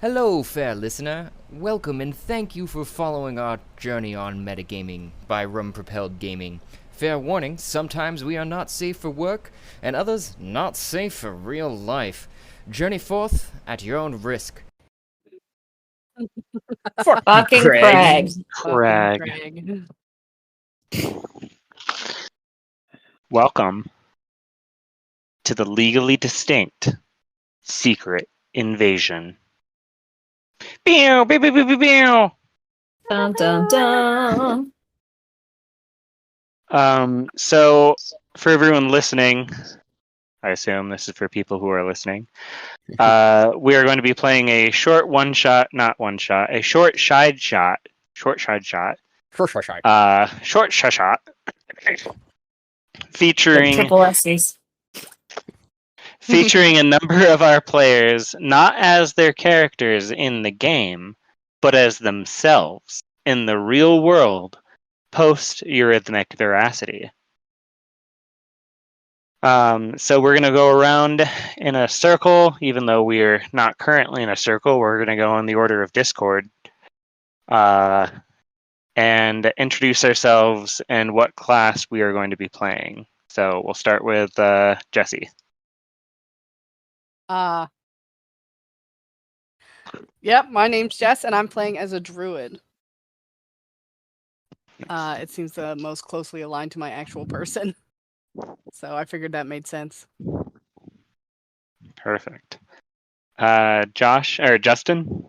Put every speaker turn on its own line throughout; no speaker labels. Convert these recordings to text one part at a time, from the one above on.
Hello, fair listener. Welcome and thank you for following our journey on metagaming by Rum Propelled Gaming. Fair warning, sometimes we are not safe for work, and others not safe for real life. Journey forth at your own risk.
Fuck you,
Fucking
Craig.
Craig.
Fucking Craig.
Welcome to the legally distinct secret invasion. Pew, pew, pew, pew, pew, pew.
Dun dun dun.
So for everyone listening, I assume this is for people who are listening. We are going to be playing a short a short side shot, featuring
Triple S's.
featuring a number of our players, not as their characters in the game, but as themselves in the real world post Eurythmic Veracity. So we're going to go around in a circle, even though we're not currently in a circle. We're going to go in the order of Discord and introduce ourselves and what class we are going to be playing. So we'll start with Jesse.
Yep, my name's Jess, and I'm playing as a druid. It seems the most closely aligned to my actual person. So I figured that made sense.
Perfect. Josh or Justin?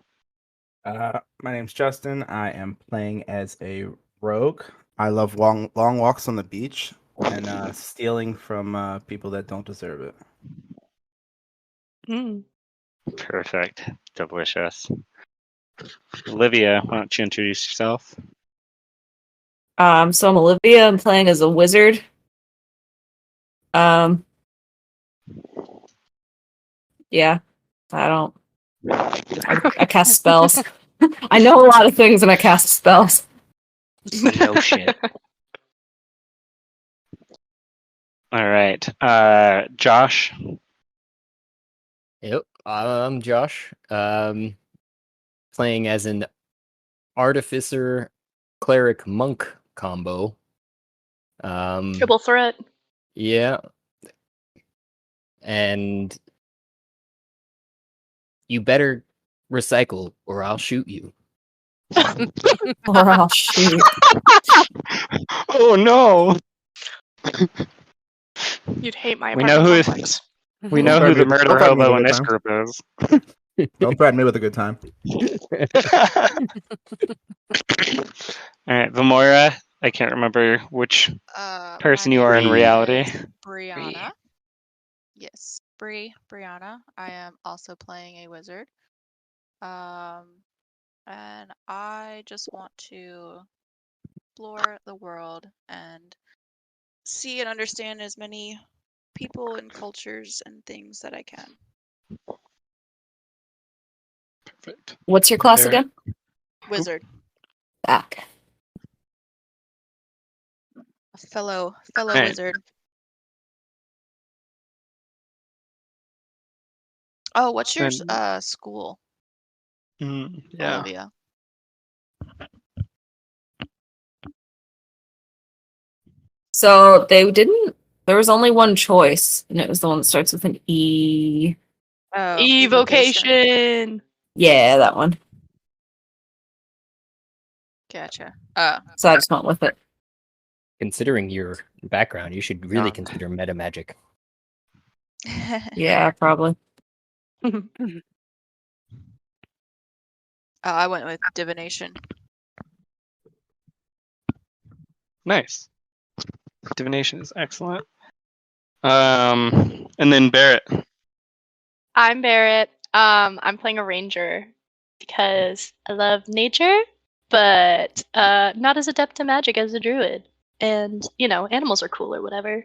My name's Justin. I am playing as a rogue. I love long walks on the beach and stealing from people that don't deserve it.
Perfect. Delicious. Olivia, why don't you introduce yourself?
So I'm Olivia. I'm playing as a wizard. Yeah. I cast spells. I know a lot of things and I cast spells.
No shit. All right. Josh.
Yep, I'm Josh. Playing as an artificer cleric monk combo.
Triple threat.
Yeah. And you better recycle or I'll shoot you.
Or I'll shoot.
Oh no.
You'd hate my
We know who
apartment
is-
complex.
We know who the murder
Don't threaten me
hobo
with
in
a
this
good
group is.
Don't threaten me with a good time.
All right, Vamora. I can't remember which person
My
you are in
name
reality.
is Brianna. Yes, Brianna. I am also playing a wizard. And I just want to explore the world and see and understand as many people and cultures and things that I can.
Perfect.
What's your class
There.
again?
Wizard,
Back.
a fellow
Right.
wizard. Oh, what's your school,
Yeah.
Olivia?
So there was only one choice, and it was the one that starts with an E.
Oh,
Evocation.
Yeah, that one.
Gotcha.
So I just went with it.
Considering your background, you should really
Yeah.
consider meta magic.
Yeah, probably.
I went with divination.
Nice. Divination is excellent. And then Barrett.
I'm Barrett. I'm playing a ranger because I love nature, but not as adept to magic as a druid. And, animals are cool or whatever.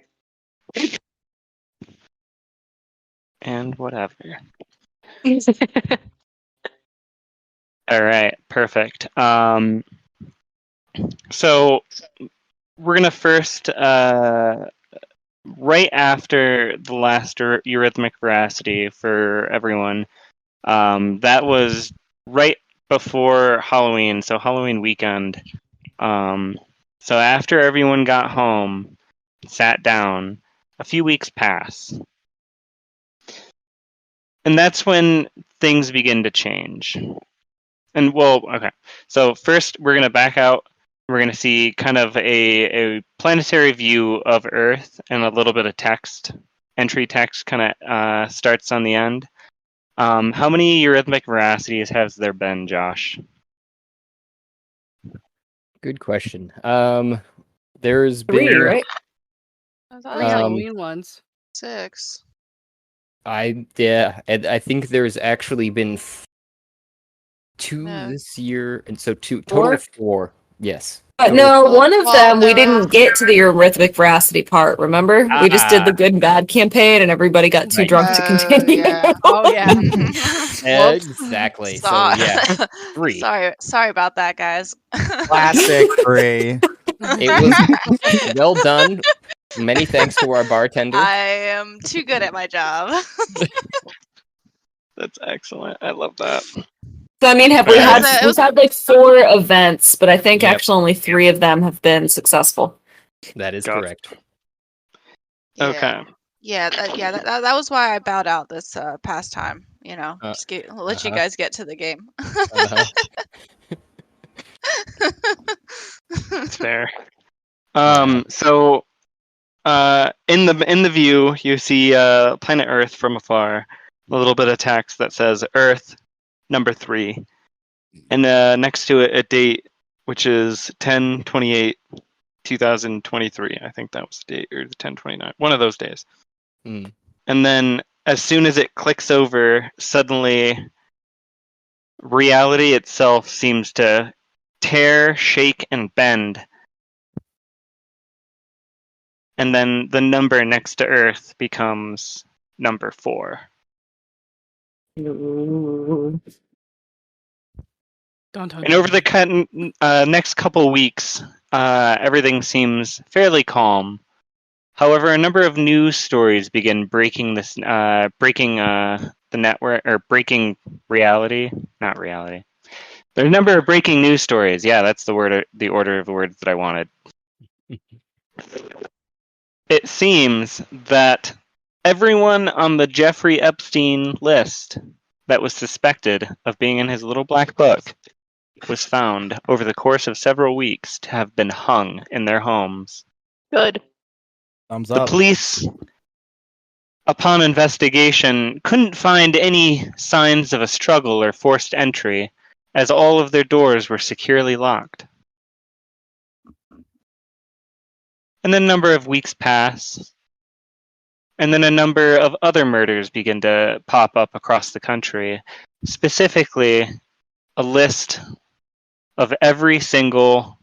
And whatever. All right, perfect. So we're gonna first, right after the last Eurythmic Veracity for everyone, That was right before Halloween, so Halloween weekend. So after everyone got home, sat down, a few weeks pass. And that's when things begin to change. And well, okay. So first we're going to back out. We're going to see kind of a planetary view of Earth and a little bit of text. Entry text kind of starts on the end. How many Eurythmic Veracities has there been, Josh?
Good question. There's
3,
been
right?
I thought
Three
it was like
Halloween ones.
6.
I think there's actually been 2
No.
this year, and so total
4?
of 4. Yes.
But
Total
no,
of 4.
one of
Well,
them we
there were-
didn't get to the Eurythmic Veracity part, remember? We just did the good and bad campaign and everybody got too
Right.
drunk to continue.
Yeah.
Oh yeah.
Whoops.
Exactly. So
Sorry.
yeah, 3.
Sorry about that, guys.
Classic 3.
It was well done. Many thanks to our bartender.
I am too good at my job.
That's excellent. I love that.
So I mean,
It
we've
was
had like 4 events, but I think
Yep.
actually only 3 of them have been successful.
That is
Got it.
correct.
Yeah.
Okay.
Yeah, that was why I bowed out this past time. You know, let you
uh-huh.
guys get to the game.
Uh-huh.
That's fair. So in the view, you see planet Earth from afar. A little bit of text that says Earth number 3, and next to it a date, which is 10/28/2023. I think that was the date, or the 10/29, one of those days.
Mm.
And then as soon as it clicks over, suddenly reality itself seems to tear, shake, and bend. And then the number next to Earth becomes number 4.
Ooh.
And over the next couple weeks, everything seems fairly calm. However, a number of news stories begin breaking the network, or breaking reality, not reality. There are a number of breaking news stories. Yeah, that's the order of the words that I wanted. It seems that everyone on the Jeffrey Epstein list that was suspected of being in his little black book was found over the course of several weeks to have been hung in their homes.
Good.
Thumbs
The
up.
police, upon investigation, couldn't find any signs of a struggle or forced entry, as all of their doors were securely locked. And then a number of weeks pass, and then a number of other murders begin to pop up across the country. Specifically, a list of every single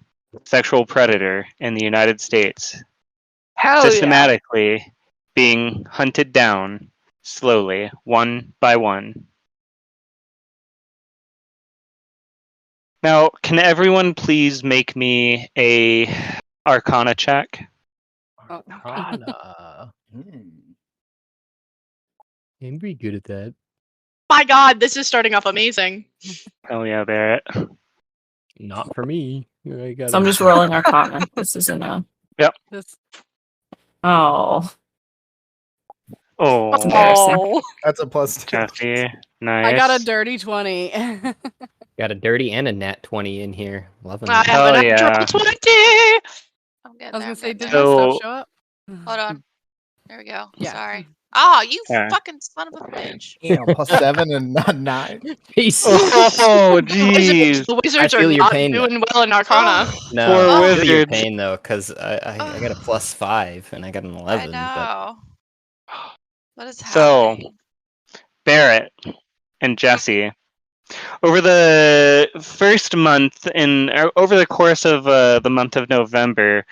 sexual predator in the United States
Hell
systematically being hunted down slowly, one by one. Now, can everyone please make me a Arcana check?
Arcana. I'm pretty good at that.
My God, this is starting off amazing.
Oh yeah, Barrett.
Not for me.
So I'm just rolling Arcana. This isn't a.
This,
Oh.
Oh,
Embarrassing.
Oh,
That's a +2.
Jesse, nice.
I got a dirty 20.
Got a dirty and a nat 20 in here. Loving
I
it.
have
Hell
an
yeah.
actual 20.
I'm getting
I was
there.
gonna
I'm
say,
getting
did
there.
my
So-
stuff show up?
Hold on. There we go.
Yeah.
Sorry. Oh, you
Yeah.
fucking son of a bitch.
Damn, +7 and not 9.
Peace.
Oh, jeez.
The wizards
I feel
are
your
not
pain, though.
doing well in Arcana.
No,
Poor
I feel your
wizards.
pain though, because I got a +5 and I got an 11.
I
But
know. What is
So-
happening?
Barrett and Jesse, over the first month, over the course of the month of November,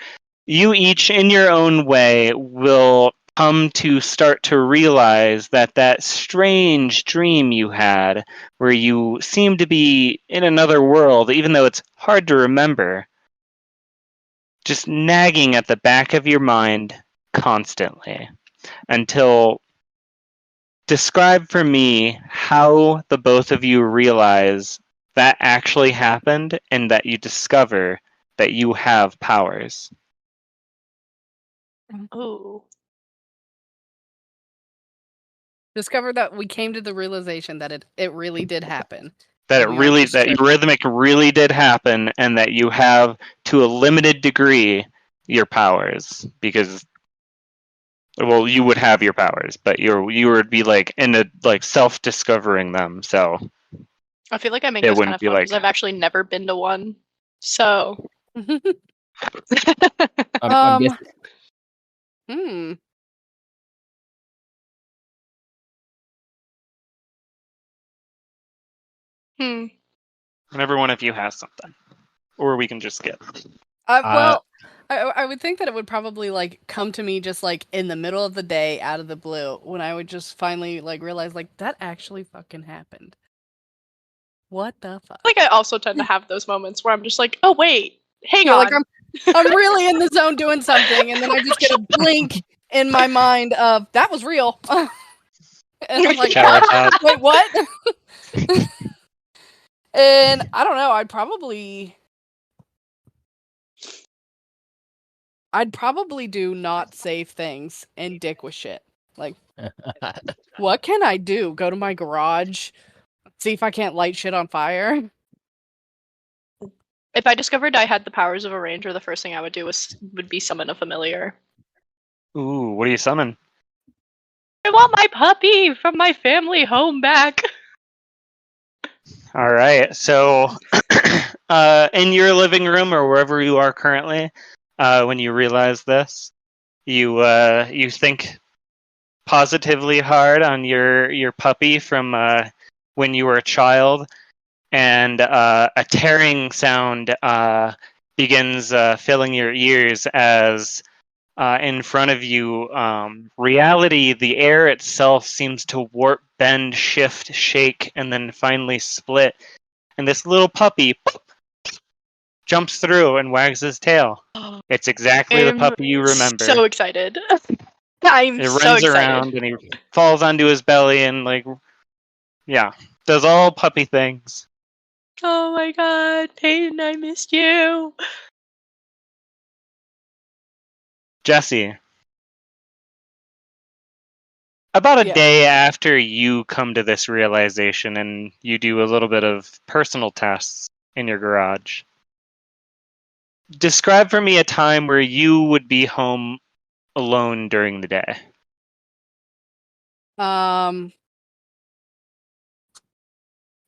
you each, in your own way, will come to start to realize that strange dream you had, where you seem to be in another world, even though it's hard to remember, just nagging at the back of your mind constantly, until describe for me how the both of you realize that actually happened and that you discover that you have powers.
Ooh.
Discovered that we came to the realization that it really did happen.
That
We aren't just
that
tripping.
Eurythmic really did happen, and that you have, to a limited degree, your powers. Because, well, you would have your powers, but you would be like self-discovering them. So
I feel like I make
it
this kind
wouldn't
of
be
fun
like,
because I've actually never been to one. So.
I'm
Um,
guessing.
hmm.
Hmm.
and every one of you has something, or we can just skip.
Well, I would think that it would probably like come to me just like in the middle of the day, out of the blue, when I would just finally like realize like that actually fucking happened. What the fuck?
Like I also tend to have those moments where I'm just like, oh wait, hang
Yeah,
on.
like I'm really in the zone doing something, and then I just get a blink in my mind of that was real, and I'm like,
Shower
what?
thought.
Wait, what? And I don't know. I'd probably do not safe things and dick with shit. Like, what can I do? Go to my garage, see if I can't light shit on fire.
If I discovered I had the powers of a ranger, the first thing I would do would be summon a familiar.
Ooh, what do you summon?
I want my puppy from my family home back.
All right, so in your living room or wherever you are currently, when you realize this, you think positively hard on your puppy from when you were a child, and a tearing sound begins filling your ears as in front of you, reality, the air itself seems to warp, bend, shift, shake, and then finally split. And this little puppy jumps through and wags his tail. It's exactly the
I'm
puppy you remember.
so excited. I'm
It
so
runs
excited.
around and he falls onto his belly and does all puppy things.
Oh my god, Peyton, I missed you.
Jesse, about a
Yeah.
day after you come to this realization and you do a little bit of personal tests in your garage, describe for me a time where you would be home alone during the day.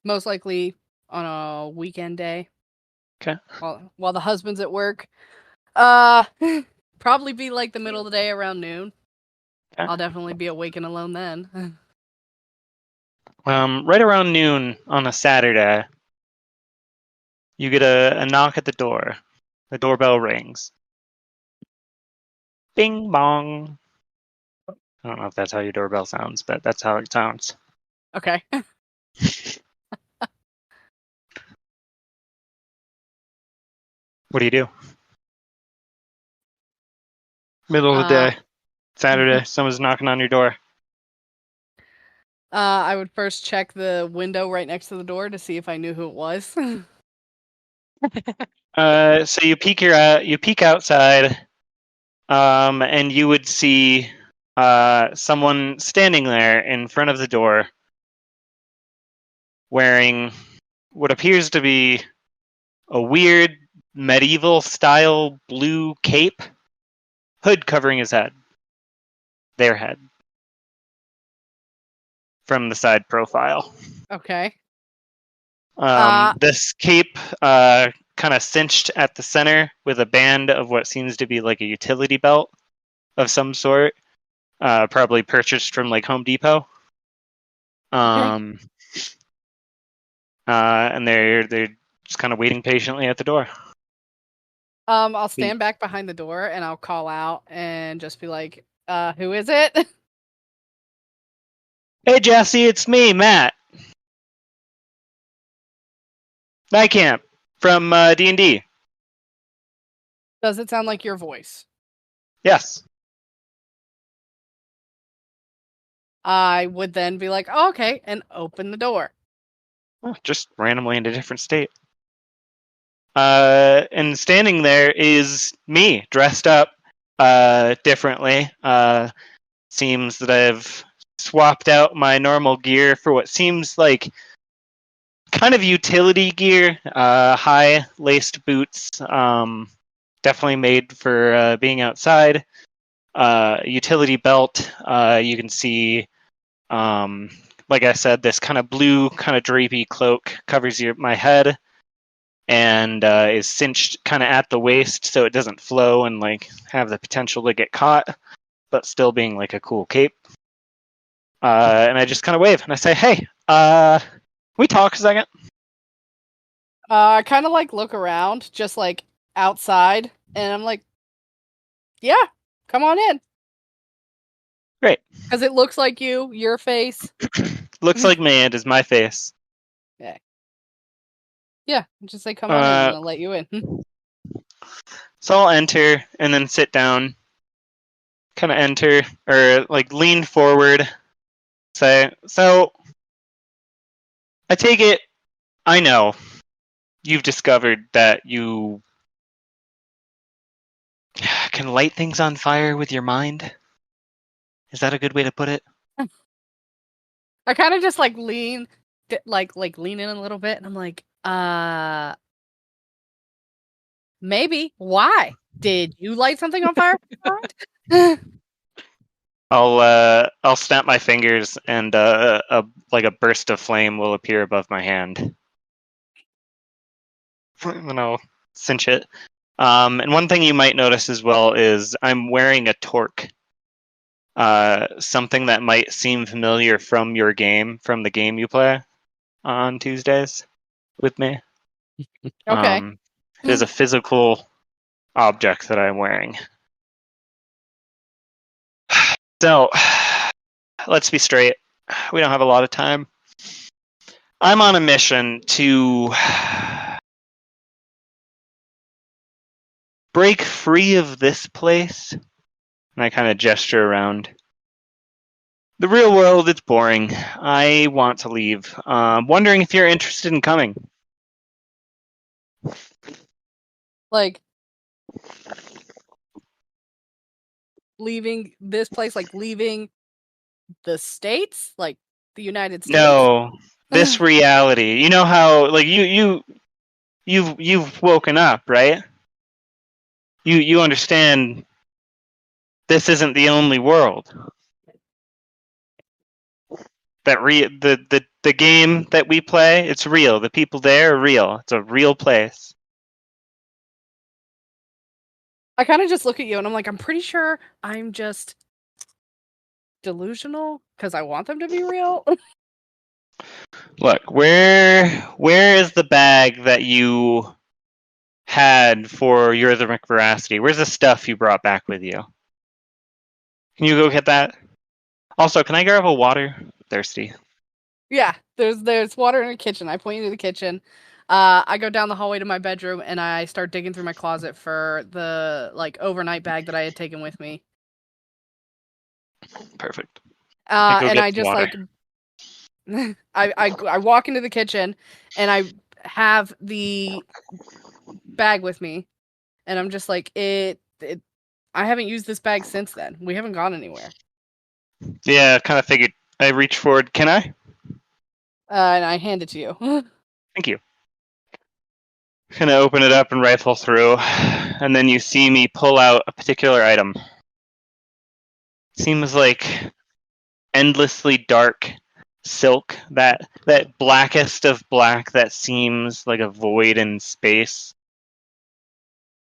Most likely on a weekend day.
Okay.
While the husband's at work. Probably be like the middle of the day around noon.
Okay.
I'll definitely be awake and alone then.
Right around noon on a Saturday, you get a knock at the door. The doorbell rings. Bing bong. I don't know if that's how your doorbell sounds, but that's how it sounds.
Okay.
What do you do? Middle of the day, Saturday, someone's knocking on your door.
I would first check the window right next to the door to see if I knew who it was.
So you peek outside, and you would see someone standing there in front of the door, wearing what appears to be a weird medieval style blue cape, hood covering his head. Their head. From the side profile.
Okay.
This cape kind of cinched at the center with a band of what seems to be like a utility belt of some sort, probably purchased from like Home Depot. And they're just kind of waiting patiently at the door.
I'll stand back behind the door and I'll call out and just be like, who is it?
Hey Jesse, it's me, Matt. Night Camp from D&D.
Does it sound like your voice?
Yes.
I would then be like, oh, okay, and open the door.
Oh, just randomly in a different state. And standing there is me, dressed up differently. Seems that I've swapped out my normal gear for what seems like kind of utility gear. High laced boots, definitely made for being outside. Utility belt. You can see, like I said, this kind of blue, kind of drapey cloak covers my head and is cinched kind of at the waist so it doesn't flow and like have the potential to get caught, but still being like a cool cape. And I just kind of wave and I say, "Hey, we talk a second?"
I kind of like look around, just like outside, and I'm like, yeah, come on in.
Great.
Because it looks like your face.
Looks like me. It is my face.
Yeah, just say come on in and I'll let you in.
So I'll enter and then sit down. Kind of enter or like lean forward. Say, so I take it. I know you've discovered that you can light things on fire with your mind. Is that a good way to put it?
I kind of just like lean, like lean in a little bit, and I'm like, maybe. Why? Did you light something on fire?
I'll snap my fingers and like a burst of flame will appear above my hand. And I'll cinch it. And one thing you might notice as well is I'm wearing a torque. Something that might seem familiar from your game, from the game you play on Tuesdays with me.
Okay.
It is a physical object that I'm wearing. So, let's be straight. We don't have a lot of time. I'm on a mission to break free of this place. And I kind of gesture around. The real world, it's boring. I want to leave. Wondering if you're interested in coming.
Like leaving this place, like leaving the States, like the United States.
No, this reality. You know how like you've woken up, right? You understand this isn't the only world. That the game that we play, it's real. The people there are real. It's a real place.
I kind of just look at you and I'm like, I'm pretty sure I'm just delusional because I want them to be real.
Look, where is the bag that you had for Eurythmic Veracity? Where's the stuff you brought back with you? Can you go get that? Also, can I grab a water? Thirsty.
Yeah, there's water in the kitchen. I point you to the kitchen. I go down the hallway to my bedroom and I start digging through my closet for the like overnight bag that I had taken with me.
Perfect.
And I just water. Like I walk into the kitchen and I have the bag with me and I'm just like I haven't used this bag since then. We haven't gone anywhere.
Yeah, kind of figured. I reach forward. Can I?
And I hand it to you.
Thank you. Kind of open it up and rifle through, and then you see me pull out a particular item. Seems like endlessly dark silk, that blackest of black that seems like a void in space.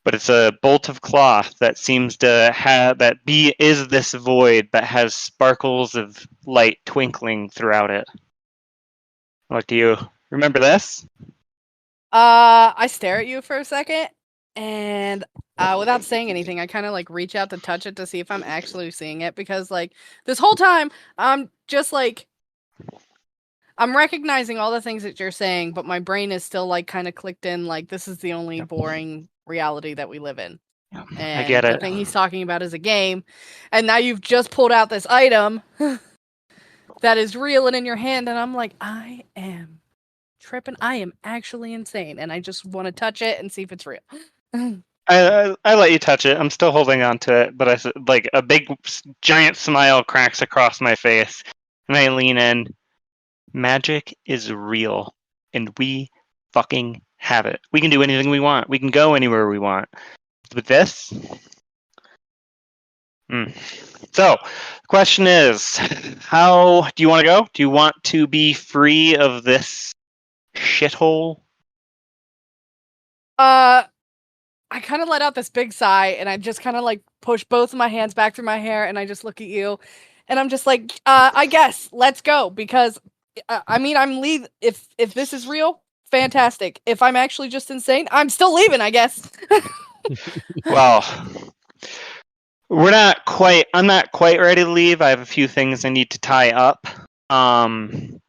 But it's a bolt of cloth that seems to have is this void that has sparkles of light twinkling throughout it. What do you remember this?
I stare at you for a second, and without saying anything, I kind of like reach out to touch it to see if I'm actually seeing it, because like this whole time I'm just like I'm recognizing all the things that you're saying, but my brain is still like kind of clicked in like this is the only boring reality that we live in. And
I get it.
The thing he's talking about is a game, and now you've just pulled out this item. that is real and in your hand, and I'm like, I am tripping. I am actually insane, and I just want to touch it and see if it's real.
I let you touch it. I'm still holding on to it, but like a big giant smile cracks across my face, and I lean in. Magic is real, and we fucking have it. We can do anything we want. We can go anywhere we want. With this, So, the question is, how do you want to go? Do you want to be free of this shithole?
I kind of let out this big sigh, and I just kind of like push both of my hands back through my hair, and I just look at you, and I'm just like, I guess let's go, because I mean, I'm leave. If this is real, fantastic. If I'm actually just insane, I'm still leaving, I guess.
Well, I'm not quite ready to leave. I have a few things I need to tie up. But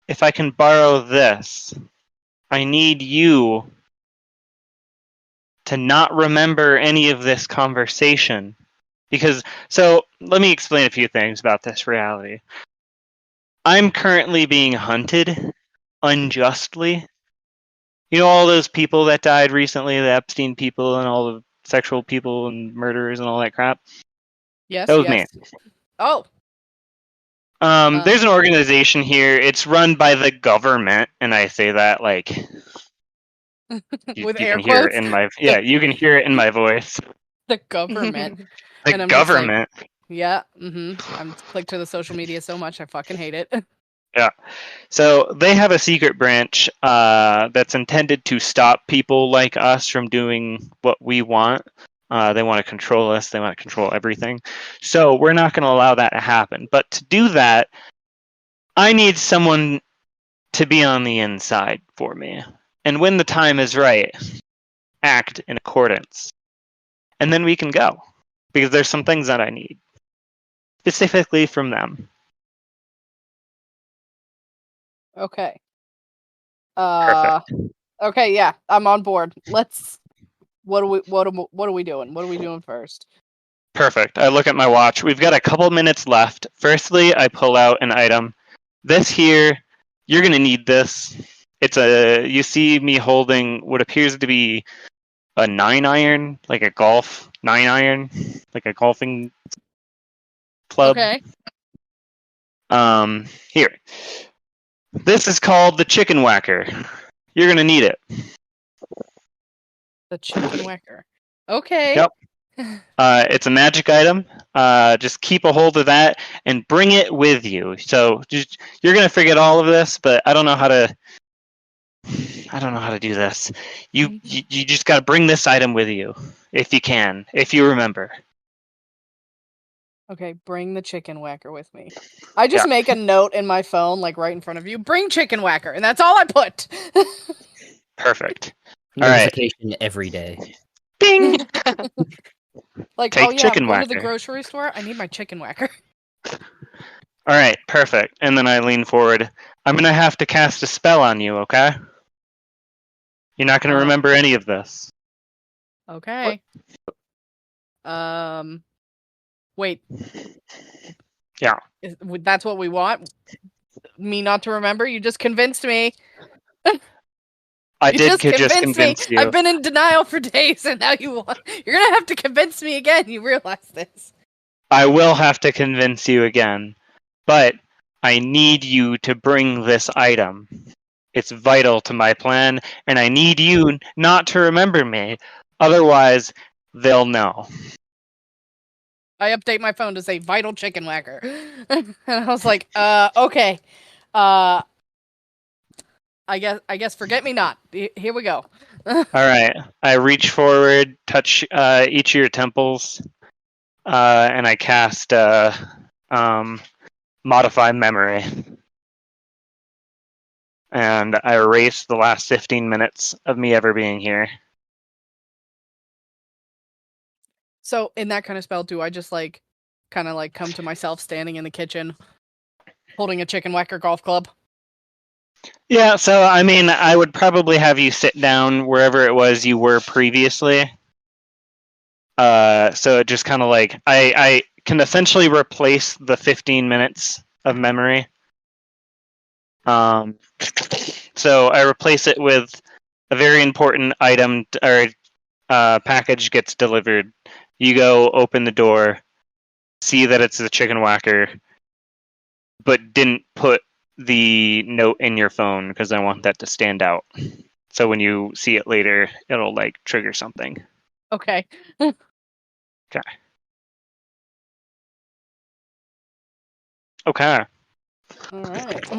if I can borrow this, I need you to not remember any of this conversation. So let me explain a few things about this reality. I'm currently being hunted unjustly. You know all those people that died recently, the Epstein people and all the sexual people and murderers and all that crap?
Yes.
That was me.
Oh.
There's an organization here. It's run by the government, and I say that like
with
you
air
can hear
quotes.
it in my you can hear it in my voice.
The government.
The
And I'm just like,
government.
yeah. I'm clicked to the social media so much I fucking hate it.
Yeah. So they have a secret branch that's intended to stop people like us from doing what we want. They want to control us. They want to control everything. So we're not going to allow that to happen. But to do that, I need someone to be on the inside for me. And when the time is right, act in accordance. And then we can go. Because there's some things that I need. Specifically from them.
Okay.
Perfect.
Okay, yeah, I'm on board. Let's. What are we doing? What are we doing first?
Perfect. I look at my watch. We've got a couple minutes left. Firstly, I pull out an item. This here, you're gonna need this. You see me holding what appears to be a 9-iron, like a golf 9-iron, like a golfing club.
Okay.
Here. This is called the chicken whacker. You're gonna need it.
The chicken whacker. Okay.
Yep. It's a magic item. Just keep a hold of that and bring it with you. So you're gonna forget all of this, but I don't know how to do this. You just gotta bring this item with you if you can, if you remember.
Okay, bring the chicken whacker with me. I just make a note in my phone, like right in front of you. Bring chicken whacker, and that's all I put.
Perfect.
Notification every day.
Bing.
Like,
Take
oh yeah,
chicken
I'm going to
whacker.
the grocery store. I need my chicken whacker.
All right, perfect. And then I lean forward. I'm gonna have to cast a spell on you, okay? You're not gonna remember any of this.
Okay. Wait.
Yeah.
That's what we want? Me not to remember? You just convinced me.
I did just convince you.
I've been in denial for days, and now you're gonna have to convince me again. You realize this?
I will have to convince you again, but I need you to bring this item. It's vital to my plan, and I need you not to remember me. Otherwise, they'll know.
I update my phone to say vital chicken whacker. And I was like, okay. I guess forget me not. Here we go.
All right. I reach forward, touch each of your temples, and I cast Modify Memory. And I erase the last 15 minutes of me ever being here.
So in that kind of spell, do I just kind of come to myself standing in the kitchen, holding a chicken whacker golf club?
Yeah, so I mean, I would probably have you sit down wherever it was you were previously. So it just kind of I can essentially replace the 15 minutes of memory. So I replace it with a very important item or package gets delivered. You go open the door, see that it's the chicken whacker, but didn't put the note in your phone because I want that to stand out. So when you see it later, it'll like trigger something.
Okay.
Okay. Okay.
All right.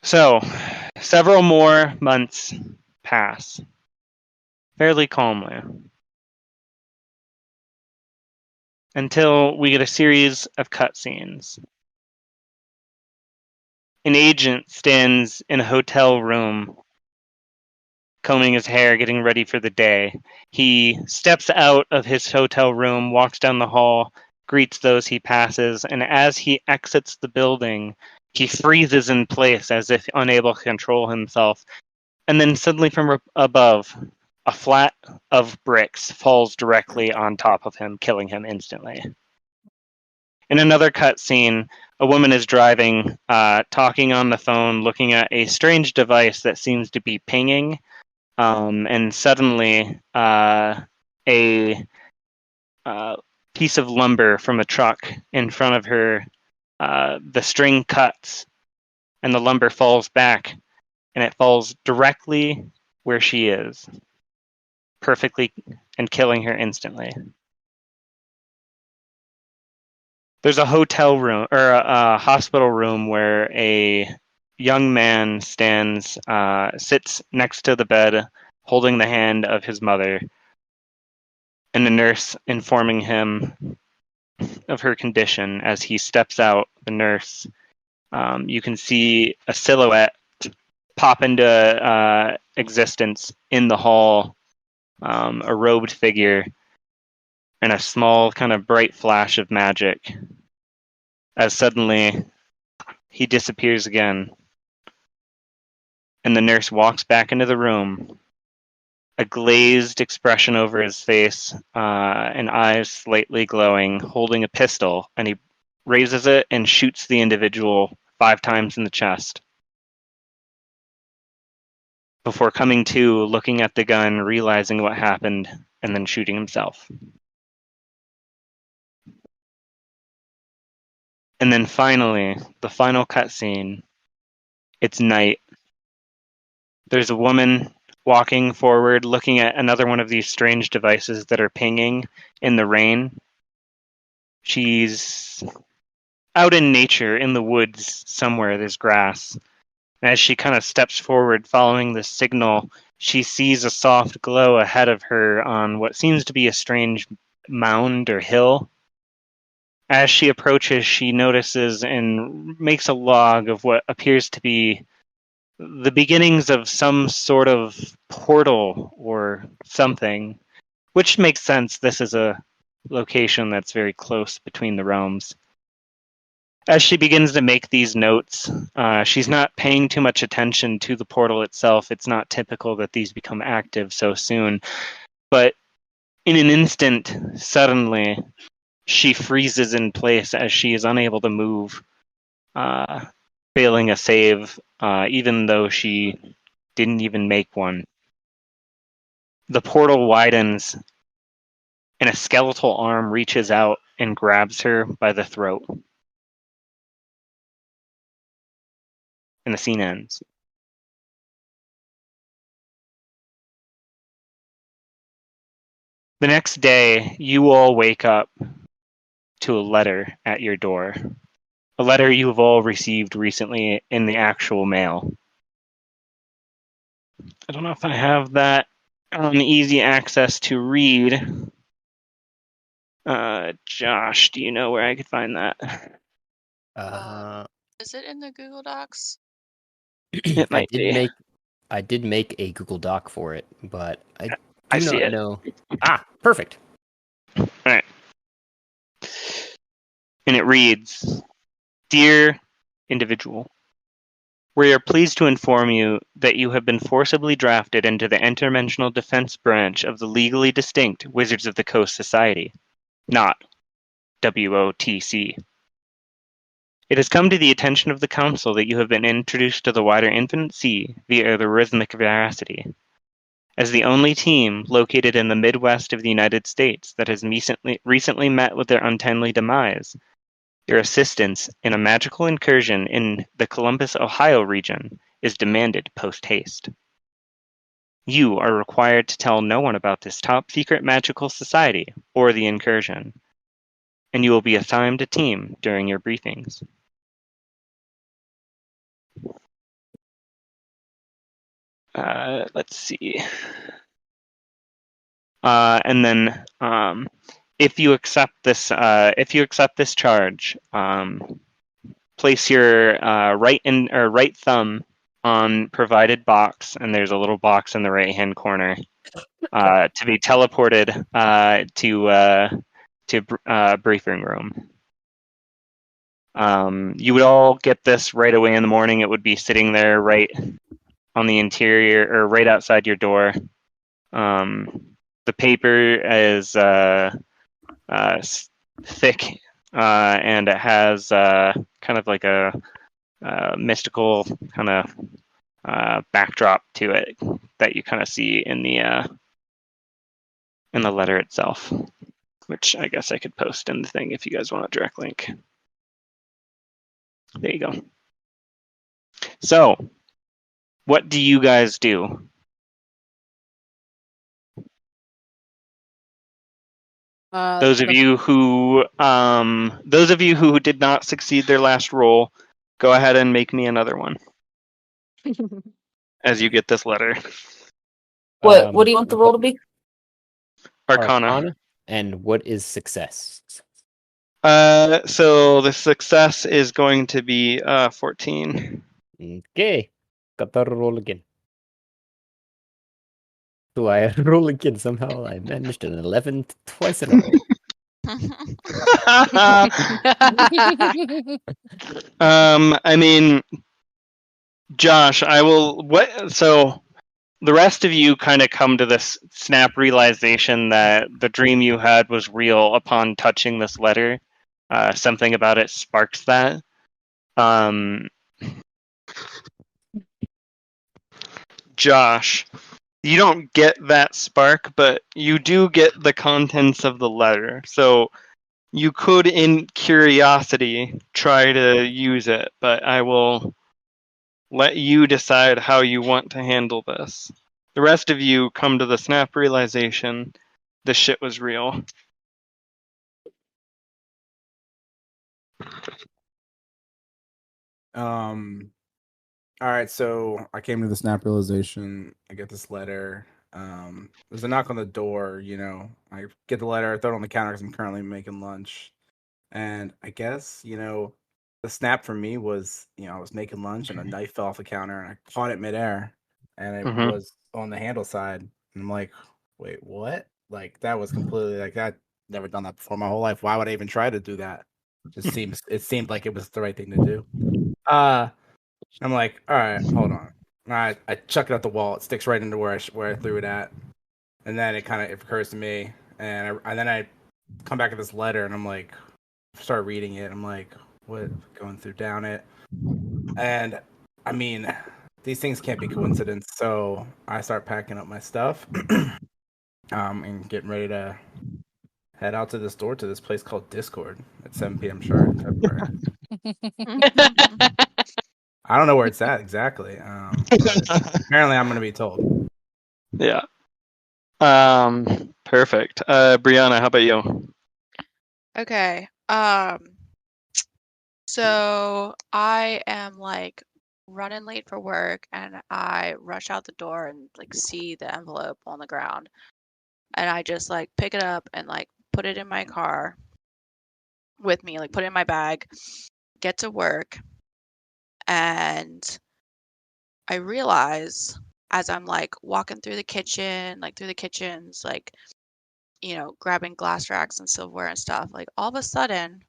So, several more months pass fairly calmly until we get a series of cutscenes. An agent stands in a hotel room, combing his hair, getting ready for the day. He steps out of his hotel room, walks down the hall, greets those he passes, and as he exits the building, he freezes in place as if unable to control himself. And then suddenly from above, a flat of bricks falls directly on top of him, killing him instantly. In another cutscene, a woman is driving, talking on the phone, looking at a strange device that seems to be pinging. And suddenly, a piece of lumber from a truck in front of her, the string cuts, and the lumber falls back, and it falls directly where she is, perfectly, and killing her instantly. There's a hotel room or a hospital room where a young man sits next to the bed, holding the hand of his mother, and the nurse informing him of her condition. As he steps out, the nurse, you can see a silhouette pop into existence in the hall, a robed figure, and a small kind of bright flash of magic, as suddenly he disappears again, and the nurse walks back into the room, a glazed expression over his face, and eyes slightly glowing, holding a pistol, and he raises it and shoots the individual 5 times in the chest. Before coming to, looking at the gun, realizing what happened, and then shooting himself. And then finally, the final cutscene, it's night. There's a woman walking forward, looking at another one of these strange devices that are pinging in the rain. She's out in nature, in the woods somewhere, there's grass. As she kind of steps forward, following the signal, she sees a soft glow ahead of her on what seems to be a strange mound or hill. As she approaches, she notices and makes a log of what appears to be the beginnings of some sort of portal or something, which makes sense. This is a location that's very close between the realms. As she begins to make these notes, she's not paying too much attention to the portal itself. It's not typical that these become active so soon. But in an instant, suddenly, she freezes in place as she is unable to move, failing a save, even though she didn't even make one. The portal widens, and a skeletal arm reaches out and grabs her by the throat. And the scene ends. The next day, you all wake up to a letter at your door. A letter you have all received recently in the actual mail. I don't know if I have that on easy access to read. Josh, do you know where I could find that?
Is it in the Google Docs?
It might be.
I did make a Google Doc for it, but I
I
do
see
not
it.
know. Ah, perfect.
All right. And it reads, Dear individual, we are pleased to inform you that you have been forcibly drafted into the Interdimensional Defense Branch of the legally distinct Wizards of the Coast Society. not WOTC. It has come to the attention of the Council that you have been introduced to the wider Infinite Sea via the Eurythmic Veracity. As the only team located in the Midwest of the United States that has recently met with their untimely demise, your assistance in a magical incursion in the Columbus, Ohio region is demanded post-haste. You are required to tell no one about this top-secret magical society or the incursion, and you will be assigned a team during your briefings. Let's see. And then, if you accept this charge, place your right thumb on provided box, and there's a little box in the right-hand corner to be teleported to briefing room. You would all get this right away in the morning. It would be sitting there right on the interior or right outside your door. The paper is thick and it has kind of like a mystical kind of backdrop to it that you kind of see in the letter itself, which I guess I could post in the thing if you guys want a direct link. There you go. So, what do you guys do? Those of you who did not succeed their last roll, go ahead and make me another one. As you get this letter.
What do you want the roll to be?
Arcana.
And what is success?
So the success is going to be 14.
Okay. Got to roll again. So I roll again somehow. I managed an 11 twice in a row.
I mean, Josh, so the rest of you kind of come to this snap realization that the dream you had was real upon touching this letter. Something about it sparks that. Josh, you don't get that spark, but you do get the contents of the letter. So you could, in curiosity, try to use it, but I will let you decide how you want to handle this. The rest of you come to the snap realization this shit was real.
All right, so I came to the snap realization. I get this letter. There's a knock on the door. I get the letter. I throw it on the counter because I'm currently making lunch. And I guess the snap for me was I was making lunch and a knife fell off the counter and I caught it midair, and it was on the handle side. And I'm like, wait, what? Like that was completely like that. Never done that before my whole life. Why would I even try to do that? It seemed like it was the right thing to do. I'm like, all right, hold on. I chuck it at the wall. It sticks right into where I threw it at, and then it occurs to me, and then I come back at this letter, and I'm like, start reading it. I'm like, what? Going through down it, and I mean, these things can't be coincidence. So I start packing up my stuff, and getting ready to head out to this door to this place called Discord at 7 p.m. sharp in February. I don't know where it's at exactly. Apparently, I'm going to be told.
Yeah. Perfect. Brianna, how about you?
Okay. So I am like running late for work, and I rush out the door and like see the envelope on the ground, and I just like pick it up and like put it in my car with me, like put it in my bag, get to work. And I realize as I'm like walking through the kitchen, like through the kitchens, like, grabbing glass racks and silverware and stuff, like all of a sudden,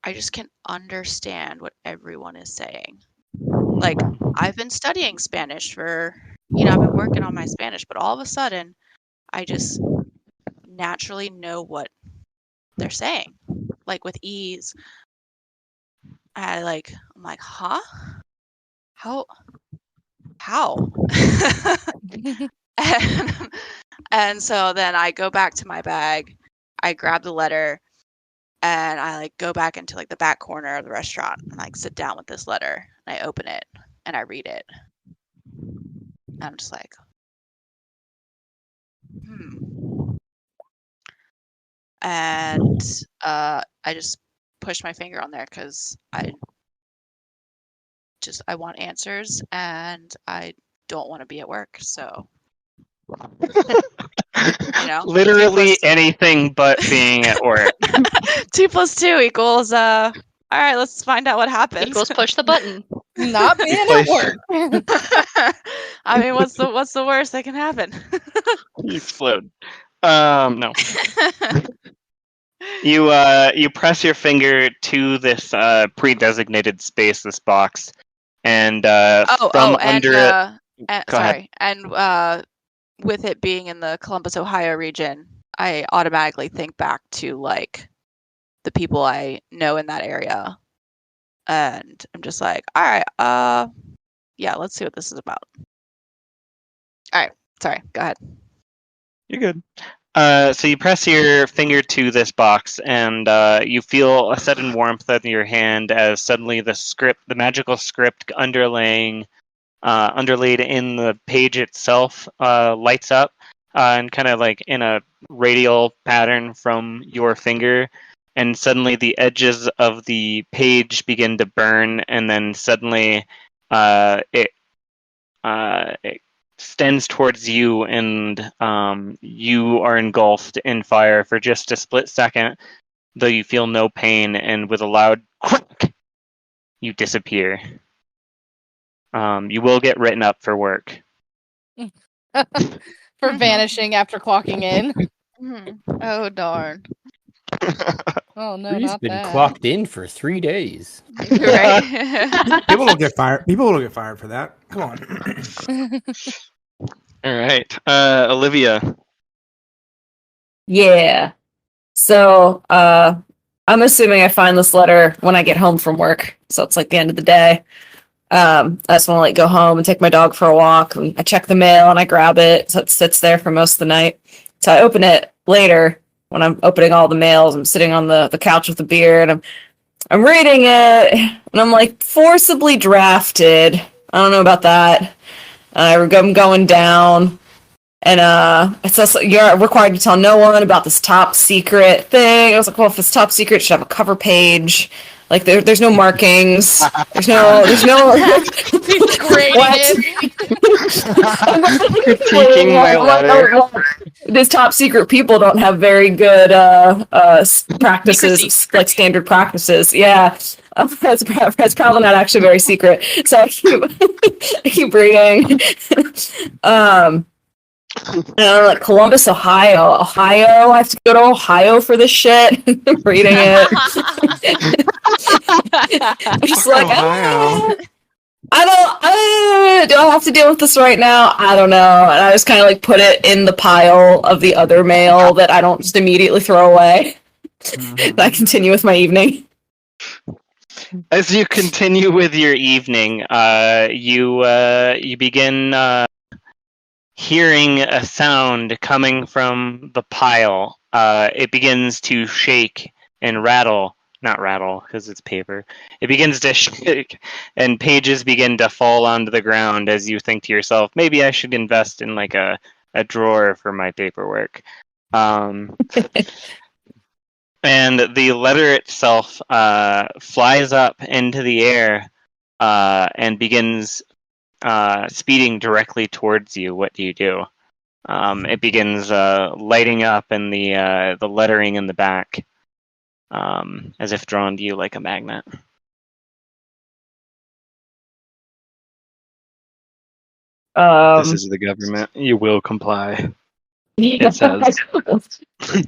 I just can understand what everyone is saying. Like, I've been studying Spanish for, I've been working on my Spanish, but all of a sudden, I just naturally know what they're saying, like with ease. I'm like, huh? How? and so then I go back to my bag, I grab the letter, and I like go back into like the back corner of the restaurant and like sit down with this letter and I open it and I read it. And I'm just like, and I just push my finger on there because I want answers and I don't want to be at work. So,
Literally anything but being at work.
2 + 2 equals all right, let's find out what happens.
Equals push the button.
Not being at work.
I mean, what's the worst that can happen?
You explode. No. You press your finger to this pre-designated space, this box, and under it. Go ahead.
And with it being in the Columbus, Ohio region, I automatically think back to like the people I know in that area, and I'm just like, all right, yeah, let's see what this is about. All right, sorry, go ahead.
You're good. So you press your finger to this box, and you feel a sudden warmth in your hand as suddenly the magical script underlaid in the page itself, lights up, and kind of like in a radial pattern from your finger, and suddenly the edges of the page begin to burn, and then suddenly it extends towards you, and you are engulfed in fire for just a split second, though you feel no pain, and with a loud crack, you disappear. You will get written up for work.
For vanishing after clocking in.
Oh, darn.
Oh, no,
He's
not
been
that.
clocked in for 3 days.
Right?
People don't get fired. People don't get fired for that. Come on.
All right. Olivia.
Yeah. So, I'm assuming I find this letter when I get home from work. So it's like the end of the day. I just want to like go home and take my dog for a walk. And I check the mail and I grab it. So it sits there for most of the night. So I open it later when I'm opening all the mails. I'm sitting on the couch with a beer and I'm reading it and I'm like forcibly drafted. I don't know about that. I'm going down. And it says you're required to tell no one about this top secret thing. I was like, well, if it's top secret, it should have a cover page. Like there's no markings. There's no.
Critiquing my letter.
These top secret people don't have very good practices, like standard practices. Yeah, that's probably not actually very secret. So I keep reading. Like Columbus, Ohio. I have to go to Ohio for this shit. Reading it. I'm just like, do I have to deal with this right now? I don't know. And I just kind of like put it in the pile of the other mail that I don't just immediately throw away. And I continue with my evening.
As you continue with your evening, you begin hearing a sound coming from the pile. It begins to shake and rattle. Not rattle, because it's paper. It begins to shake, and pages begin to fall onto the ground as you think to yourself, maybe I should invest in like a drawer for my paperwork. And the letter itself flies up into the air and begins speeding directly towards you. What do you do? It begins lighting up, and the lettering in the back, as if drawn to you like a magnet. This is the government. You will comply. It says.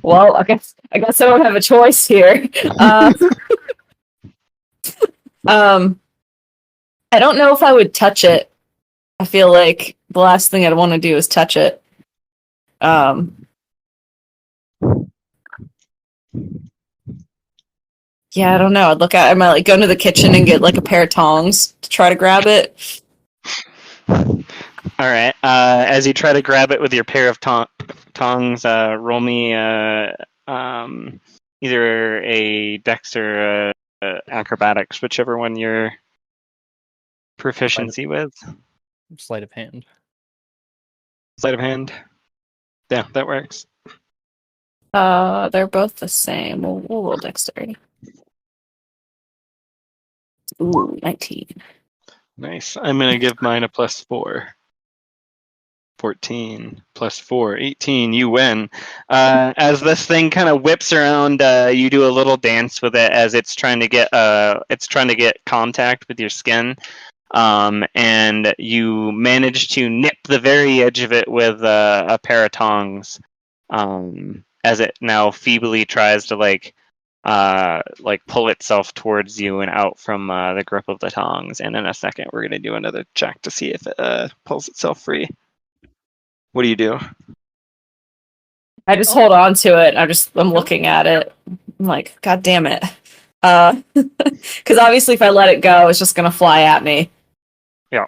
Well, I guess I don't have a choice here. I don't know if I would touch it. I feel like the last thing I'd want to do is touch it. Yeah, I don't know. I might like go into the kitchen and get like a pair of tongs to try to grab it.
All right. As you try to grab it with your pair of tongs, roll me either a dex or acrobatics, whichever one your proficiency with.
Sleight of hand.
Sleight of hand. Yeah, that works.
They're both the same. We'll roll dexterity. Ooh, 19.
Nice. I'm gonna give mine a +4. 14 plus 4, 18. You win. As this thing kind of whips around, you do a little dance with it as it's trying to get contact with your skin, and you manage to nip the very edge of it with a pair of tongs, as it now feebly tries to like pull itself towards you and out from the grip of the tongs. And in a second, we're gonna do another check to see if it pulls itself free. What do you do?
I just hold on to it. I'm looking at it. I'm like, God damn it. Because obviously if I let it go, it's just gonna fly at me.
Yeah.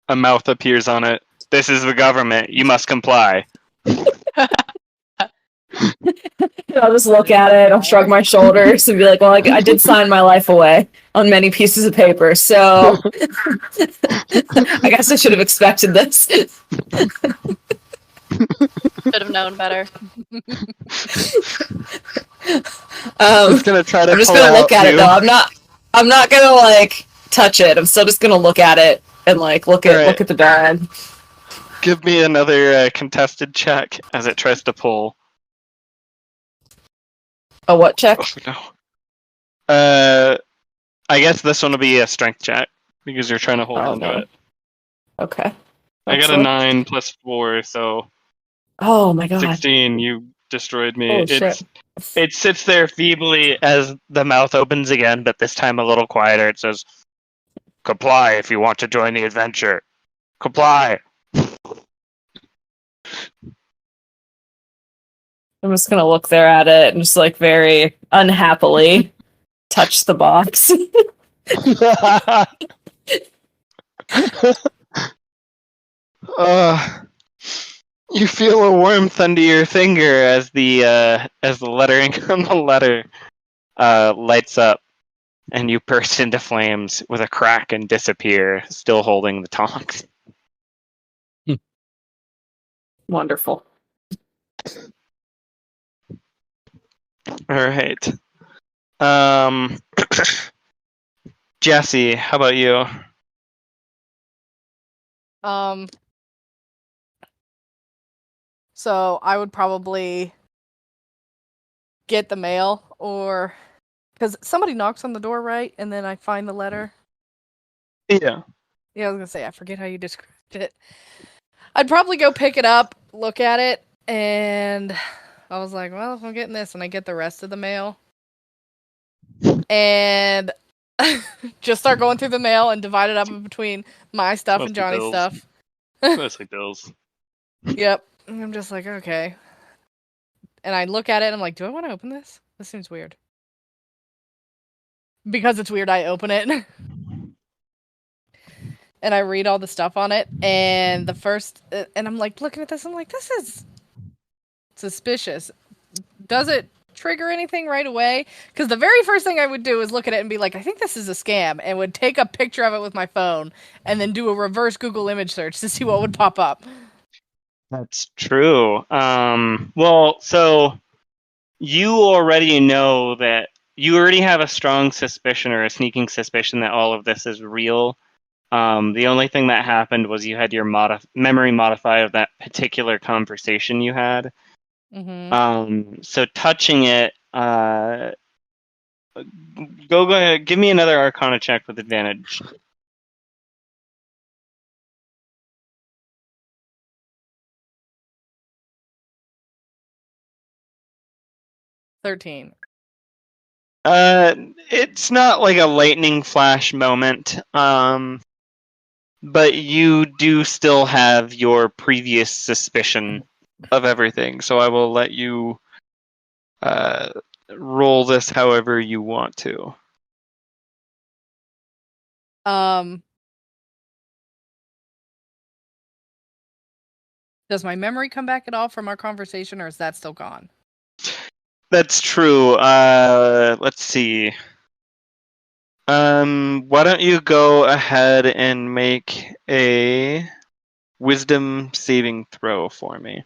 A
mouth appears on it. This is the government. You must comply.
I'll just look at it. I'll shrug my shoulders and be like, well, I did sign my life away on many pieces of paper, so I guess I should have expected this.
Should have known better.
Just gonna try to
I'm just
pull
gonna look
out
at it
you.
though. I'm not gonna like touch it. I'm still just gonna look at it and like look at the bag.
Give me another contested check as it tries to pull.
A what check?
Oh, no. I guess this one will be a strength check because you're trying to hold onto
no.
it.
Okay.
I got a 9 plus 4, so.
Oh my god.
16. You destroyed me.
Oh, shit.
It sits there feebly as the mouth opens again, but this time a little quieter. It says, "Comply if you want to join the adventure. Comply."
I'm just gonna look there at it and just like very unhappily touch the box.
You feel a warmth under your finger as the lettering on the letter lights up, and you burst into flames with a crack and disappear, still holding the tongs.
Wonderful.
All right. Jesse, how about you?
So I would probably get the mail, or because somebody knocks on the door, right? And then I find the letter.
Yeah.
Yeah, I was gonna say, I forget how you described it. I'd probably go pick it up, look at it, and I was like, well, if I'm getting this, and I get the rest of the mail, and just start going through the mail and divide it up between my stuff and Johnny's stuff.
Mostly bills.
Yep. And I'm just like, okay. And I look at it and I'm like, do I want to open this? This seems weird. Because it's weird, I open it. And I read all the stuff on it. And the first, and I'm like looking at this, I'm like, this is suspicious. Does it trigger anything right away? Because the very first thing I would do is look at it and be like, I think this is a scam, and would take a picture of it with my phone and then do a reverse Google image search to see what would pop up.
That's true. Well, so you already know that you already have a strong suspicion or a sneaking suspicion that all of this is real. The only thing that happened was you had your memory modified of that particular conversation you had.
Mm-hmm.
So touching it, go ahead, give me another Arcana check with advantage.
$13.
It's not like a lightning flash moment, but you do still have your previous suspicion of everything. So I will let you roll this however you want to.
Does my memory come back at all from our conversation, or is that still gone?
That's true. Let's see. Why don't you go ahead and make a wisdom saving throw for me?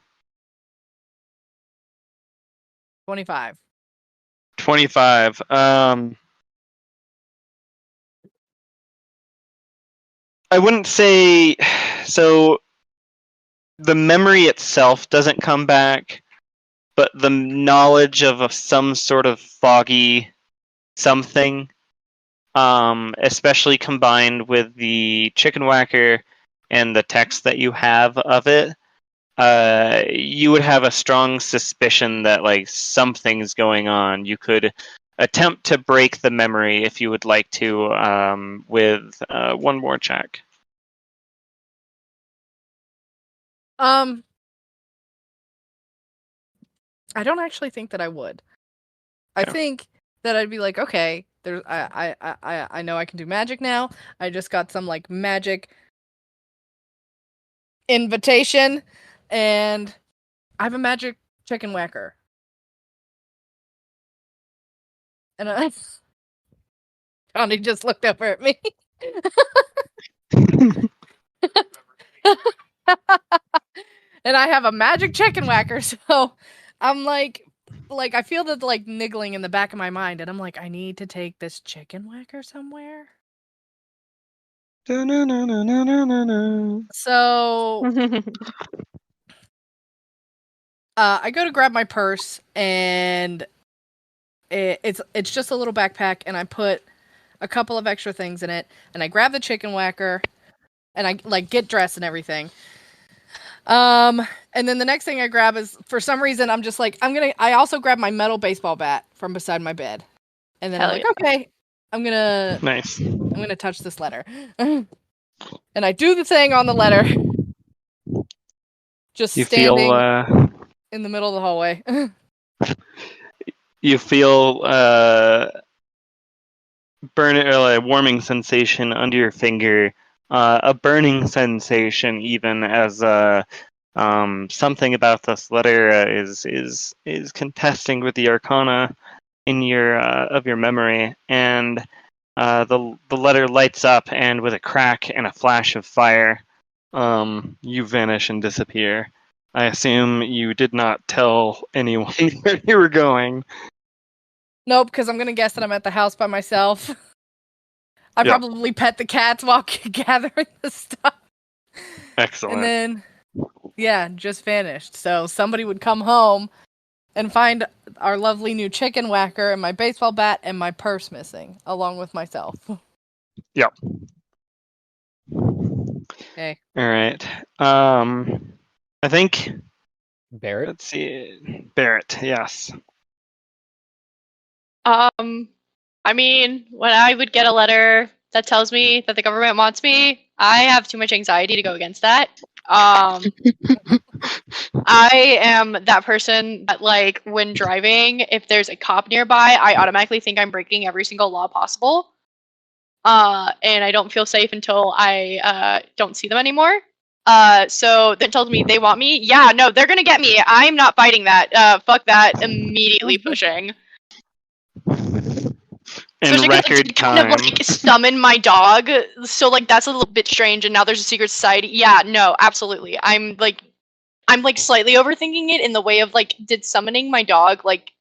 25.
25. I wouldn't say so. The memory itself doesn't come back, but the knowledge of some sort of foggy something, especially combined with the chicken whacker and the text that you have of it, you would have a strong suspicion that like something's going on. You could attempt to break the memory if you would like to, with one more check.
I don't actually think that I would. I think that I'd be like, okay, there's I know I can do magic now. I just got some like magic invitation, and I have a magic chicken whacker. And Johnny just looked over at me. And I have a magic chicken whacker, so I'm like I feel that like niggling in the back of my mind, and I'm like, I need to take this chicken whacker somewhere. So I go to grab my purse, and it's just a little backpack, and I put a couple of extra things in it, and I grab the chicken whacker, and I like get dressed and everything. And then the next thing I grab is, for some reason, I'm just like, I also grab my metal baseball bat from beside my bed. And then I'm like, okay, I'm gonna touch this letter. And I do the thing on the letter. Just standing in the middle of the hallway.
You feel a warming sensation under your finger, a burning sensation, even as something about this letter is contesting with the arcana in your of your memory, and the letter lights up, and with a crack and a flash of fire, you vanish and disappear. I assume you did not tell anyone where you were going.
Nope, because I'm gonna guess that I'm at the house by myself. I probably pet the cats while gathering the stuff.
Excellent.
And then, just vanished. So somebody would come home and find our lovely new chicken whacker and my baseball bat and my purse missing, along with myself.
Yep.
Okay.
All right. I think
Barrett.
Let's see. Barrett. Yes.
I mean, when I would get a letter that tells me that the government wants me, I have too much anxiety to go against that. I am that person that, like, when driving, if there's a cop nearby, I automatically think I'm breaking every single law possible. And I don't feel safe until I don't see them anymore. So they told me they want me. Yeah, no, they're gonna get me. I'm not fighting that. Fuck that. Immediately pushing. Especially because I did kind of like summon my dog, so like that's a little bit strange. And now there's a secret society. Yeah, no, absolutely. I'm like slightly overthinking it in the way of like, did summoning my dog like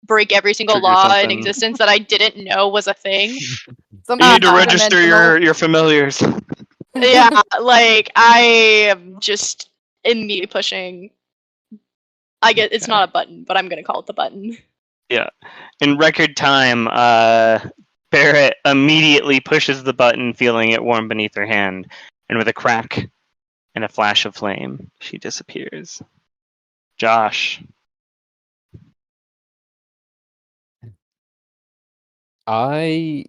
break every single law in existence that I didn't know was a thing?
You need to register your familiars.
Yeah, like I am just immediately pushing. I get it's not a button, but I'm gonna call it the button.
Yeah. In record time, Barrett immediately pushes the button, feeling it warm beneath her hand, and with a crack and a flash of flame, she disappears. Josh.
I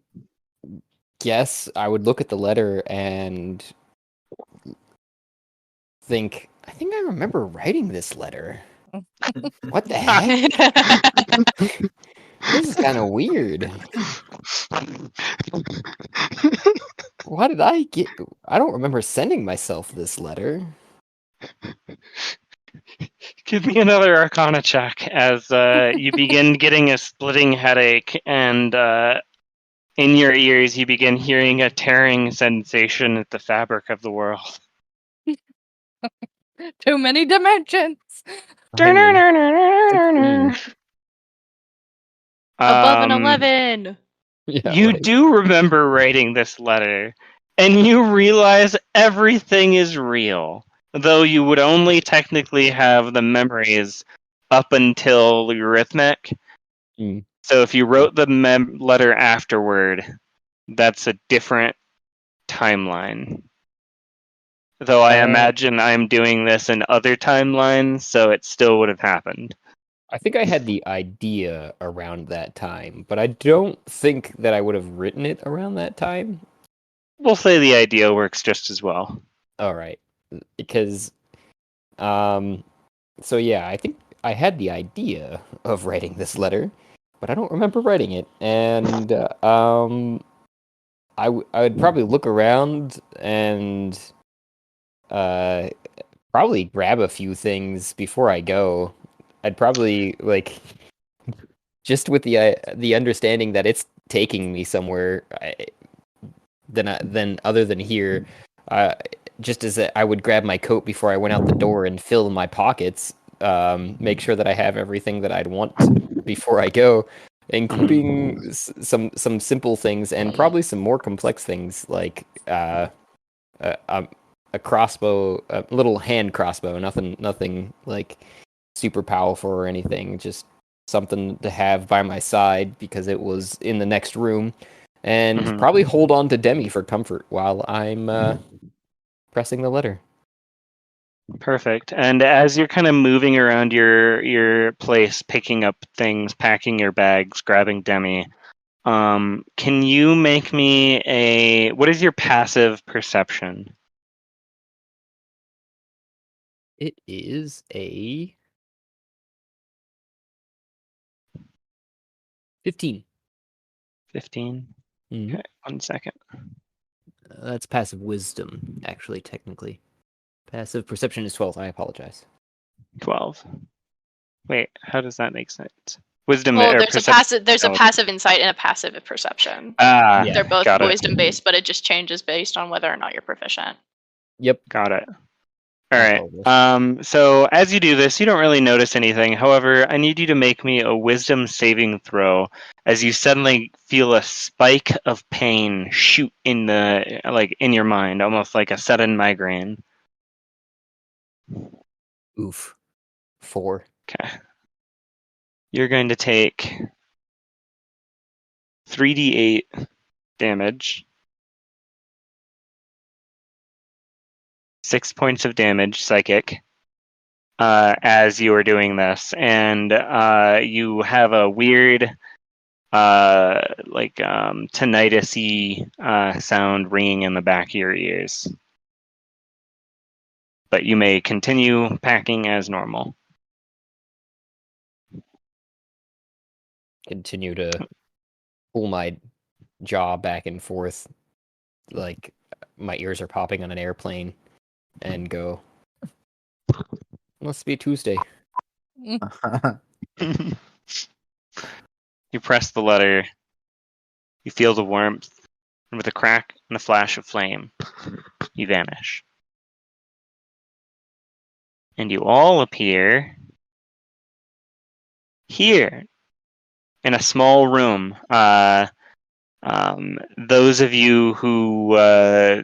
guess I would look at the letter and think, I think I remember writing this letter. What the heck? This is kind of weird. Why did I get? I don't remember sending myself this letter.
Give me another Arcana check as you begin getting a splitting headache, and in your ears you begin hearing a tearing sensation at the fabric of the world.
Too many dimensions.
Above
Above an 11.
Yeah,
You
right.
do remember writing this letter, and you realize everything is real, though you would only technically have the memories up until Eurythmic.
Mm.
So if you wrote the letter afterward, that's a different timeline. Though I imagine I'm doing this in other timelines, so it still would have happened.
I think I had the idea around that time, but I don't think that I would have written it around that time.
We'll say the idea works just as well.
All right, because, so yeah, I think I had the idea of writing this letter, but I don't remember writing it, and I would probably look around and probably grab a few things before I go. I'd probably like just with the understanding that it's taking me somewhere then other than here. Just as I would grab my coat before I went out the door and fill my pockets, make sure that I have everything that I'd want before I go, including some simple things and probably some more complex things like a crossbow, a little hand crossbow, nothing like super powerful or anything, just something to have by my side because it was in the next room, and probably hold on to Demi for comfort while I'm pressing the letter.
Perfect. And as you're kind of moving around your place, picking up things, packing your bags, grabbing Demi, can you make me what is your passive perception?
It is a 15.
15?
Mm-hmm.
Okay, 1 second.
That's passive wisdom, actually, technically. Passive perception is 12. I apologize.
12. Wait, how does that make sense? Wisdom
Well,
or
there's
perception?
a passive insight and a passive perception.
Ah,
They're both
got it.
wisdom based, but it just changes based on whether or not you're proficient.
Yep.
Got it.
I
All right. So as you do this, you don't really notice anything. However, I need you to make me a wisdom saving throw as you suddenly feel a spike of pain shoot in your mind, almost like a sudden migraine.
Oof. 4.
Okay. You're going to take 3d8 damage. 6 points of damage, psychic, as you are doing this. And you have a weird, tinnitus-y sound ringing in the back of your ears. But you may continue packing as normal.
Continue to pull my jaw back and forth like my ears are popping on an airplane and go, must be Tuesday.
You press the letter. You feel the warmth, and with a crack and a flash of flame, you vanish. And you all appear here in a small room. Those of you who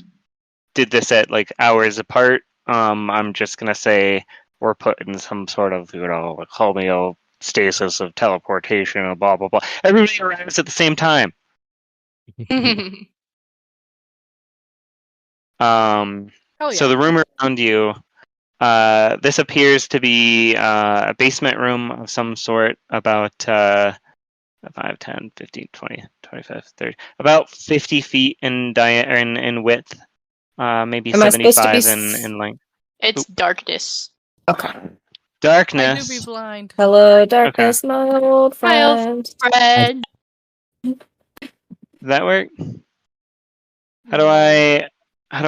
did this at like hours apart, I'm just gonna say we're put in some sort of homeostasis of teleportation or blah blah blah. Everybody arrives at the same time.
Oh yeah.
So the room around you, this appears to be a basement room of some sort, about 5, 10, 15, 20, 25, 30, about 50 feet in width, maybe
Am I supposed to
75
be
in length.
It's darkness.
Okay.
I do be
Darkness.
blind.
Hello, darkness, my old friend.
Fred.
Does that work? How do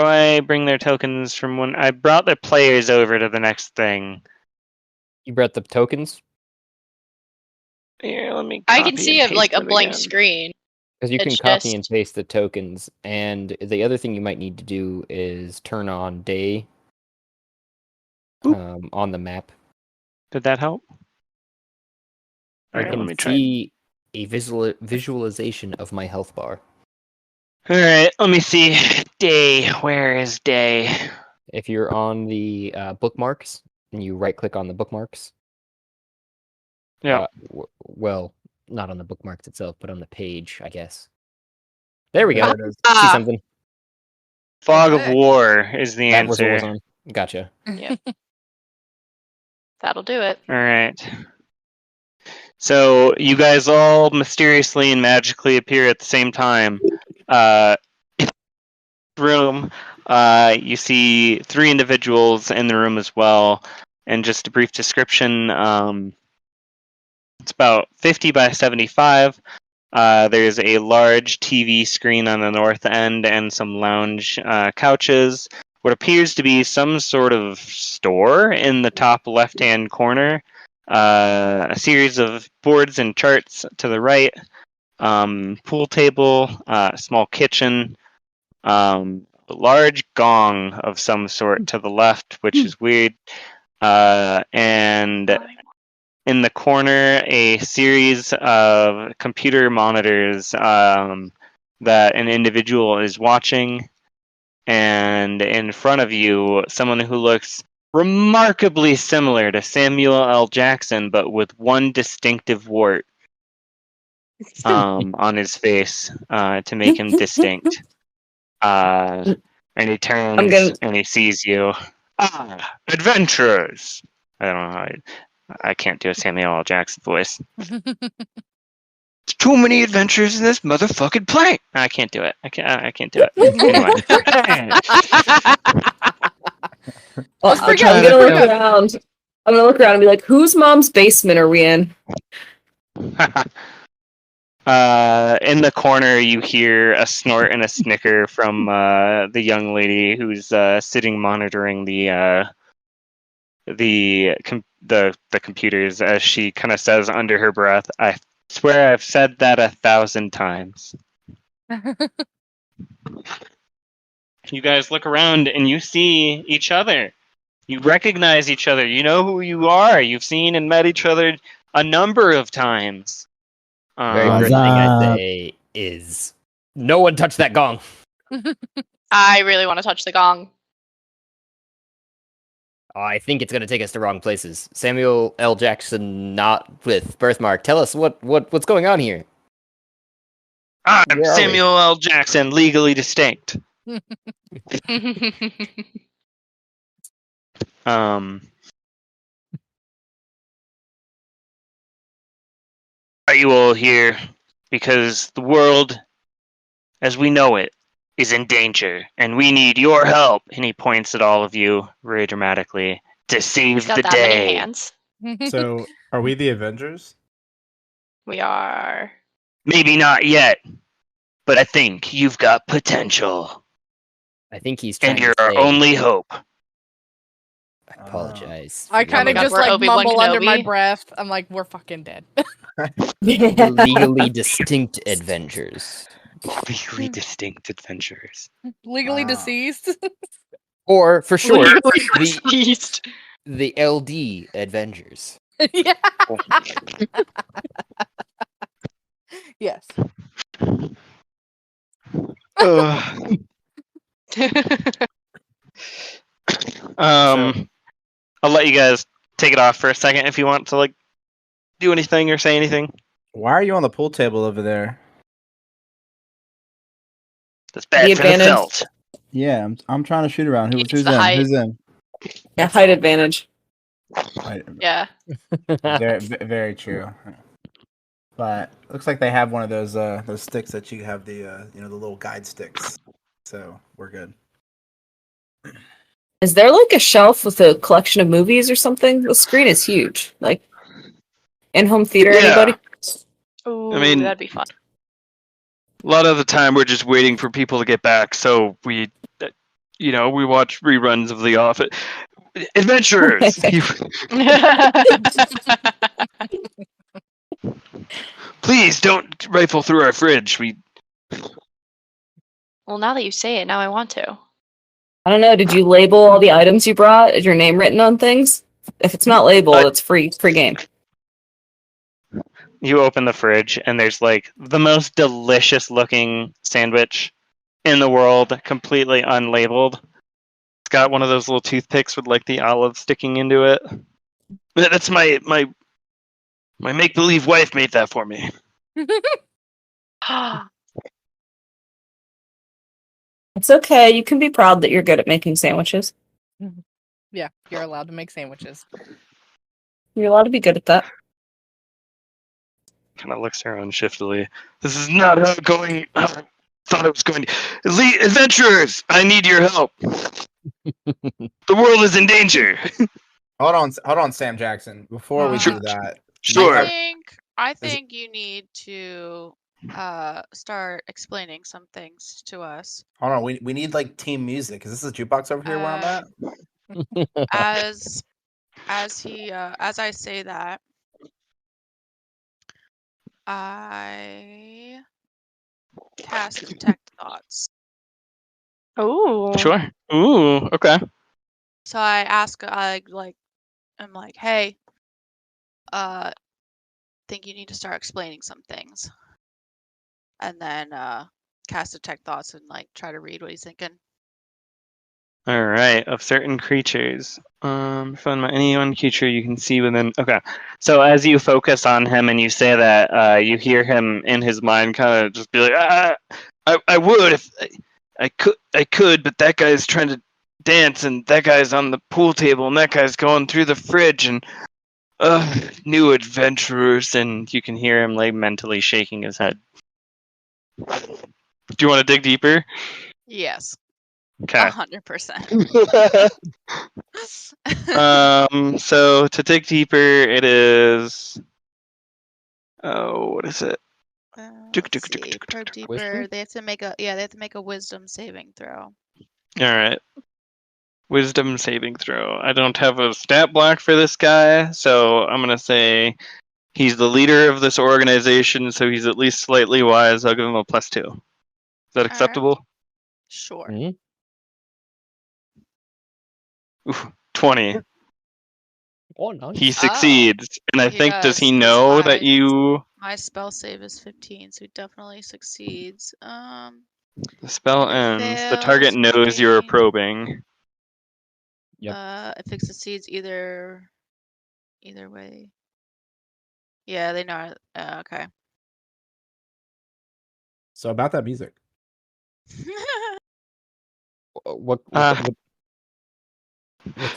I bring their tokens from one? I brought the players over to the next thing.
You brought the tokens
Here, let me.
I can
copy
see
and
it like
paste
a
it
blank
again.
screen.
because you can
It's
copy and
just-
paste the tokens. And the other thing you might need to do is turn on day on the map.
Did that help?
You
Alright, let
can
me try.
see a visualization of my health bar.
Alright, let me see. Day. Where is day?
If you're on the bookmarks and you right click on the bookmarks,
Yeah.
well, not on the bookmarks itself, but on the page, I guess. There we go.
There it is.
See something.
Fog of
Okay.
War is the
That was what was
answer.
on. Gotcha.
That'll do it.
Alright. So you guys all mysteriously and magically appear at the same time. Room. You see 3 individuals in the room as well. And just a brief description. It's about 50 by 75. There's a large TV screen on the north end and some lounge couches. What appears to be some sort of store in the top left-hand corner. A series of boards and charts to the right. Pool table, small kitchen. A large gong of some sort to the left, which is weird. And in the corner, a series of computer monitors that an individual is watching. And in front of you, someone who looks remarkably similar to Samuel L. Jackson, but with one distinctive wart on his face to make him distinct. And he turns and he sees you. Ah, adventurers! I don't know how I can't do a Samuel L. Jackson voice. Too many adventures in this motherfucking plane. I can't do it. I can't do it. Anyway.
Well,
Let's
I'm
forget-
gonna look
forget-
around. I'm gonna look around and be like, "Whose mom's basement are we in?"
In the corner, you hear a snort and a snicker from the young lady who's sitting monitoring the computers as she kind of says under her breath, "I swear I've said that 1,000 times." You guys look around and you see each other. You recognize each other. You know who you are. You've seen and met each other a number of times.
Very
What's
first thing I
up?
say is, no one touch that gong.
I really want to touch the gong.
I think it's going to take us to wrong places. Samuel L. Jackson, not with birthmark. Tell us what's going on here.
I'm
Where are we?
Samuel L. Jackson, legally distinct. Are you all here because the world, as we know it, is in danger, and we need your help? And he points at all of you very dramatically to save
He's got
the
that many
day.
hands.
So, are we the Avengers?
We are.
Maybe not yet, but I think you've got potential,
I think he's trying
and you're
to
our
say,
only hope.
I apologize.
I
for
kind of
yelling.
just
We're
like
Obi-Wan
mumble under my
Kenobi.
breath. I'm like, we're fucking dead.
The legally distinct adventures.
Legally distinct adventures.
Legally
Wow.
deceased.
Or, for short,
Legally
the,
deceased.
the LD adventures.
Yeah. Yes.
Ugh. I'll let you guys take it off for a second if you want to like do anything or say anything.
Why are you on the pool table over there?
That's bad
The
for the
advantage.
felt.
Yeah, I'm trying to shoot around.
It's
Who's
the
in?
height.
Who's in?
Yeah, height advantage.
Yeah.
Very true. But looks like they have one of those sticks that you have the the little guide sticks. So we're good.
Is there like a shelf with a collection of movies or something? The screen is huge. Like in-home theater,
Yeah.
anybody?
Ooh,
I mean,
that'd be fun.
a lot of the time we're just waiting for people to get back, so we watch reruns of The Office. Adventurers! Please don't rifle through our fridge.
Well, now that you say it, now I want to.
I don't know. Did you label all the items you brought? Is your name written on things? If it's not labeled, it's free game.
You open the fridge, and there's like the most delicious looking sandwich in the world, completely unlabeled. It's got one of those little toothpicks with like the olive sticking into it. That's my make believe wife made that for me.
It's okay. You can be proud that you're good at making sandwiches.
Yeah, you're allowed to make sandwiches.
You're allowed to be good at that.
Kind of looks around shiftily. This is not how I thought it was going to. Elite adventurers, I need your help. The world is in danger.
Hold on, Sam Jackson. Before we do that,
Sure.
I think you need to start explaining some things to us.
hold on. We need like team music. Is this a jukebox over here where I'm at?
As I say that, I cast detect thoughts.
Ooh.
Sure. Ooh. Okay.
So I ask, I'm like, hey, think you need to start explaining some things, and then cast detect thoughts and like try to read what he's thinking.
All right. Of certain creatures, find any one creature you can see within. Okay. So as you focus on him and you say that, you hear him in his mind kind of just be like, I would if I could, but that guy's trying to dance, and that guy's on the pool table, and that guy's going through the fridge, and new adventurers, and you can hear him like mentally shaking his head. Do you want to dig deeper?
Yes.
Okay.
100%.
So to dig deeper, it is. Oh, what is it?
Let's see. Probe deeper.
Wisdom?
They have to make a wisdom saving throw.
All right. Wisdom saving throw. I don't have a stat block for this guy, so I'm gonna say he's the leader of this organization, so he's at least slightly wise. I'll give him a +2. Is that acceptable?
Sure.
Mhm.
Ooh, 20.
Oh, nice.
He succeeds, and I
He
think does he
does, 'cause
know that you?
My spell save is 15, so he definitely succeeds.
The spell
If it
ends. The target
fails,
knows you're
maybe-
probing.
Yep.
if it succeeds either way. Yeah, they know. Okay.
So about that music.
What
Uh,
type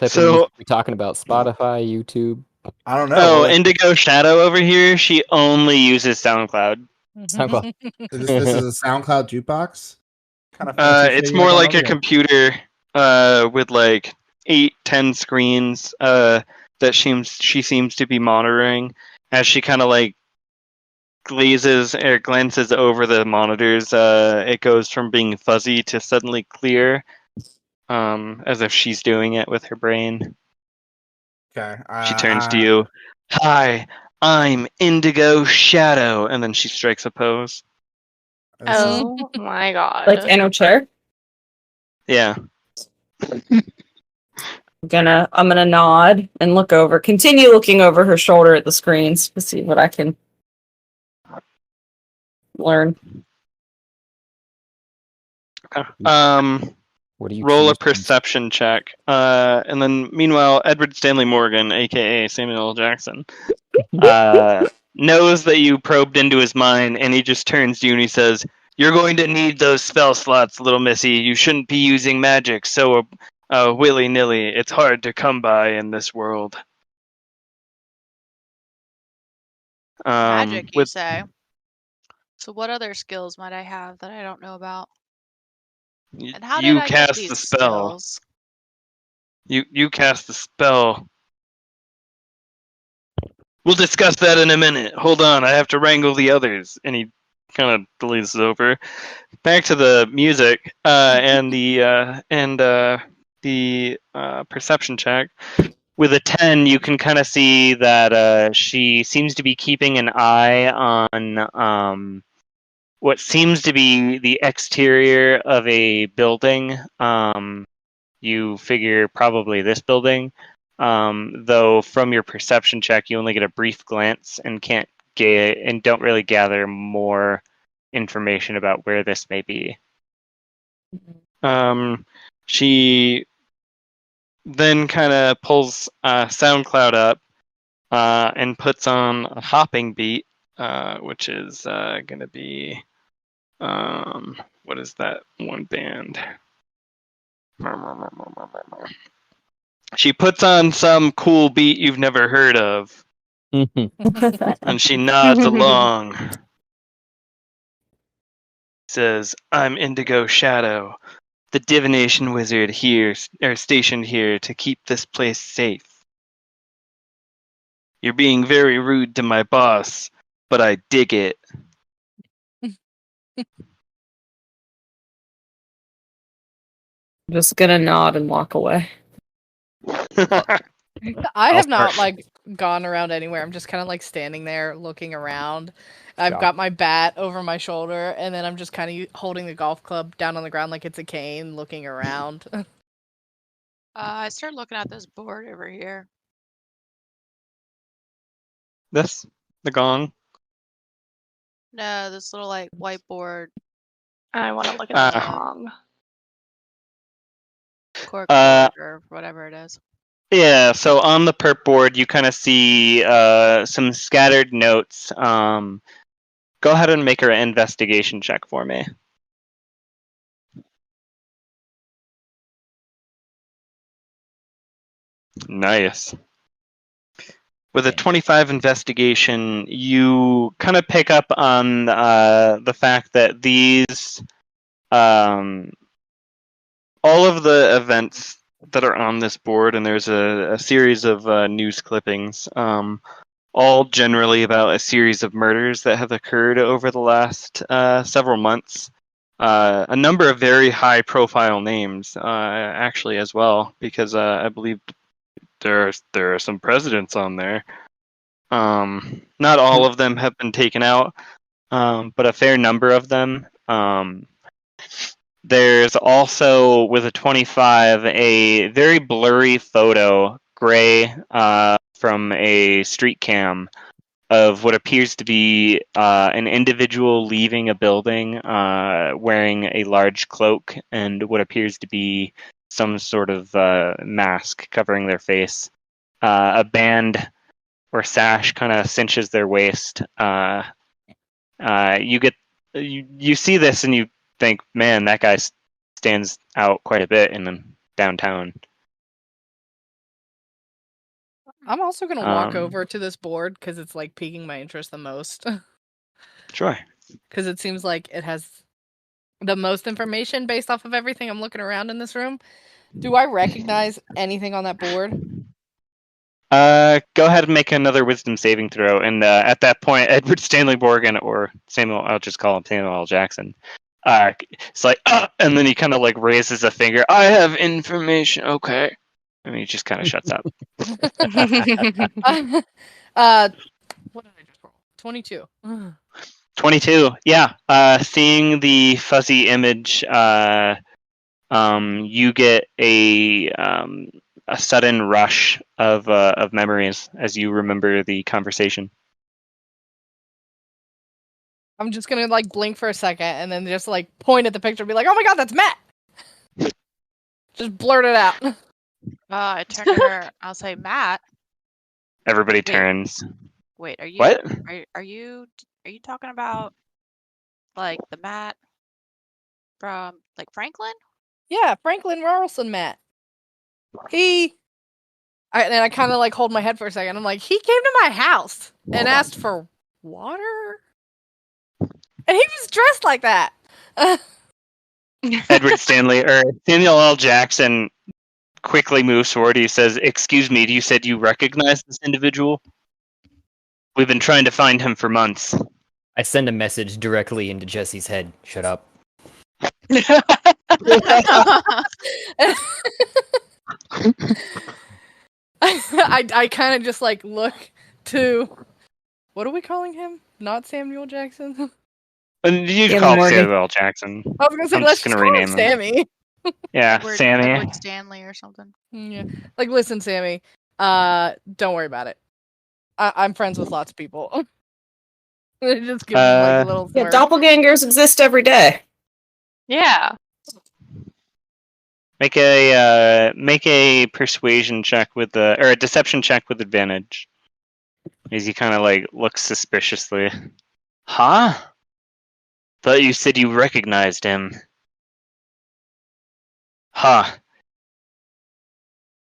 of
so-
music are we talking about? Spotify, YouTube,
I don't know.
Oh,
Well, like,
Indigo Shadow over here. She only uses SoundCloud.
SoundCloud.
this is a SoundCloud jukebox. Kind of fancy shit
It's
you got
more
going
like
on
a
here.
computer with like 8-10 screens that she seems to be monitoring as she kind of like glances over the monitors. It goes from being fuzzy to suddenly clear, as if she's doing it with her brain.
Okay.
She turns to you. Hi, I'm Indigo Shadow, and then she strikes a pose.
Oh my god.
Like in a chair.
Yeah.
I'm gonna nod and look over. Continue looking over her shoulder at the screens to see what I can learn.
What do you
Roll a
choose?
perception check. And then meanwhile, Edward Stanley Morgan, aka Samuel L. Jackson, knows that you probed into his mind, and he just turns to you and he says, "You're going to need those spell slots, little missy. You shouldn't be using magic so willy-nilly. It's hard to come by in this world."
Magic, you
with
say? So what other skills might I have that I don't know about? And how did
you
I get
cast
these
the spell.
skills?
You cast the spell. We'll discuss that in a minute. Hold on, I have to wrangle the others. And he kind of deletes it over. Back to the music and the perception check. With a 10, you can kind of see that she seems to be keeping an eye on what seems to be the exterior of a building. You figure probably this building. Though from your perception check, you only get a brief glance and don't really gather more information about where this may be. She then kind of pulls SoundCloud up and puts on a hopping beat, which is going to be what is that one band? She puts on some cool beat you've never heard of, and she nods along. Says, "I'm Indigo Shadow, the divination wizard stationed here to keep this place safe. You're being very rude to my boss, but I dig it."
I'm just gonna nod and walk away.
I have not like gone around anywhere. I'm just kind of like standing there looking around. I've got my bat over my shoulder, and then I'm just kind of holding the golf club down on the ground like it's a cane, looking around.
I start looking at this board over here.
This? The gong?
No, this little like whiteboard.
I want to look at the song.
Cork board or whatever it is.
Yeah, so on the perp board, you kind of see some scattered notes. Go ahead and make her an investigation check for me. Nice. With a 25 investigation, you kind of pick up on the fact that these, all of the events that are on this board, and there's a series of news clippings, all generally about a series of murders that have occurred over the last several months. A number of very high-profile names, actually, as well, because I believe there are some presidents on there. Not all of them have been taken out, but a fair number of them. There's also, with a 25, a very blurry photo, gray, from a street cam of what appears to be an individual leaving a building wearing a large cloak and what appears to be some sort of mask covering their face. A band or sash kind of cinches their waist. You see this and you think, man, that guy stands out quite a bit in downtown.
I'm also gonna walk over to this board because it's like piquing my interest the most.
Sure.
Because it seems like it has the most information based off of everything I'm looking around in this room. Do I recognize anything on that board?
Go ahead and make another wisdom saving throw. And at that point, Edward Stanley Morgan, or Samuel, I'll just call him Samuel L. Jackson. It's like, and then he kind of like raises a finger. I have information. Okay. And he just kind of shuts up.
What did I just roll? 22.
22. Yeah. Seeing the fuzzy image, you get a sudden rush of memories as you remember the conversation.
I'm just gonna like blink for a second and then just like point at the picture and be like, "Oh my god, that's Matt!" Just blurt it out.
I turn to her. I'll say, Matt.
Everybody turns.
Wait, are you?
What?
Are you talking about like the Matt from like Franklin?
Yeah, Franklin Rarlson Matt. And I kind of like hold my head for a second. I'm like, he came to my house and asked for water, and he was dressed like that.
Edward Stanley or Samuel L. Jackson quickly moves forward. He says, "Excuse me, you said you recognize this individual? We've been trying to find him for months."
I send a message directly into Jesse's head. Shut up.
I kind of just like look to what are we calling him? Not Samuel Jackson.
And you
Sammy
call him
Morgan.
Samuel Jackson.
I was gonna say
I'm
let's
just
just
gonna
call him
rename him.
Sammy.
Yeah, Sammy.
Edward Stanley or something.
Yeah. Like, listen, Sammy. Don't worry about it. I'm friends with lots of people. It just gives him like a little
Yeah,
smirk.
doppelgangers exist every day.
Yeah.
Make a persuasion check or a deception check with advantage. As he kind of like looks suspiciously. Huh? Thought you said you recognized him. Huh.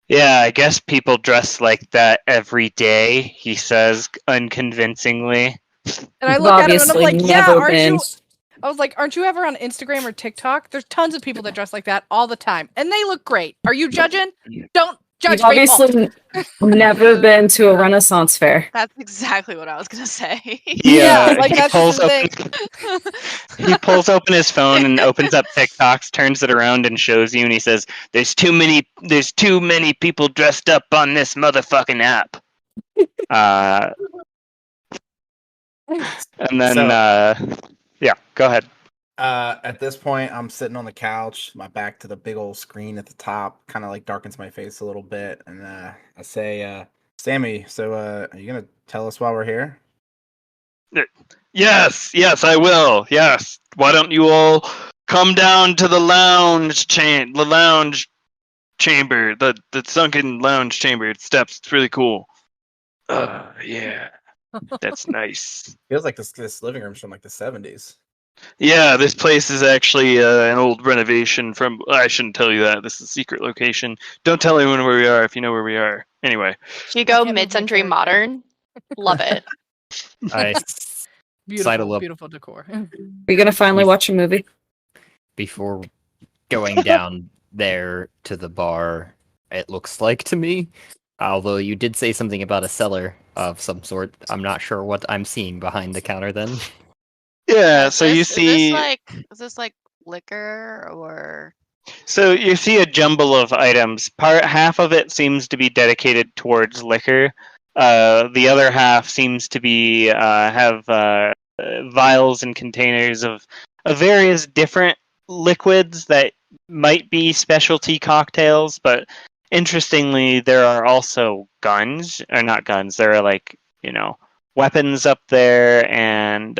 Yeah, I guess people dress like that every day, he says unconvincingly.
And I
You've
look at him and I'm
obviously
like, yeah,
never
aren't
been.
you? I was like, aren't you ever on Instagram or TikTok? There's tons of people that dress like that all the time, and they look great. Are you judging? Don't judge
You've
people.
obviously never been to a Renaissance fair.
That's exactly what I was gonna say.
Yeah, like
he
that's
pulls
just the
open
thing.
he pulls open his phone and opens up TikToks, turns it around and shows you, and he says, there's too many people dressed up on this motherfucking app. And then yeah, go ahead.
At this point, I'm sitting on the couch, my back to the big old screen at the top, kind of like darkens my face a little bit, and I say, "Sammy, so are you gonna tell us why we're here?"
Yes, I will. Yes. Why don't you all come down to the lounge chamber, the sunken lounge chamber steps. It's really cool. Yeah. That's nice.
Feels like this living room's from like the '70s.
Yeah, this place is actually an old renovation from. I shouldn't tell you that. This is a secret location. Don't tell anyone where we are if you know where we are. Anyway.
Should you go
can't move my
mid-century
character.
modern? Love it.
I
Beautiful,
up.
beautiful decor.
Are you gonna finally watch a movie?
Before going down there to the bar, it looks like to me. Although you did say something about a cellar of some sort. I'm not sure what I'm seeing behind the counter then.
Yeah,
Is
so you
this-
see.
is this like liquor or?
So you see a jumble of items. Half of it seems to be dedicated towards liquor. The other half seems to be have vials and containers of various different liquids that might be specialty cocktails. But interestingly, there are also guns, or not guns. There are like weapons up there, and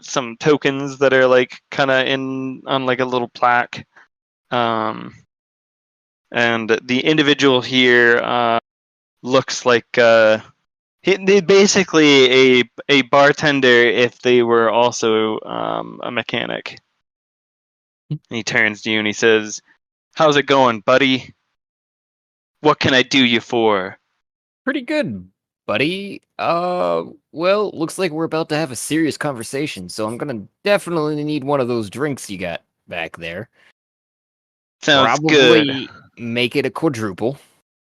some tokens that are like kind of on like a little plaque. And the individual here looks like they basically a bartender if they were also a mechanic. And he turns to you and he says, "How's it going, buddy? What can I do you for?"
Pretty good, buddy. Well, looks like we're about to have a serious conversation, so I'm gonna definitely need one of those drinks you got back there.
Sounds
Probably
good.
make it a quadruple.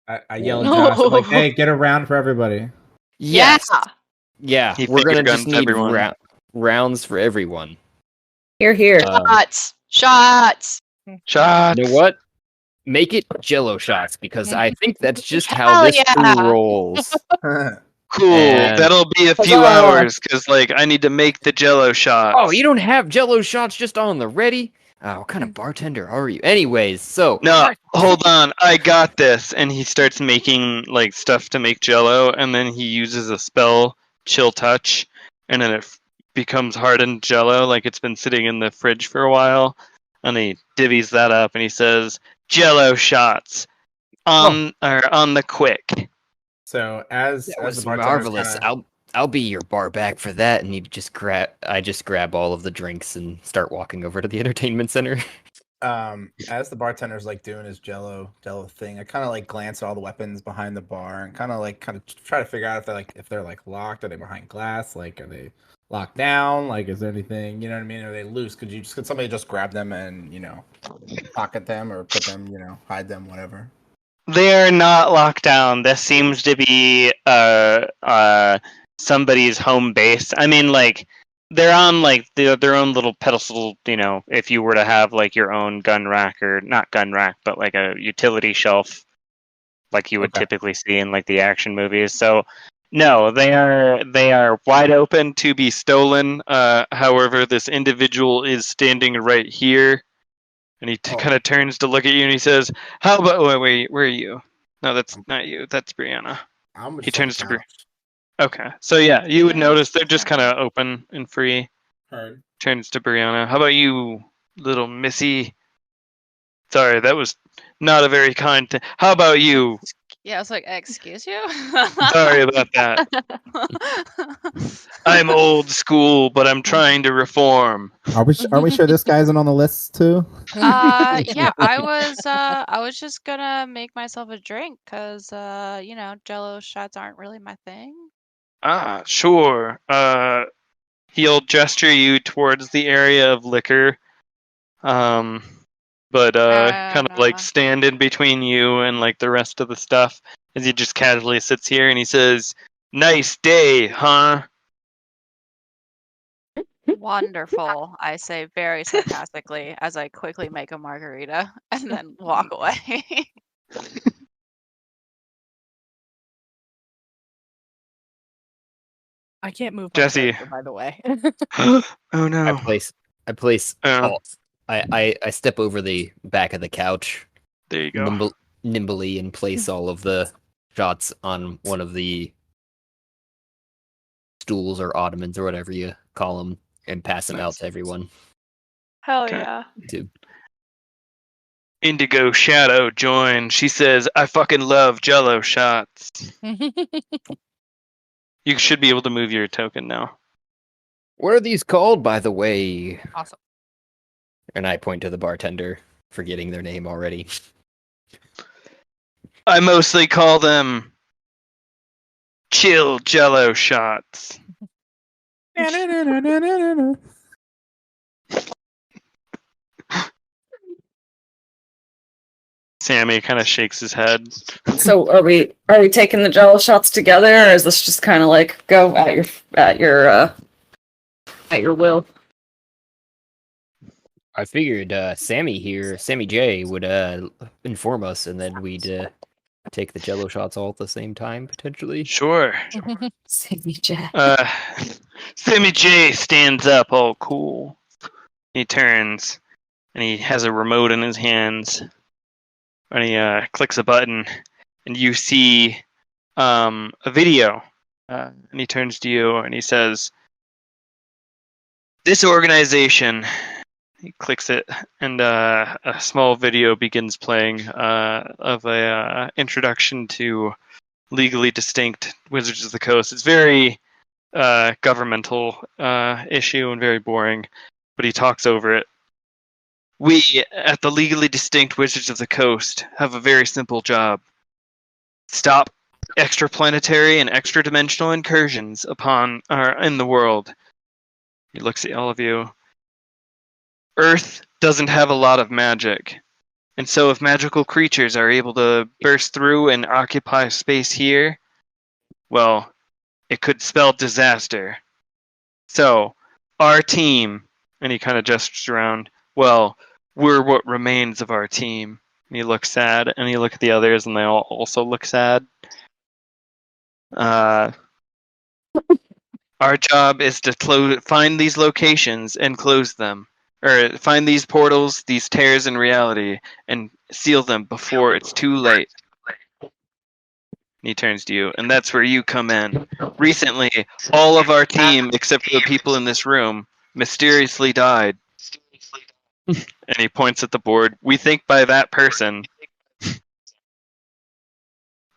I yell at Josh, I'm like, "Hey, get a round for everybody."
Yes.
Yeah.
Yeah,
He
we're gonna
finger
just
guns
need
everyone.
rounds for everyone.
Here, here.
Shots. Shots.
Shots.
You know what? Make it Jello shots because I think that's just how
Hell
this
yeah.
crew rolls.
Cool.
And-
That'll be a few
Huzzah.
hours because like I need to make the Jello shots.
Oh, you don't have Jello shots just on the ready? Oh, what kind of bartender are you? Anyways, so
No, hold on. I got this. And he starts making like stuff to make Jello, and then he uses a spell, Chill Touch, and then it becomes hardened Jello, like it's been sitting in the fridge for a while. And he divvies that up, and he says, "Jello shots on the quick."
So as
that
as
was
the bartender's
marvelous.
kinda-
I'll be your bar back for that, and I just grab all of the drinks and start walking over to the entertainment center.
as the bartender's like doing his jello thing, I kind of like glance at all the weapons behind the bar and kind of try to figure out if they're like locked. Are they behind glass? Like, are they locked down? Like, is there anything, you know what I mean? Are they loose? Could somebody just grab them and pocket them or put them, hide them, whatever?
They are not locked down. This seems to be somebody's home base. I mean, like they're on like their own little pedestal. You know, if you were to have like your own gun rack or not gun rack, but like a utility shelf, like you would
Okay.
typically see in like the action movies. So no, they are wide open to be stolen. However, this individual is standing right here. And he
Oh.
kind of turns to look at you and he says, "How about wait, where are you? No, that's not you. That's Brianna."
I'm
He
just on
turns
the
to
couch.
Okay, so yeah, you would
Yeah,
notice they're
that's
just kind
fine.
of open and free.
Heard.
Turns to Brianna. How about you, little missy? Sorry, that was not a very kind thing. How about you?
Yeah, I was like, excuse you?
Sorry about that. I'm old school, but I'm trying to reform.
Are we sure this guy isn't on the list too?
Yeah, I was just gonna make myself a drink because Jello shots aren't really my thing.
Ah, sure. He'll gesture you towards the area of liquor. Um, but kind of like
No.
stand in between you and like the rest of the stuff as he just casually sits here and he says, "Nice day, huh?"
Wonderful, I say very sarcastically as I quickly make a margarita and then walk away.
I can't move my
Jesse.
character, by the way.
Oh
I
no.
place
Oh,
all. I step over the back of the couch
there you go.
nimbly and place all of the shots on one of the stools or ottomans or whatever you call them and pass them out to everyone.
Hell
Okay.
yeah.
To
Indigo Shadow joined. She says, "I fucking love Jello shots." You should be able to move your token now.
what are these called, by the way?
Awesome.
And I point to the bartender, forgetting their name already.
I mostly call them chill Jello shots. Sammy kind of shakes his head.
So are we taking the Jello shots together, or is this just kind of like go at your will?
I figured Sammy J would inform us, and then we'd take the Jello shots all at the same time, potentially.
Sure.
Sammy J.
Sammy J stands up all cool. He turns and he has a remote in his hands. And he clicks a button and you see a video. And he turns to you and he says, "This organization," he clicks it, and a small video begins playing of a introduction to Legally Distinct Wizards of the Coast. It's very governmental issue and very boring, but he talks over it. "We, at the Legally Distinct Wizards of the Coast, have a very simple job. Stop extraplanetary and extra-dimensional incursions in the world." He looks at all of you. "Earth doesn't have a lot of magic. And so if magical creatures are able to burst through and occupy space here, well, it could spell disaster. So, our team," and he kind of gestures around, "well, we're what remains of our team." And he looks sad, and you look at the others, and they all also look sad. Our job is to find these locations and close them. Or find these portals, these tears in reality, and seal them before it's too late. He turns to you, and that's where you come in. Recently, all of our team, except for the people in this room, mysteriously died. And he points at the board. "We think by that person,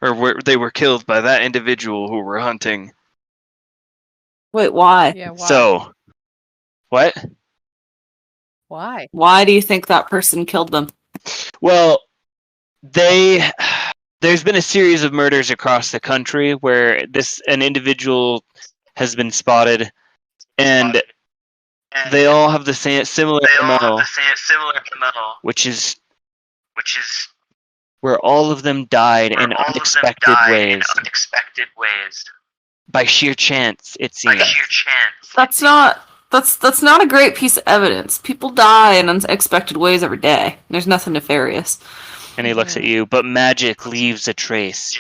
or they were killed by that individual who we're hunting."
Wait, why?
Yeah, why?
So, what?
Why?
Why do you think that person killed them?
Well, there's been a series of murders across the country where an individual has been spotted, and they all have the similar MO, which is where all of them died in unexpected ways. By sheer chance, it seems.
That's not a great piece of evidence. People die in unexpected ways every day. There's nothing nefarious.
And he looks at you, but magic leaves a trace.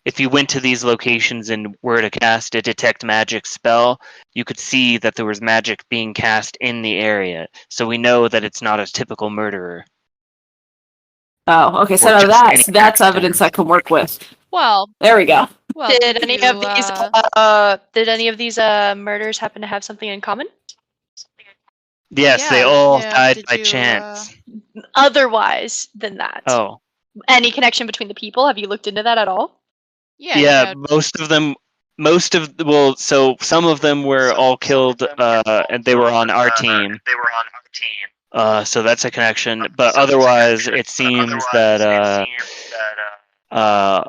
If you went to these locations and were to cast a detect magic spell, you could see that there was magic being cast in the area. So we know that it's not a typical murderer.
Oh, okay. So
Or just
that's
any accident.
evidence I can work with.
Well,
There we go.
well,
Did any of these murders happen to have something in common?
Yes, they
Yeah,
all
yeah,
died
did
by
you,
chance.
Otherwise than that.
Oh.
Any connection between the people? Have you looked into that at all?
yeah,
Yeah,
you know,
so some of them were all killed, and they were on our team. So that's a connection. But otherwise, it seems that, we're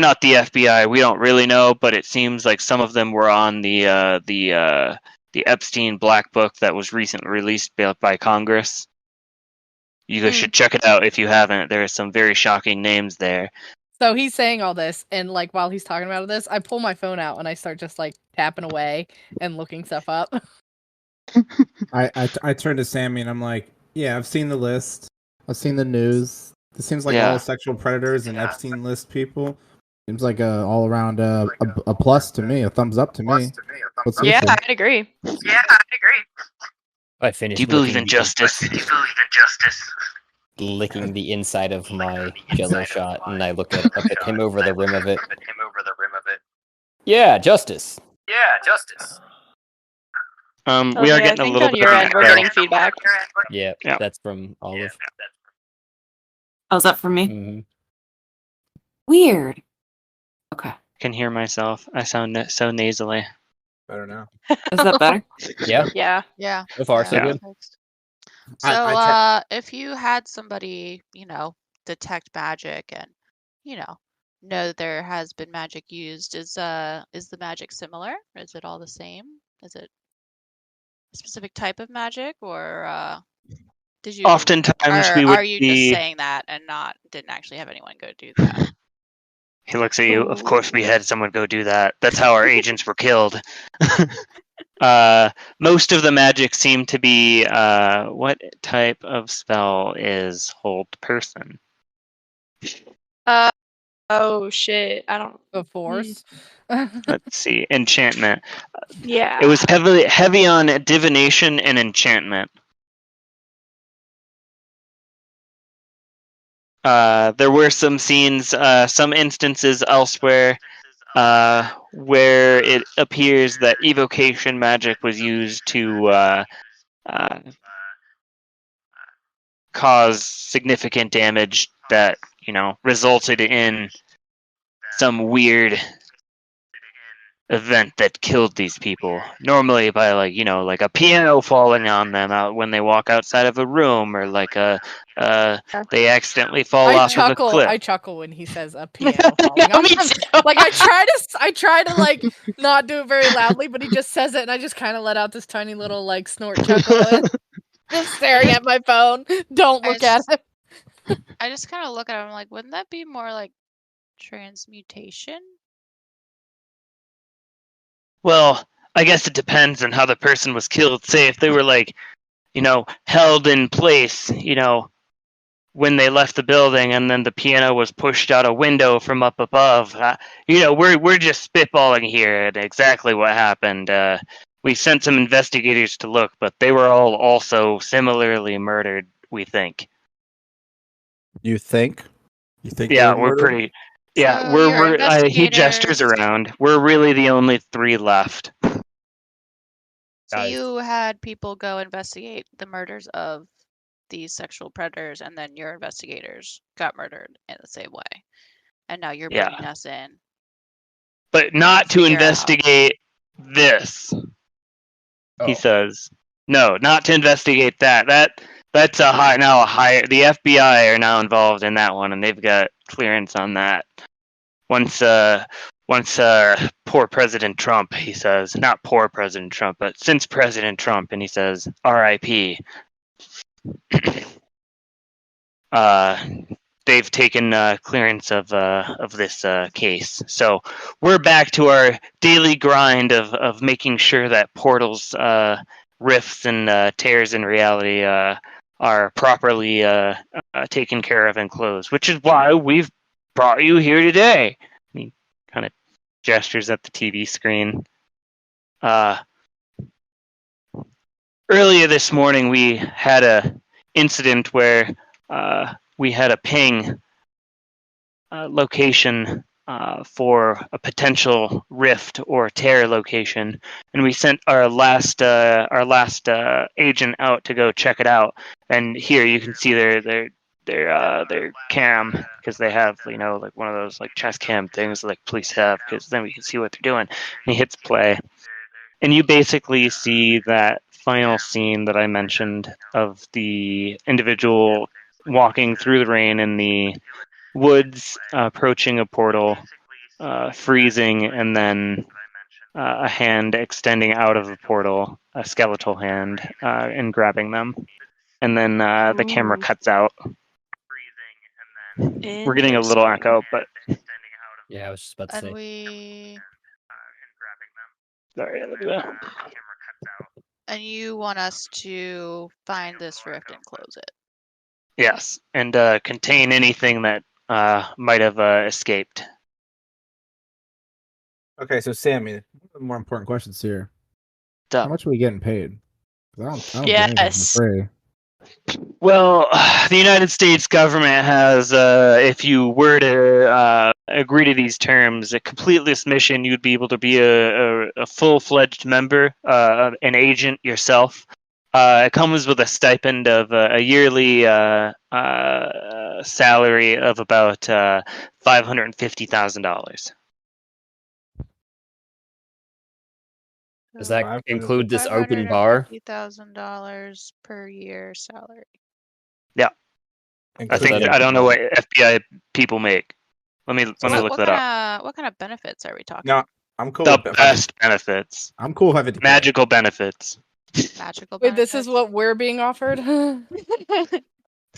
not the FBI. We don't really know, but it seems like some of them were on the Epstein Black Book that was recently released by Congress. You guys should check it out if you haven't. There are some very shocking names there.
So he's saying all this, and like while he's talking about this, I pull my phone out and I start just like tapping away and looking stuff up.
I turn to Sammy and I'm like, yeah, I've seen the list. I've seen the news. It seems like
Yeah.
all sexual predators and Epstein list people. Seems like a all around a plus to me, a thumbs up to me. What's
Yeah,
this?
I'd agree.
I finished.
Do you believe in
licking
justice?
licking the inside of my Jello shot, and I look up at him over the rim of it. Yeah, justice.
We are
Okay, I
getting a
think
little
on
bit
your
of
end we're getting feedback.
Yeah,
Yeah.
that's from Olive.
Oh, is that for me?
Mhm.
Weird. Okay.
Can hear myself. I sound so nasally.
Better now.
Is that better?
Yeah,
Yeah.
yeah.
so far so
Yeah.
good.
Fixed.
I-
So,
I
if you had somebody, detect magic and, know that there has been magic used, is the magic similar? Is it all the same? Is it a specific type of magic, or did you?
Oftentimes we would
are you
be.
just saying that and didn't actually have anyone go do that?
He looks at you. Of course, we had someone go do that. That's how our agents were killed. Most of the magic seemed to be. What type of spell is hold person?
Oh shit! I don't.
The force.
Let's see. Enchantment.
Yeah.
It was heavy on divination and enchantment. There were some scenes, some instances elsewhere, where it appears that evocation magic was used to cause significant damage that, resulted in some weird event that killed these people. Normally by like a piano falling on them out when they walk outside of a room, or like they accidentally fall off of a cliff.
I chuckle when he says a piano falling on
Me
them.
too.
Like I try to like not do it very loudly, but he just says it, and I just kind of let out this tiny little like snort chuckle, and just staring at my phone. Don't look at it.
I just kind of look at him like, wouldn't that be more like transmutation?
Well, I guess it depends on how the person was killed. Say if they were held in place, when they left the building, and then the piano was pushed out a window from up above. We're just spitballing here at exactly what happened. We sent some investigators to look, but they were all also similarly murdered, we think.
You think? You think?
Yeah,
they were
we're
murdered?
pretty. Yeah,
So
we're.
your
He gestures
investigators-
around. We're really the only three left.
So
Guys.
you had people go investigate the murders of these sexual predators, and then your investigators got murdered in the same way, and now you're
Yeah.
bringing us in.
But not to
Figure out.
investigate this. He
Oh.
says, "No, not to investigate that. That's a higher. The FBI are now involved in that one, and they've got clearance on that. Once poor President Trump," he says, not poor President Trump, but since President Trump, and he says, R.I.P. they've taken clearance of this case. So we're back to our daily grind of making sure that portals, rifts, and tears in reality are properly taken care of and closed, which is why we've brought you here today. He kind of gestures at the TV screen. Earlier this morning, we had a incident where we had a ping location for a potential rift or tear location, and we sent our last agent out to go check it out. And here you can see their cam, because they have, like one of those like chest cam things like police have, because then we can see what they're doing. And he hits play, and you basically see that final scene that I mentioned of the individual walking through the rain in the woods, approaching a portal, freezing, and then a hand extending out of the portal, a skeletal hand, and grabbing them. And then the camera cuts out. We're getting a little echo, but
Yeah, I was just about to
And
say.
we
sorry, I'll do that.
and you want us to find this rift and close it.
Yes, and contain anything that might have escaped.
Okay, so Sammy, one of the more important questions here.
Duh.
How much are we getting paid? 'Cause I don't get anything
Yes.
for free.
Well, the United States government has, if you were to agree to these terms, a complete this mission, you'd be able to be a full-fledged member, an agent yourself. It comes with a stipend of a yearly salary of about $550,000.
Does that
Five-
include this open bar?
$550,000 per year salary.
I think
that
I don't know what FBI people make. Let me look that up.
What kind of benefits are we talking?
No, I'm cool.
The
with
best benefits,
I'm cool with it.
magical benefits.
Magical
Wait, this is
benefits?
what we're being offered?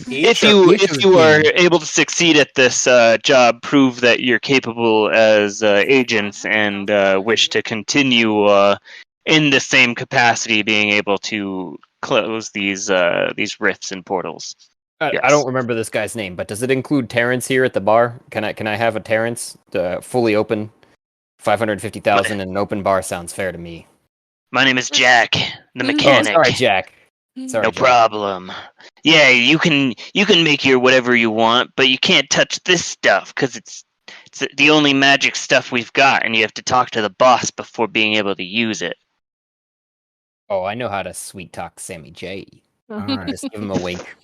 If you are able to succeed at this job, prove that you're capable as agents and wish to continue in the same capacity, being able to close these rifts and portals.
I
Yes.
don't remember this guy's name, but does it include Terrence here at the bar? Can I have a Terrence fully open? 550,000 and an open bar sounds fair to me.
My name is Jack, the
Oh,
mechanic.
sorry, Jack. Sorry,
No
Jack.
problem. Yeah, you can make your whatever you want, but you can't touch this stuff because it's the only magic stuff we've got, and you have to talk to the boss before being able to use it.
Oh, I know how to sweet talk Sammy J.
All right.
Just give him a wink.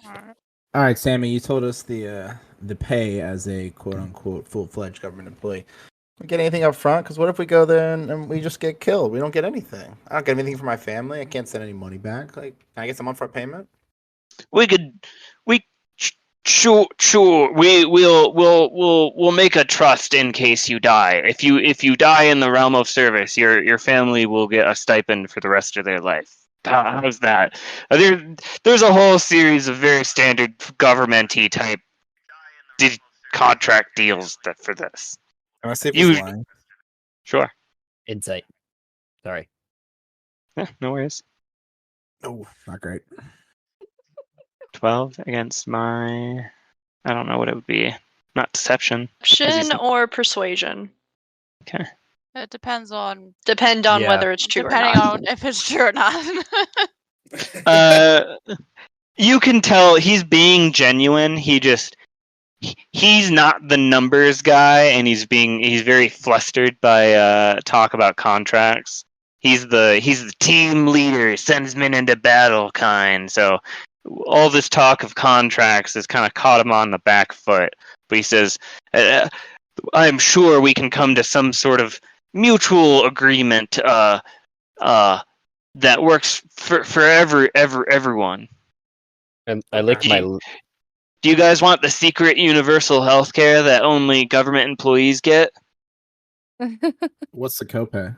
All right, Sammy, you told us the pay as a quote unquote full-fledged government employee. We get anything up front? Because what if we go there and we just get killed? We don't get anything. I don't get anything for my family. I can't send any money back. Like, can I get some upfront payment?
Sure. We'll make a trust in case you die. If you die in the realm of service, your family will get a stipend for the rest of their life. How's that? There's a whole series of very standard government-y type contract deals for this.
Can I see if he's lying?
Sure.
Insight. Sorry.
No worries.
Oh, not great.
12 against my... I don't know what it would be. Not deception.
Deception or persuasion.
Okay.
It depends on
Yeah.
whether it's true or
depending
not.
on if it's true or not.
You can tell he's being genuine. He's not the numbers guy, and he's very flustered by talk about contracts. He's the team leader, sends men into battle kind. So all this talk of contracts has kind of caught him on the back foot. But he says, "I'm sure we can come to some sort of mutual agreement that works for everyone."
And I lick my.
Do you guys want the secret universal health care that only government employees get?
What's the copay?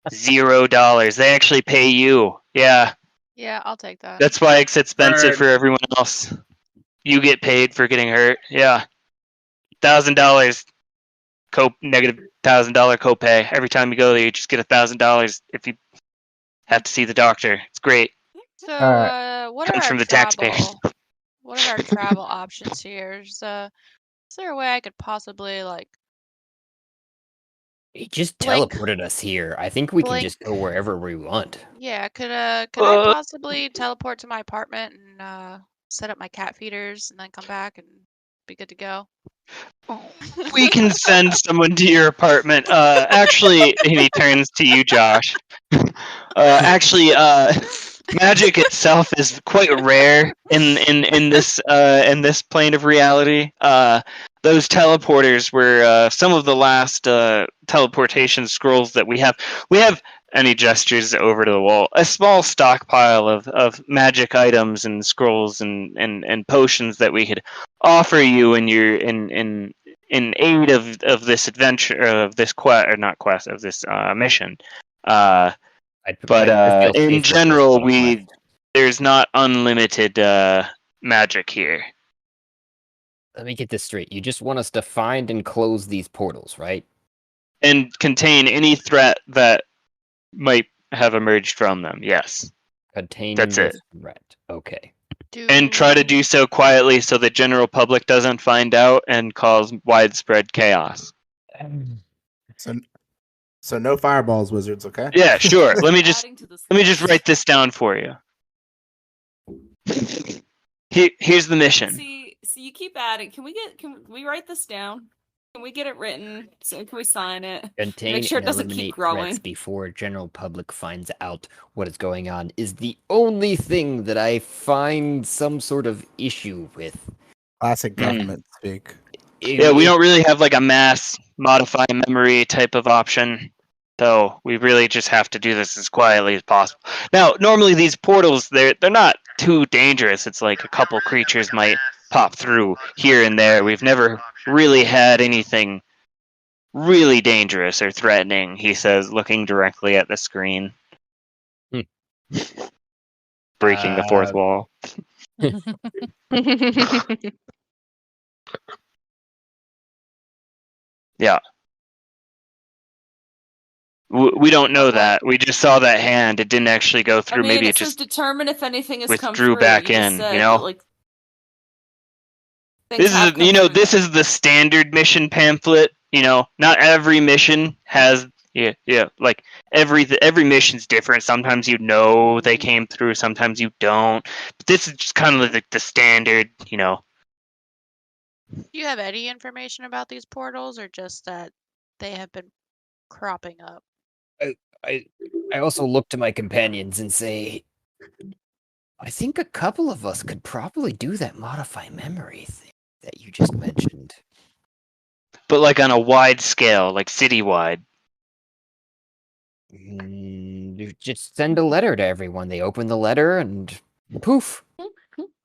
$0. They actually pay you. Yeah,
Yeah, I'll take that.
that's why it's expensive
Alright.
for everyone else. You get paid for getting hurt. Yeah, $1,000 negative $1,000 copay every time you go there. You just get $1,000 if you have to see the doctor. It's great.
So,
Alright.
what are
Comes
our
from the taxpayers.
What are our travel options here? Is there a way I could possibly like
He just
blink?
teleported us here. I think we can
Blink.
just go wherever we want.
Yeah, could I possibly teleport to my apartment and set up my cat feeders and then come back and be good to go?
We can send someone to your apartment. Actually, and he turns to you, Josh. Actually, magic itself is quite rare in this plane of reality. Those teleporters were some of the last teleportation scrolls that we have. We have, and he gestures over to the wall, a small stockpile of magic items and scrolls and potions that we could offer you in your in aid of this adventure, of this quest, or not quest, of this mission.
I feel
In
safer
general,
with what's left.
there's not unlimited magic here.
Let me get this straight. You just want us to find and close these portals, right?
And contain any threat that might have emerged from them, yes.
Contain
That's
this
it.
threat. Okay.
And try to do so quietly so the general public doesn't find out and cause widespread chaos.
So no fireballs, wizards. Okay.
Yeah, sure. Let me just
Adding to this
write
list.
this down for you. Here's the mission.
See, you keep adding. Can we write this down? Can we get it written? So can we sign it?
Contain
Make sure it
and
doesn't keep
eliminate
growing.
threats before general public finds out what is going on is the only thing that I find some sort of issue with.
Classic government speak.
Yeah, we don't really have like a mass modify memory type of option. So we really just have to do this as quietly as possible. Now, normally these portals, they're not too dangerous. It's like a couple creatures might pop through here and there. We've never really had anything really dangerous or threatening, he says, looking directly at the screen. Breaking the fourth wall. Yeah. We don't know that. We just saw that hand. It didn't actually go through.
I mean,
Maybe
it
it
says
just
determine if anything has come
withdrew
through.
back
You just
in,
said
you know?
that, like, things have come through
this
there.
is the standard mission pamphlet. You know, not every mission has like every mission's different. Sometimes you know they came through, sometimes you don't. But this is just kind of like the standard, you know.
Do you have any information about these portals, or just that they have been cropping up?
I also look to my companions and say, I think a couple of us could probably do that modify memory thing that you just mentioned.
But like on a wide scale, like citywide.
You just send a letter to everyone. They open the letter and poof.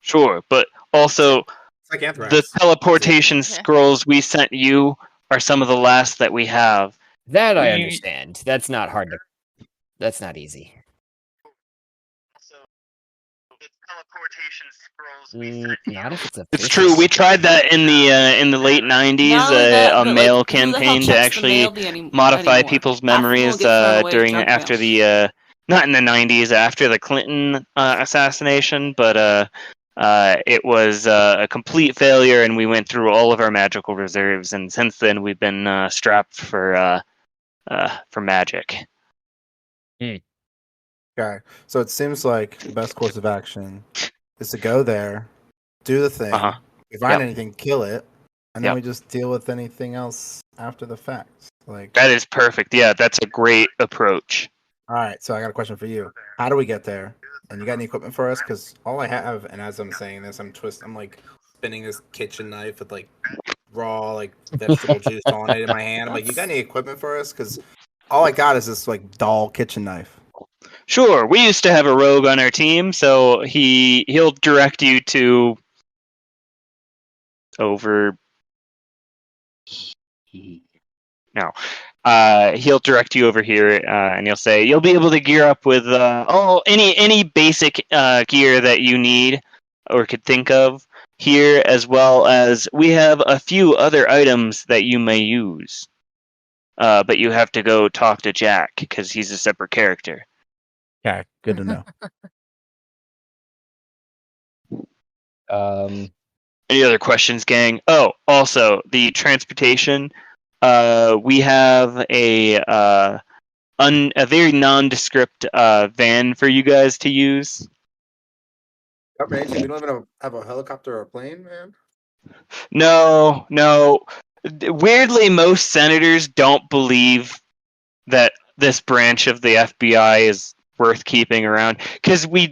Sure, but also
It's like anthrax.
the teleportation
Yeah.
scrolls we sent you are some of the last that we have.
That I
You-
understand. That's not hard to. That's not easy. Not if it's a.
It's true. We tried that in the late '90s.
Not only that,
A
but, like,
mail
who the hell
campaign to
checks the
actually
mail
modify
anymore?
people's
Half of them will
memories
get thrown away as
during
junk
after
mail.
the not in the '90s, after the Clinton assassination, but it was a complete failure, and we went through all of our magical reserves, and since then we've been strapped for magic.
Okay, so it seems like the best course of action is to go there, do the thing.
Uh-huh.
If we find
Yep.
anything, kill it, and then
Yep.
we just deal with anything else after the fact. Like,
That is perfect. Yeah, that's a great approach.
all right. So I got a question for you. How do we get there? And you got any equipment for us? Because all I have, and as I'm saying this, I'm like spinning this kitchen knife with like raw like vegetable juice on it in my hand. I'm like, you got any equipment for us? Because all I got is this like dull kitchen knife.
Sure, we used to have a rogue on our team, so he'll direct you to over. He'll direct you over here, and he'll say you'll be able to gear up with any basic gear that you need or could think of. here, as well as we have a few other items that you may use. But you have to go talk to Jack because he's a separate character.
Okay, good to know.
Any other questions, gang? Oh, also the transportation. We have a very nondescript van for you guys to use.
Amazing. We don't even have a helicopter or a plane, man.
No. Weirdly, most senators don't believe that this branch of the FBI is worth keeping around because we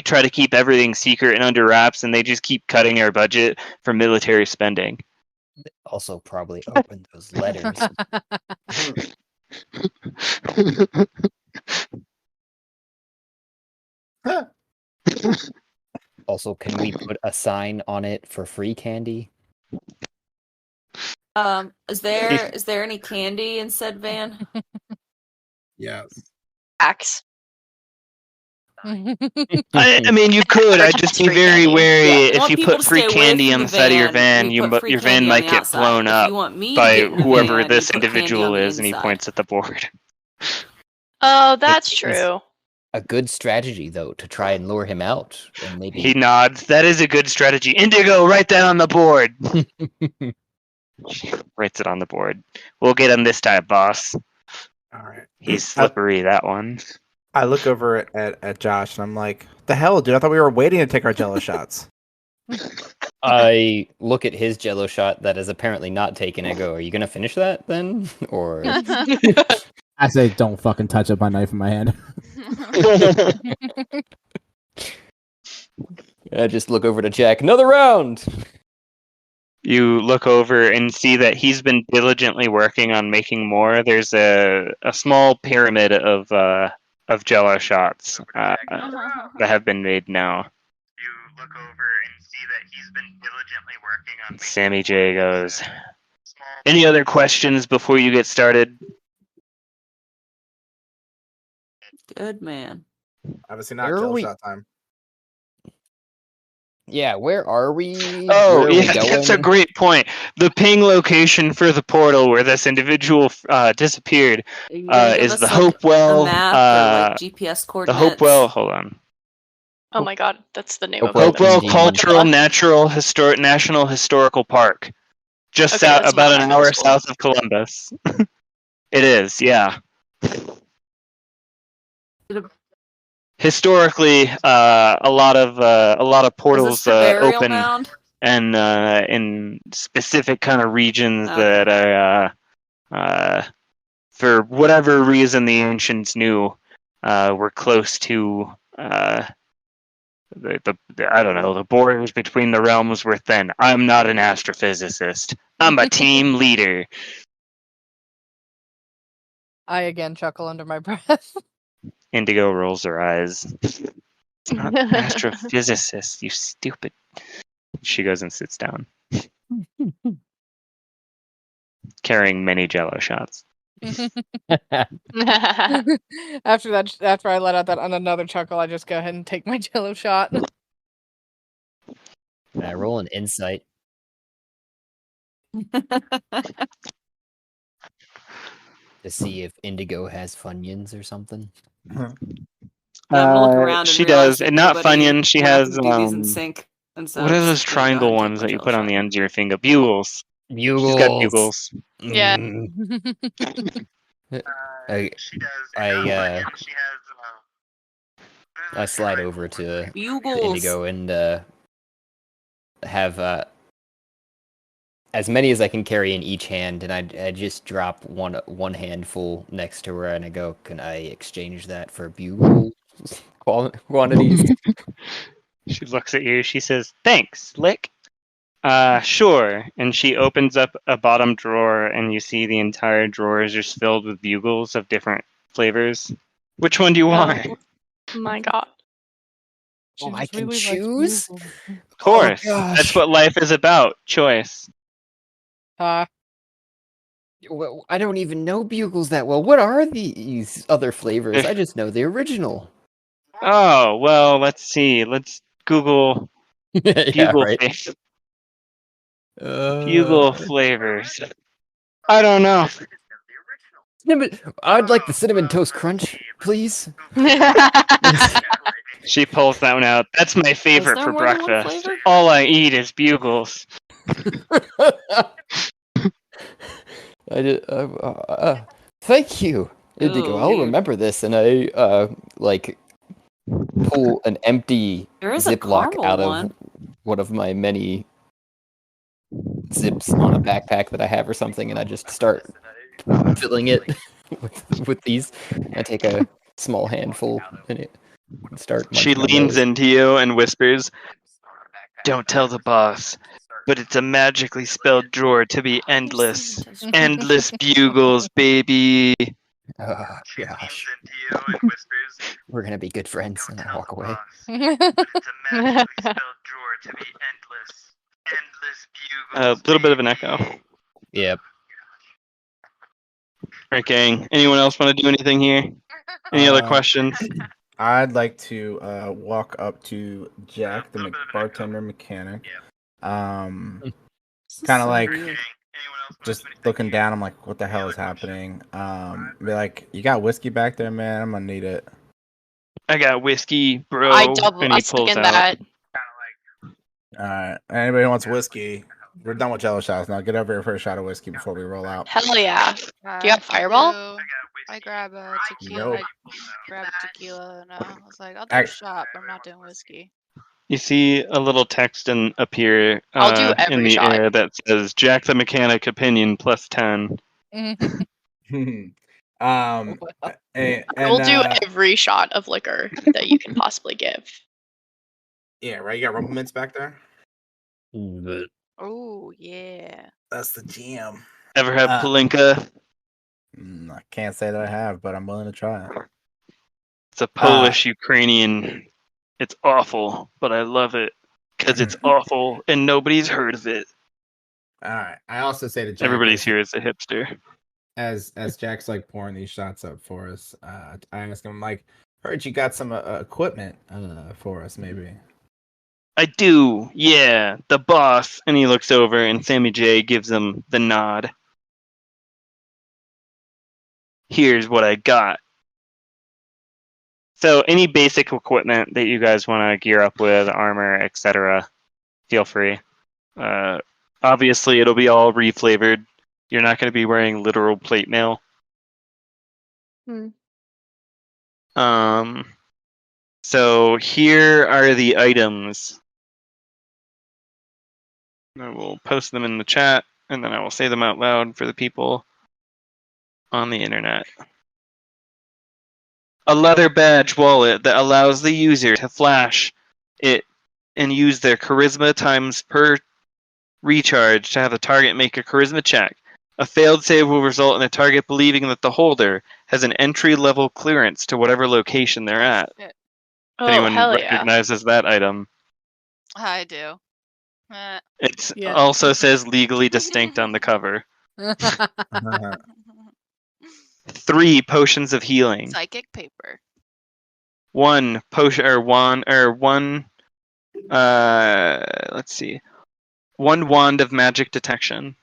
try to keep everything secret and under wraps, and they just keep cutting our budget for military spending.
Also, probably opened those letters. Also, can we put a sign on it for free candy?
Is there any candy in said van?
Yes.
Axe.
I mean, you could. I'd just be
Free
very
candy.
wary
I
if
want
you
people
put
to
free
stay away
candy
from
on
the
the side of your
van.
van.
You put free
Your van
candy on
might
the
get
outside.
blown
If
up
you want me to
by
get in the
whoever
van,
this
you put candy
individual
on the
is, and he
inside.
points at the board.
Oh, that's
It's-
true.
A good strategy, though, to try and lure him out, and maybe.
He nods. That is a good strategy. Indigo, write that on the board. She writes it on the board. We'll get him this time, boss.
All right.
He's slippery, that one.
I look over at Josh and I'm like, "The hell, dude! I thought we were waiting to take our Jello shots."
I look at his Jello shot that is apparently not taken. I go, "Are you gonna finish that then?" Or
I say, don't fucking touch up my knife in my hand.
I just look over to Jack. Another round.
You look over and see that he's been diligently working on making more. There's a small pyramid of Jello shots that have been made now. You look over and see that he's been diligently working on. Sammy J goes. Any other questions before you get started?
Good man.
Obviously not
Where are
Jello
we-
shot time.
Yeah, where are we?
Oh,
Where are we
yeah, that's a
going?
great point. The ping location for the portal where this individual disappeared
Are you gonna give
is
us,
the
like,
Hopewell.
a map or like GPS
The
coordinates?
Hopewell. Hold on.
Oh my god, that's the name
Hopewell
of it.
Hopewell
Indeed.
Cultural National Historical Park, just
Okay, that's
about
not
an
my
hour
middle school.
south of Columbus. It is, yeah. Historically, a lot of
Is
portals
this the burial
open
mound?
and in specific kind of regions
Okay.
that are for whatever reason the ancients knew were close to the I don't know, the borders between the realms were thin. I'm not an astrophysicist. I'm a team leader.
I again chuckle under my breath.
Indigo rolls her eyes. It's not an astrophysicist, you stupid. She goes and sits down, carrying many Jello shots.
After I let out that another chuckle, I just go ahead and take my Jello shot.
Can I roll an insight? To see if Indigo has Funyuns or something.
I'm gonna look around and
She
realize
does,
that
and not
nobody
Funyun. She
happened
has
to do these in sync, and so
what
I'm
are
just
those
gonna go
triangle
ahead and take
ones
my
that you
Jello
put on
shot.
the ends of your finger? Bugles.
Bugles.
She's got bugles.
Yeah.
I slide over to
Bugles.
Indigo and have as many as I can carry in each hand, and I just drop one handful next to her, and I go, "Can I exchange that for bugle quantities?"
She looks at you. She says, "Thanks, Lick." Sure. And she opens up a bottom drawer, and you see the entire drawer is just filled with bugles of different flavors. Which one do you want?
Oh my god.
Oh,
She
I
just
can
really likes
choose?
bugles.
Of course.
Oh, gosh.
That's what life is about. Choice.
Well, I don't even know bugles that well. What are these other flavors? I just know the original.
Oh, well, let's see. Let's Google
Yeah,
bugle
right.
flavor. Bugle flavors. I don't know.
Cinnamon. I'd like the cinnamon toast crunch, please.
She pulls that one out. That's my favorite
there
for
more than one
breakfast.
flavor?
All I eat is bugles.
I did. Thank you, Indigo.
Ooh,
I'll
weird.
remember this, and I like pull an empty
There is a
Ziploc
caramel
out
one.
of one of my many zips on a backpack that I have or something, and I just start filling it with these. I take a small handful and start
She
munching on
leans
those.
into you and whispers, "Don't tell the boss, but it's a magically spelled drawer to be endless. Endless bugles, baby."
Oh, gosh. We're gonna be good friends, and I walk away.
A little bit of an echo.
Yep.
Alright, gang. Anyone else want to do anything here? Any other
Uh,
questions?
I'd like to walk up to Jack, the bartender mechanic. Kind of like just looking down. I'm like, what the hell is happening? Be like, you got whiskey back there, man? I'm gonna need it.
I got whiskey, bro.
I
And he pulls
second
out.
that.
All right. Anybody who wants whiskey? We're done with Jello shots now. Get over here for a shot of whiskey before we roll out.
Hell yeah. Do you have Fireball?
I grab a tequila.
Nope.
I grab a tequila, and I was like, I'll do a shot, but I'm not doing whiskey.
You see a little text appear
I'll do
in
every
the
shot.
air that says "Jack the Mechanic opinion plus 10."
And
We'll do every shot of liquor that you can possibly give.
Yeah, right. You got rumple mints back there.
Oh yeah.
That's the jam.
Ever have Palinka?
I can't say that I have, but I'm willing to try it.
It's a Polish Ukrainian. It's awful, but I love it because it's awful and nobody's heard of it.
All right. I also say to Jack,
Everybody's here is a hipster.
As Jack's like pouring these shots up for us, I ask him, like, heard you got some equipment for us, maybe.
I do, yeah. The boss, and he looks over, and Sammy J gives him the nod. Here's what I got. So, any basic equipment that you guys want to gear up with, armor, etc., feel free. Obviously, it'll be all reflavored. You're not going to be wearing literal plate mail. So here are the items. I will post them in the chat, and then I will say them out loud for the people on the internet. A leather badge wallet that allows the user to flash it and use their charisma times per recharge to have the target make a charisma check. A failed save will result in the target believing that the holder has an entry-level clearance to whatever location they're at.
Oh,
Anyone
hell yeah.
recognizes that item?
I do.
It also says legally distinct on the cover. 3 potions of healing.
Psychic paper.
1 potion or one. Let's see. 1 wand of magic detection.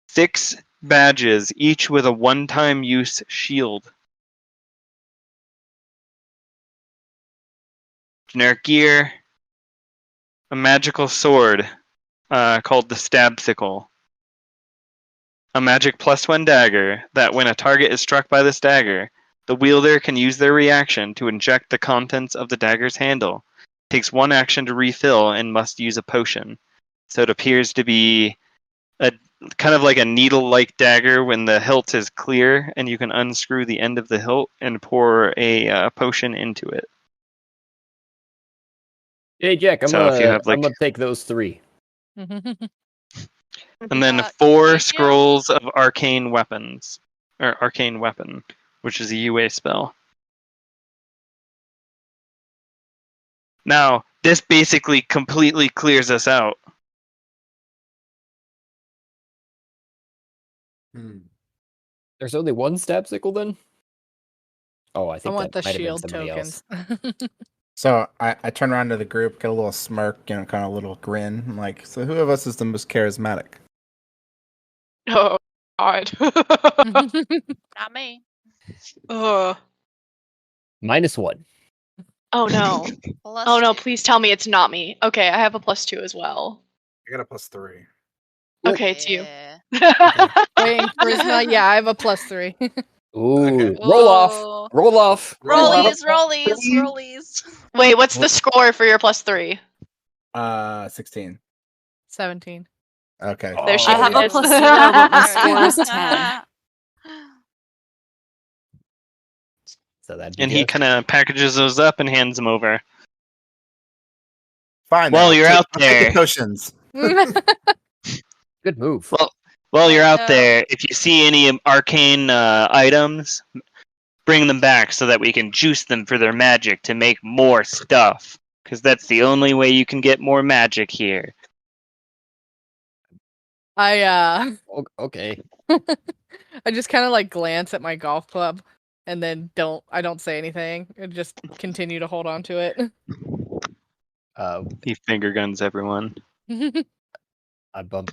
6 badges, each with a one-time use shield. Generic gear. A magical sword called the Stab Sickle. A magic +1 dagger that when a target is struck by this dagger, the wielder can use their reaction to inject the contents of the dagger's handle. Takes 1 action to refill and must use a potion. So it appears to be a kind of like a needle-like dagger when the hilt is clear, and you can unscrew the end of the hilt and pour a potion into it.
Hey Jack, I'm
So if you have, like-
gonna take those 3.
And then 4 scrolls of arcane weapons, or arcane weapon, which is a UA spell. Now, this basically completely clears us out.
There's only 1 stab sickle then? Oh, I
I
think
want the
that might have been
shield
somebody else.
tokens.
So I turn around to the group, get a little smirk, kind of a little grin. I'm like, so who of us is the most charismatic?
Oh God.
Not me.
Ugh.
-1.
Oh no.
Plus
Oh no,
2.
please tell me it's not me. Okay, I have a +2 as well.
I got a +3.
Okay, it's you.
Yeah.
Wait, charisma. Yeah, I have a +3.
Ooh,
Okay.
roll off,
Ooh.
roll off.
Rollies.
Wait, what's the score for your +3?
16.
17.
Okay.
There she
I have a
is.
+0, but my score is 10.
So that'd be
And he
Jess.
kind of packages those up and hands them over.
Fine.
While
then,
you're
I'll
out
take the
there,
potions.
Good move.
while you're out
Yeah.
there, if you see any arcane items, bring them back so that we can juice them for their magic to make more stuff. Because that's the only way you can get more magic here.
I
Okay.
I just kind of like glance at my golf club and then I don't say anything. I just continue to hold on to it.
He finger guns everyone.
I bump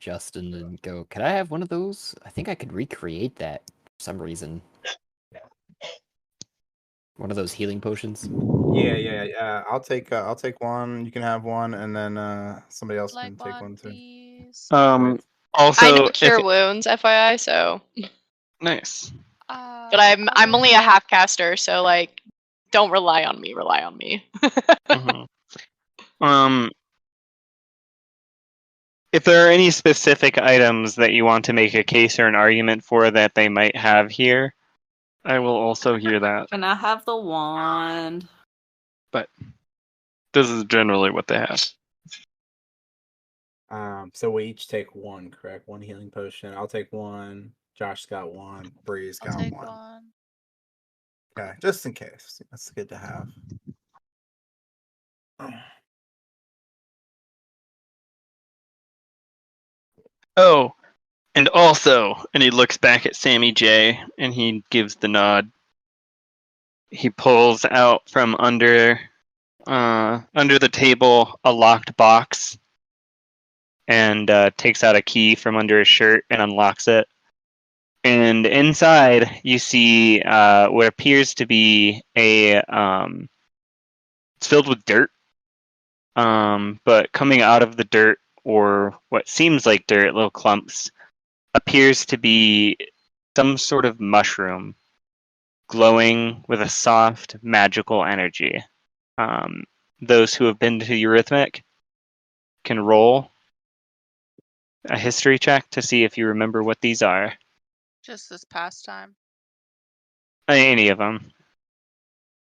Justin and go, "Can I have one of those? I think I could recreate that for some reason. One of those healing potions."
Yeah. I'll take one. You can have one, and then somebody else
Like
can take one too.
please.
I
Also,
know
if
cure wounds, FYI, so
nice.
but I'm only a half caster, so like don't rely on me, rely on me.
Mhm. If there are any specific items that you want to make a case or an argument for that they might have here, I will also hear that.
Can I have the wand?
But this is generally what they have.
So we each take one, correct? One healing potion. I'll take one. Josh got one. Bree's
I'll
got
take
one.
one.
Okay, just in case. That's good to have.
Oh, and also, and he looks back at Sammy J and he gives the nod. He pulls out from under the table a locked box and takes out a key from under his shirt and unlocks it. And inside, you see what appears to be it's filled with dirt. But coming out of the dirt, or what seems like dirt, little clumps, appears to be some sort of mushroom glowing with a soft, magical energy. Those who have been to Eurythmic can roll a history check to see if you remember what these are.
Just this past time.
Any of them.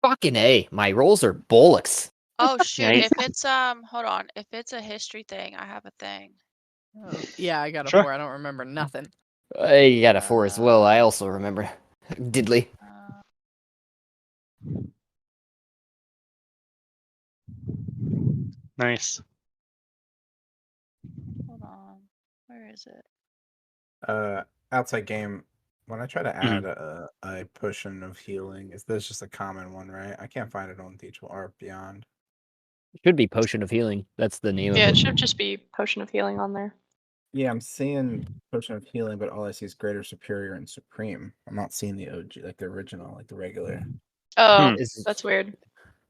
Fucking A. My rolls are bollocks.
Oh shoot!
Yeah,
If it's hold on. If it's a history thing, I have a thing.
Yeah, I got a
Sure.
4. I don't remember nothing.
I got a 4 as well. I also remember. Diddly.
Nice.
Hold on. Where is it?
Outside game. When I try to
Mhm.
add a potion of healing, is this just a common one, right? I can't find it on Teachable or Beyond.
It should be Potion of Healing. That's the name
Yeah,
of
it
it.
should just be potion of healing on there.
Yeah, I'm seeing potion of healing, but all I see is greater, superior, and supreme. I'm not seeing the OG, like the original, like the regular.
Oh,
Is-
that's weird.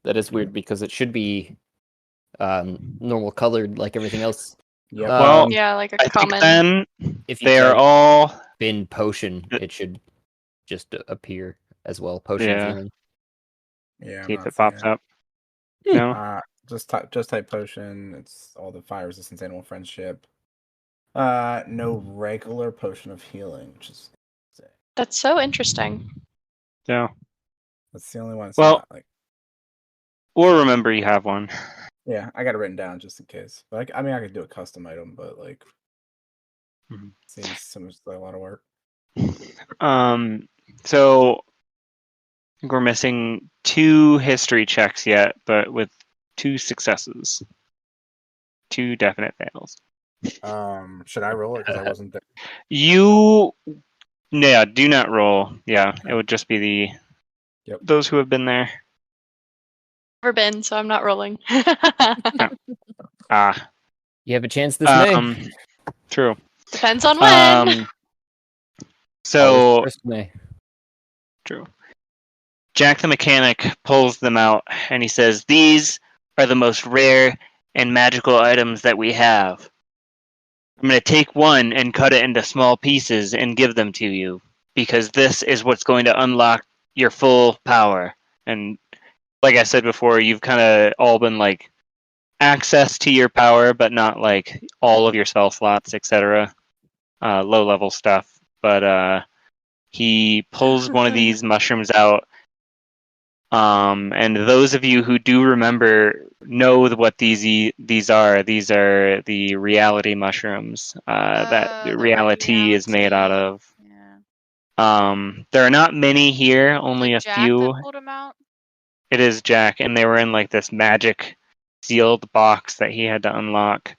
That is weird because it should be normal colored like everything else.
Yep.
Well,
Yeah, like a
I think
common.
then
If you
they are
type
all
bin potion, it should just appear as well. Potion of
Yeah.
Healing.
Yeah, I'm
See if
not
it
seeing
pops
it.
up. No.
Just type potion. It's all the fire resistance, animal friendship. No regular potion of healing, which is
That's so interesting.
No.
that's the only one. It's
Well,
not like
we'll remember you have one.
yeah, I got it written down just in case. Like I mean, I could do a custom item, but like
Mhm.
seems so much like a lot of work.
So I think we're missing 2 history checks yet, but with 2 successes. 2 definite fails.
Should I roll it because I wasn't there?
Yeah, do not roll. Yeah, it would just be
Yep.
those who have been there.
Never been, so I'm not rolling.
You have a chance this May.
True.
Depends on when.
So
First May.
true. Jack the mechanic pulls them out and he says, "These are the most rare and magical items that we have. I'm going to take one and cut it into small pieces and give them to you because this is what's going to unlock your full power." And like I said before, you've kind of all been like access to your power, but not like all of your spell slots, etc. Low level stuff. But he pulls one of these mushrooms out. And those of you who do remember know what these are. These are the reality mushrooms that
The
reality is made out of.
Yeah.
There are not many here, only a
Jack
few.
that pulled him out?
It is Jack, and they were in like this magic sealed box that he had to unlock.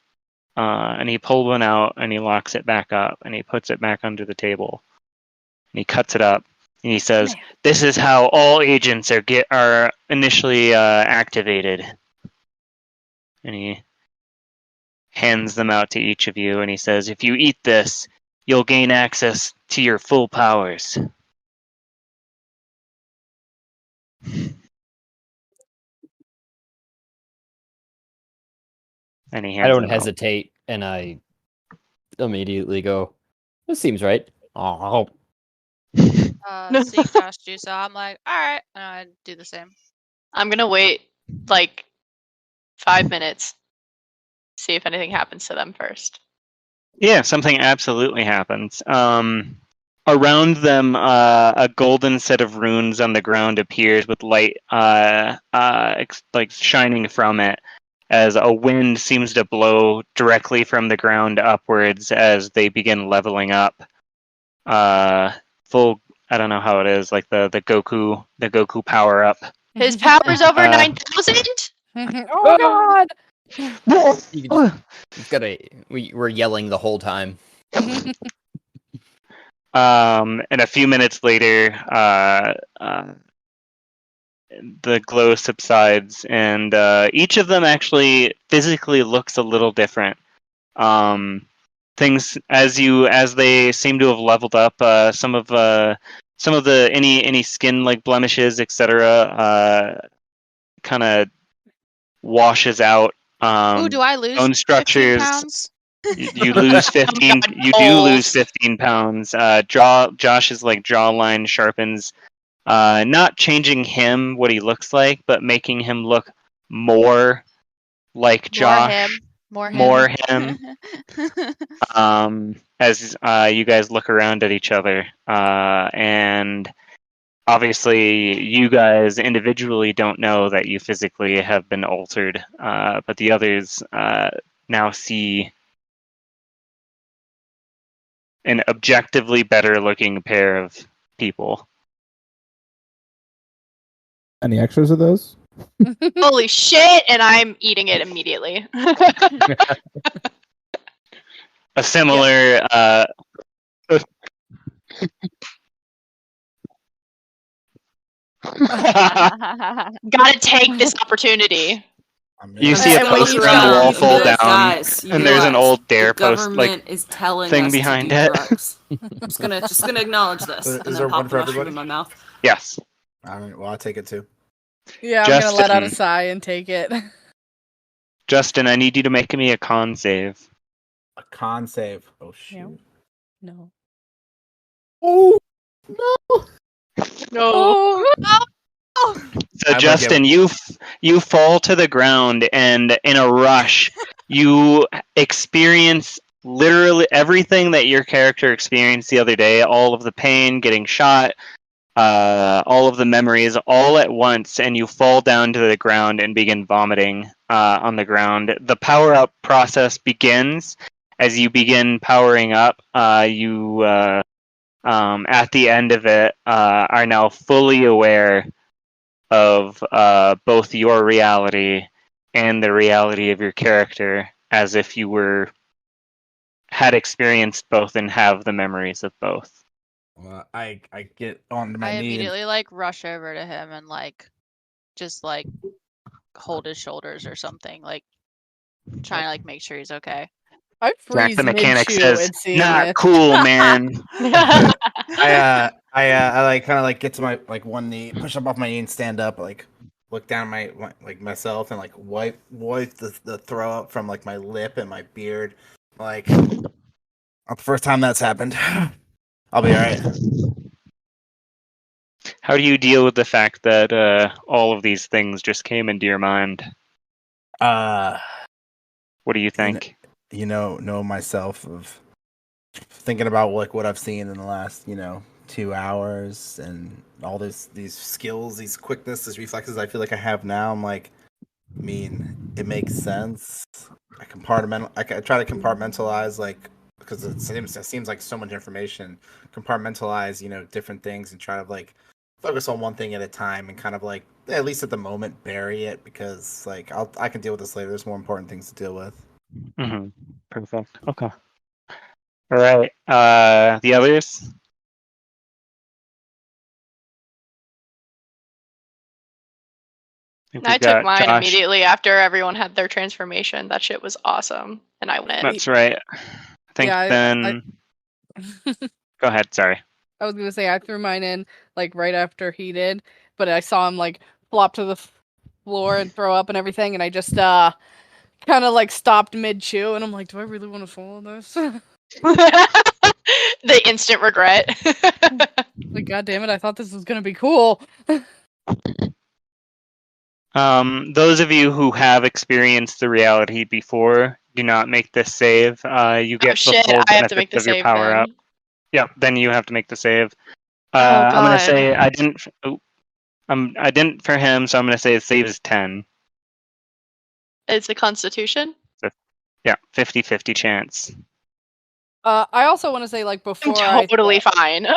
And he pulled one out and he locks it back up and he puts it back under the table. And he cuts it up and he says, "This is how all agents are initially activated." And he hands them out to each of you and he says, "If you eat this, you'll gain access to your full powers." And he hands
I don't
them out.
hesitate, and I immediately go, "This seems right." Oh,
Seeing Josh do so, I'm like, alright, and I do the same.
I'm gonna wait like 5 minutes, see if anything happens to them first.
Yeah, something absolutely happens. Around them, a golden set of runes on the ground appears with light, like shining from it, as a wind seems to blow directly from the ground upwards as they begin leveling up. Full, I don't know how it is, like the Goku power up.
His power's over 9,000?
Oh god!
you've got to. We're yelling the whole time.
And a few minutes later, the glow subsides, and each of them actually physically looks a little different. Things as they seem to have leveled up, some of the any skin like blemishes, etc. Kind of washes out.
Ooh, do I lose
Bone
15
structures.
pounds?
You lose 15. You do lose 15 pounds. Josh's like jawline sharpens, not changing him what he looks like, but making him look more like Josh. More him. As you guys look around at each other, and obviously you guys individually don't know that you physically have been altered, but the others now see an objectively better looking pair of people.
Any extras of those?
Holy shit! And I'm eating it immediately.
A similar
Gotta take this opportunity.
You see a poster on the wall fall down,
Guys,
and there's an old dare
the
post
government
like
is telling
thing
us
behind
to do
it.
drugs. just gonna acknowledge this
Is
and
there
then
one
pop
for
the mushroom
everybody?
in my mouth.
Yes.
All right. Well, I'll take it too.
Yeah, I'm gonna let out a
Justin.
sigh and take it.
Justin, I need you to make me a con save.
A con save. Oh shoot.
No.
Oh no.
No.
So Justin, you fall to the ground, and in a rush, you experience literally everything that your character experienced the other day. All of the pain, getting shot, all of the memories, all at once, and you fall down to the ground and begin vomiting on the ground. The power up process begins as you begin powering up. You at the end of it are now fully aware of both your reality and the reality of your character, as if you had experienced both and have the memories of both.
Well, I get on my
I
knee.
immediately like rush over to him and like just like hold his shoulders or something, like trying to like make sure he's okay.
I
Jack
freeze
the mechanic
mid-chew
says,
and seeing
"Not
this.
cool, man."
I like kind of like get to my like one knee, push up off my knee, and stand up. Like look down at my like myself and like wipe the throw up from like my lip and my beard. Like not the first time that's happened. I'll be all right.
How do you deal with the fact that all of these things just came into your mind? What do you think?
Know myself of thinking about like what I've seen in the last 2 hours and all these skills, these quickness, these reflexes I feel like I have now. I'm like, I mean, it makes sense. I try to compartmentalize like because it seems like so much information. Compartmentalize different things and try to like focus on one thing at a time and kind of like at least at the moment bury it because like I can deal with this later. There's more important things to deal with.
Mm-hmm. Perfect. Okay. All right. The others.
I took mine immediately after everyone had their transformation. That shit was awesome, and I went in.
That's right. I think then. Go ahead. Sorry.
I was gonna say I threw mine in like right after he did, but I saw him like flop to the floor and throw up and everything, and I just kind of like stopped mid-chew, and I'm like, do I really want to follow this?
The instant regret.
Like, god damn it, I thought this was gonna be cool.
Those of you who have experienced the reality before, do not make this save. You get the full
I have to make
benefits
the
of your
save
power
then.
up. Yeah, then you have to make the save.
Oh,
I'm gonna
God.
say I didn't. I didn't for him, so I'm gonna say the save is 10.
It's the Constitution.
So, yeah, 50-50 chance.
I also want to say, like, before
I'm totally fine.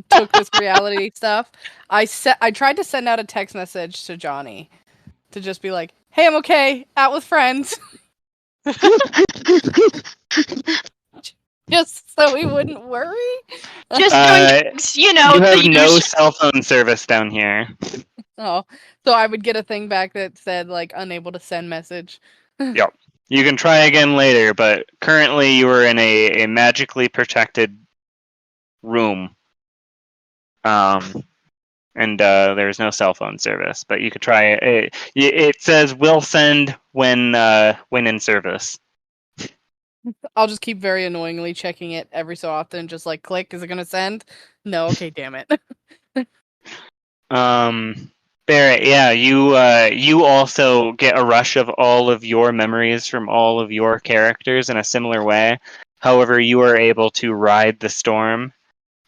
took this reality stuff, I tried to send out a text message to Johnny to just be like, "Hey, I'm okay, out with friends," just so he wouldn't worry.
Just doing drugs,
you have no cell phone service down here.
Oh, so I would get a thing back that said like unable to send message.
Yep. You can try again later, but currently you are in a magically protected room. And there's no cell phone service, but you could try it. It says will send when in service.
I'll just keep very annoyingly checking it every so often, just like click, is it gonna send? No, okay, damn it.
Barrett, yeah, you also get a rush of all of your memories from all of your characters in a similar way. However, you are able to ride the storm.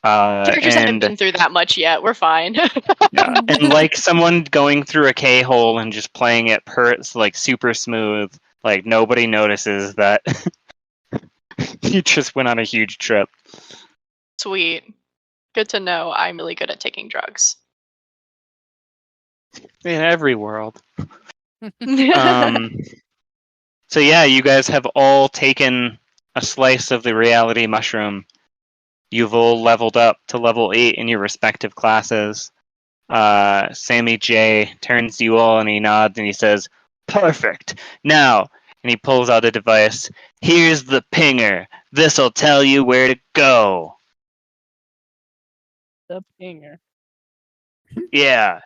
Characters haven't been through that much yet. We're fine.
Yeah, and like someone going through a K-hole and just playing it like super smooth, like nobody notices that you just went on a huge trip.
Sweet. Good to know. I'm really good at taking drugs.
In every world. So yeah, you guys have all taken a slice of the reality mushroom. You've all leveled up to level 8 in your respective classes. Sammy J turns to you all and he nods and he says, "Perfect. Now," and he pulls out a device. "Here's the pinger. This'll tell you where to go."
The pinger.
Yeah.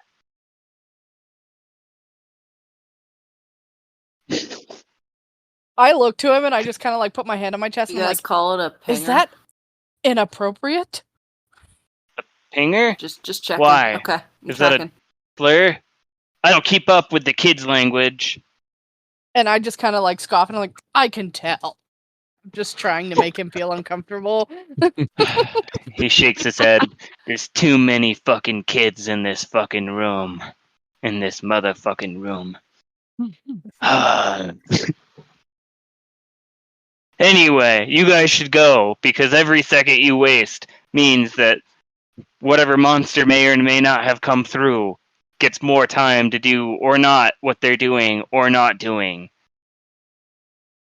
I look to him and I just kind of like put my hand on my chest
You
and
guys
like,
call it a pinger?
is that inappropriate?
Pinger?
Just checking.
Why?
Okay.
Is that a slur? I don't keep up with the kids' language.
And I just kind of like scoff and I'm like, I can tell. I'm just trying to make him feel uncomfortable.
He shakes his head. "There's too many fucking kids in this fucking room. In this motherfucking room." Anyway, you guys should go, because every second you waste means that whatever monster may or may not have come through gets more time to do or not what they're doing or not doing.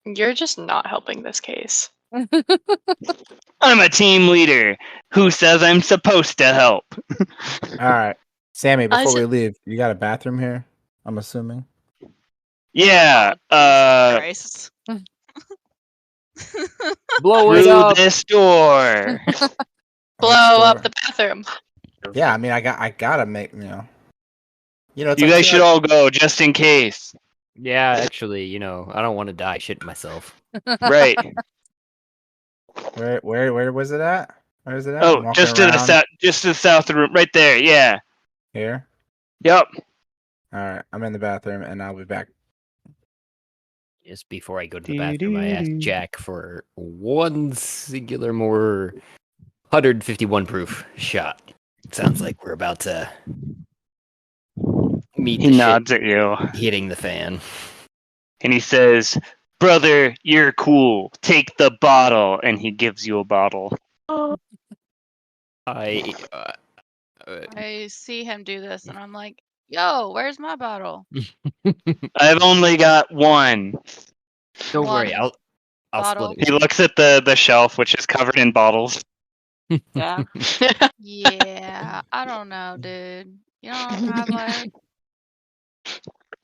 You're just not helping this case.
I'm a team leader. Who says I'm supposed to help?
All right, Sammy. Before
said-
we leave, you got a bathroom here? I'm assuming.
Yeah.
Christ.
Blow it
Through
up.
this door.
Blow up the bathroom.
Yeah, I mean, I gotta make it's
You
like
guys should all go just in case.
Yeah, actually, I don't want to die shitting myself.
Right.
Where was it at? Where is it at? I'm
Oh,
walking
just to the
around
south. Just to the south of the room. Right there. Yeah.
here.
Yep.
All right, I'm in the bathroom, and I'll be back.
Just before I go to the bathroom, I ask Jack for one singular more 151 proof shot. Sounds like we're about to meet
He
the
nods
shit
at you
hitting the fan.
and he says, "Brother, you're cool. Take the bottle." And he gives you a bottle.
I
I see him do this, and I'm like, "Yo, where's my bottle?"
I've only got one.
Don't worry,
One
I'll
bottle.
split
He
it.
looks at the shelf, which is covered in bottles.
Yeah.
Yeah, I don't know, dude. You don't have like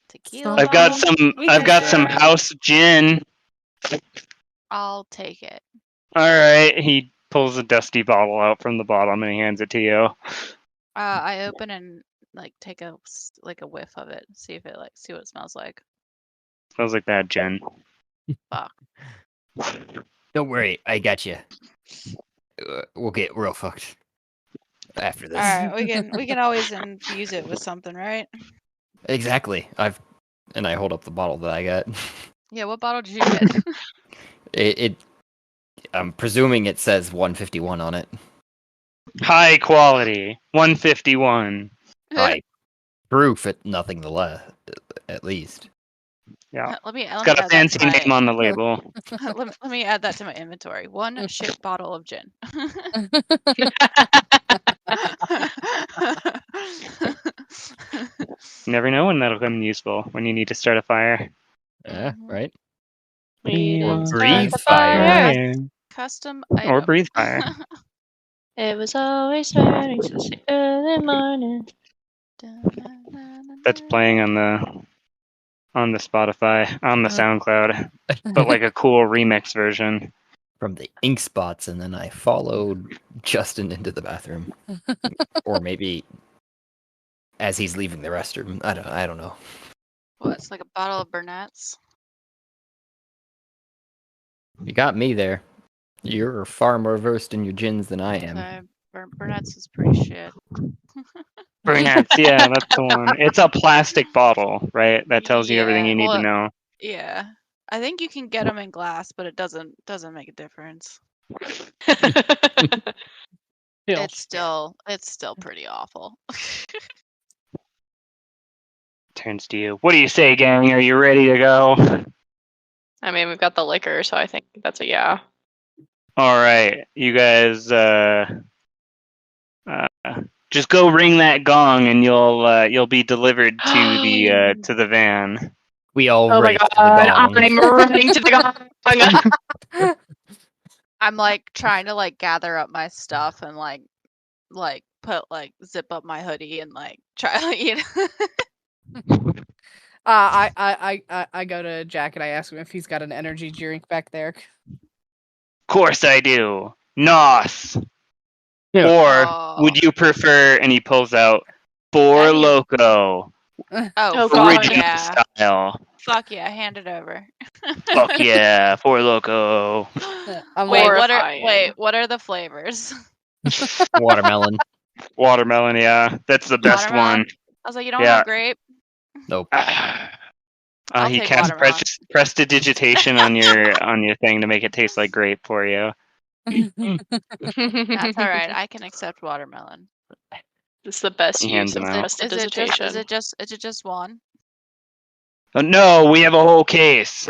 tequila
I've got
bottles?
some.
We
I've
can
got
share.
some house gin.
I'll take it.
All right. He pulls a dusty bottle out from the bottom and he hands it to you.
I open and like take a whiff of it, see what it smells like.
Smells like bad gin.
Fuck.
Don't worry, I got you. We'll get real fucked after this.
All right, we can always infuse it with something, right?
Exactly. I hold up the bottle that I got.
Yeah, what bottle did you get?
I'm presuming it says 151 on it.
High quality. 151.
High proof, at nothing the less, at least.
Yeah.
Let me
It's
add
got a
that
fancy
to my,
name on the label.
let me add that to my inventory. One shit bottle of gin.
You never know when that'll come useful. When you need to start a fire.
Yeah, right?
We
Or
didn't
breathe
start the
fire.
fire.
Custom
Or
item.
breathe fire.
It was always burning since the early morning.
That's playing on the Spotify, on the SoundCloud, but like a cool remix version.
From the ink spots, and then I followed Justin into the bathroom. Or maybe as he's leaving the restroom. I don't know.
What? It's like a bottle of Burnett's.
You got me there. You're far more versed in your gins than I am.
Burnett's is pretty shit.
Burnett's, yeah, that's the one. It's a plastic bottle, right? That tells you everything you need to know.
Yeah, I think you can get them in glass, but it doesn't make a difference. It's still pretty awful.
Turns to you. What do you say, gang? Are you ready to go?
I mean, we've got the liquor, so I think that's a yeah.
All right, you guys. Just go ring that gong, and you'll be delivered to the van.
We all
Oh my
race to
god,
the bottom.
I'm running to the gong.
I'm like trying to like gather up my stuff and like put zip up my hoodie and like try
I go to Jack and I ask him if he's got an energy drink back there.
Of course I do. Nos.
Yeah.
Or would you prefer? And he pulls out Four Loco,
Oh,
God,
fuck
original
yeah.
style.
Fuck yeah, hand it over.
Fuck yeah, Four Loco.
I'm
Wait,
Horrifying.
what are the flavors?
Watermelon.
Watermelon, yeah, that's the best
Watermelon?
one.
I was like, you don't
Yeah.
want grape?
Nope.
I'll
He
take
casts
watermelon.
prestidigitation on your thing to make it taste like grape for you.
That's all right. I can accept watermelon.
It's the best
He
use
hands
of
them out.
prestidigitation.
Is it just one?
No, we have a whole case.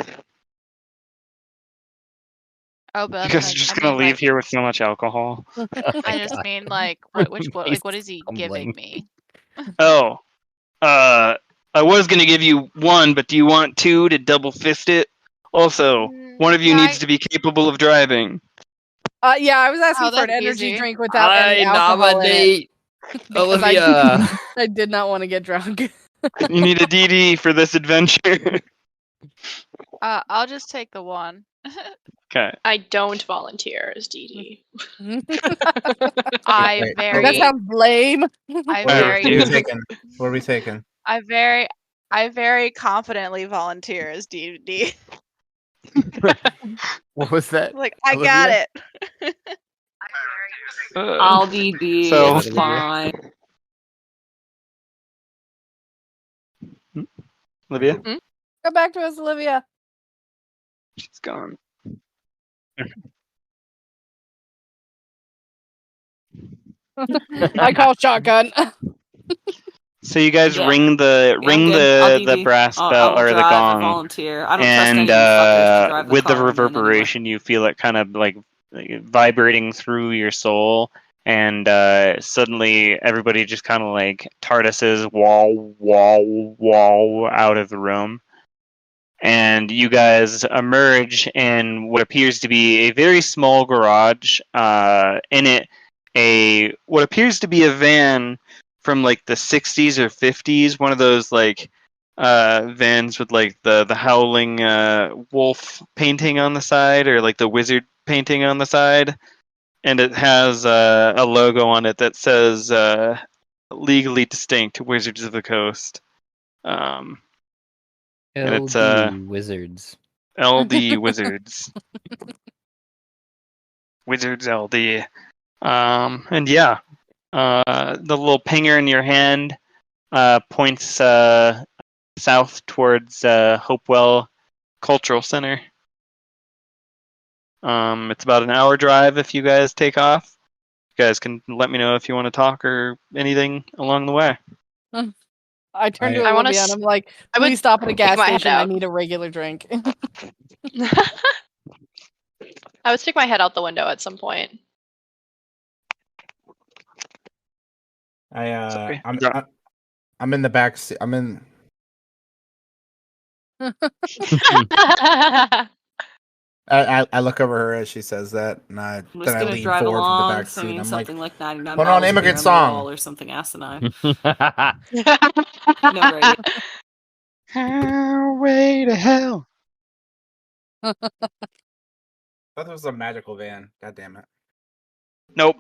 Oh, but
Because you're just gonna leave here with so much alcohol.
I just mean like what is he giving me?
Oh, I was gonna give you one, but do you want two to double fist it? Also, one of you
yeah,
needs to be capable of driving.
Yeah, I was asking for an
that's
energy
easy.
drink without any alcohol in it. Because
Olivia.
I did not want to get drunk.
You need a DD for this adventure.
I'll just take the one.
Okay.
I don't volunteer as DD.
I
Wait,
very,
That sounds lame.
I
Whatever,
very,
What are we
dude.
taking? What are we taking?
I very confidently volunteer as DD.
What was that?
Like, I got
Olivia?
it.
I'll DD.
So-
It's fine.
Olivia?
Come back to us, Olivia.
She's gone.
I call shotgun.
So you guys
Yeah.
ring
Yeah, I'm good. I'll
the
DD.
brass
I
bell
will
or the
drive, I
gong,
volunteer. I don't trust any
and
of you fuckers to drive the
with the
car I'm in anyway.
reverberation, you feel it kind of like vibrating through your soul, and suddenly everybody just kind of like TARDISes wall out of the room, and you guys emerge in what appears to be a very small garage. In it, what appears to be a van from like the 60s or 50s, one of those like vans with like the howling wolf painting on the side, or like the wizard painting on the side, and it has a logo on it that says legally distinct Wizards of the Coast. And it's
LD Wizards.
LD Wizards. Wizards LD. And yeah, the little pinger in your hand points south towards Hopewell Cultural Center. It's about an hour drive if you guys take off. You guys can let me know if you want to talk or anything along the way.
I turn to
I wanna
Olivia and I'm like,
I would
please stop at a gas
my head
station. I
out.
need a regular drink.
I would stick my head out the window at some point.
Sorry.
I'm in the back seat. I'm in. I look over her as she says that, and
I'm
then
just
I
gonna
lean
drive
forward from the
along
back seat.
singing
I'm like,
something like 99
put on
Miles a
Immigrant
Year on the
Song.
Wall or something asinine. No, right.
Highway to hell.
I thought this was a magical van. God damn it.
Nope.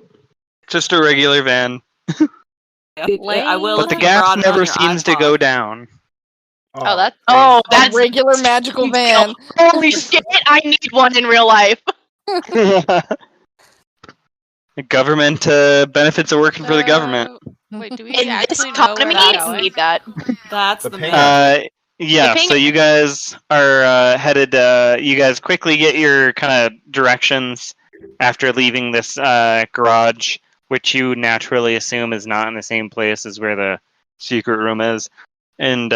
Just a regular van.
I will
But the
if you
gas
brought it on
never
your
seems to
iPod.
go down.
Oh, that's
A
that's
regular magical van.
Holy shit! I need one in real life.
The government benefits are working for the government.
Wait, do we
In this
actually know where
economy,
that's
I
going?
need that.
That's
The
the
ping-
man.
Yeah,
The thing-
so you guys are headed. You guys quickly get your kind of directions after leaving this garage, which you naturally assume is not in the same place as where the secret room is, and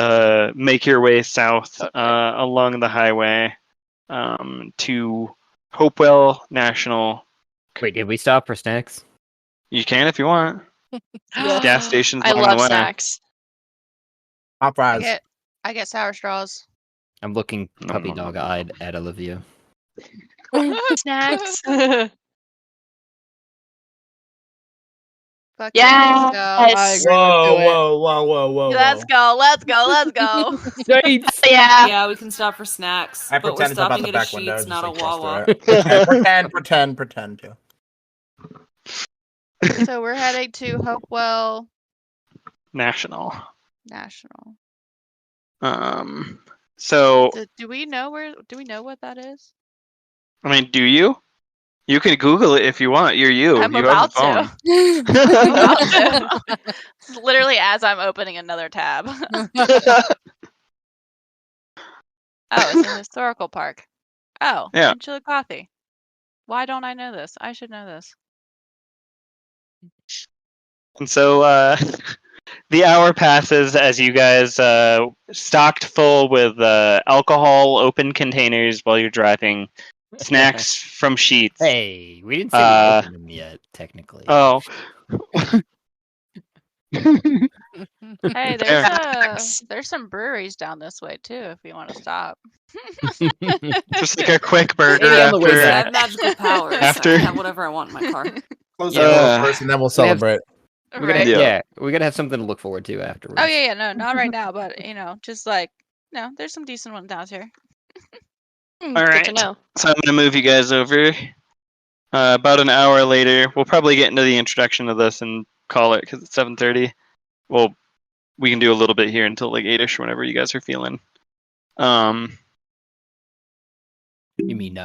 make your way south along the highway to Hopewell National.
Wait, did we stop for snacks?
You can if you want. Gas stations
I
along the
love
way.
snacks.
Pop fries.
I get sour straws.
I'm looking
No,
puppy
no, no,
dog
no.
eyed at Olivia.
Snacks.
Fuck
Yes.
I agree.
Whoa.
Let's go. Let's go.
Yeah.
Yeah, we can stop for snacks,
I
but we're
pretend it's about
stopping
the
at a
back window.
Sheetz,
Just
not a
like trust
Wawa.
her. Pretend to.
So we're heading to Hopewell
National.
National.
So
Do we know what that is?
I mean, do you? You can Google it if you want. You're you.
I'm
You
about
have a phone.
I'm about to. Literally as I'm opening another tab. Oh, it's an historical park. Oh,
Yeah.
in Chillicothe. Why don't I know this? I should know this.
And so the hour passes as you guys stocked full with alcohol, open containers while you're driving, snacks from Sheets.
Hey, we didn't say we opened them yet, technically.
Oh.
Hey, there's some breweries down this way too if you want to stop.
Just like a quick burger
Maybe on the way
after.
I
back.
have magical powers.
After-
I can have whatever I want in my car.
Close
Yeah.
the door first, and then we'll celebrate.
We're gonna,
Right.
Yeah.
yeah, we're gonna have something to look forward to afterwards.
Oh yeah, no, not right now, but just like No, there's some decent ones out here.
All
Good
right.
to know.
So I'm gonna move you guys over. About an hour later, we'll probably get into the introduction of this and call it because it's 7:30. Well, we can do a little bit here until like 8ish, whenever you guys are feeling.
You mean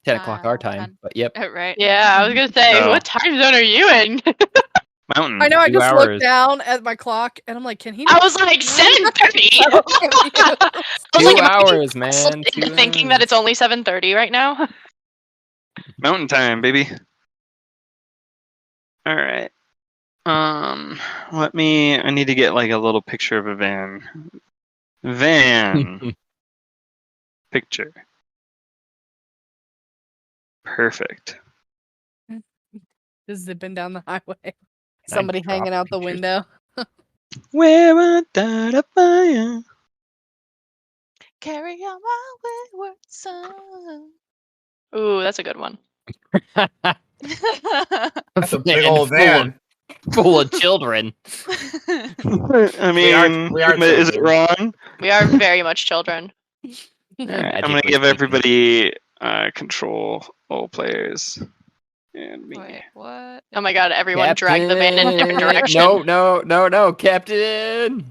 10 o'clock our time? But yep.
Right.
Yeah, I was gonna say,
Oh.
what time zone are you in?
Mountain.
I know. I
2
just
hours.
looked down at my clock and I'm like, can he?
I was like 7:30. I was
2
like, am I being
hours, man.
fooled into
2
thinking that
hours.
it's only 7:30 right now.
Mountain time, baby. All right. I need to get like a little picture of a van. Van. Picture. Perfect.
Just zipping down the highway. Somebody hanging out the window.
Where art thou to fire?
Carry on my wayward son.
Ooh, that's a good one.
That's a big old van.
Full of children.
I mean,
we are
is it
children.
wrong?
We are very much children.
All right, I'm gonna give everybody control, all players, and me.
Wait, what?
Oh my god, everyone dragged the van in a different direction.
No, Captain.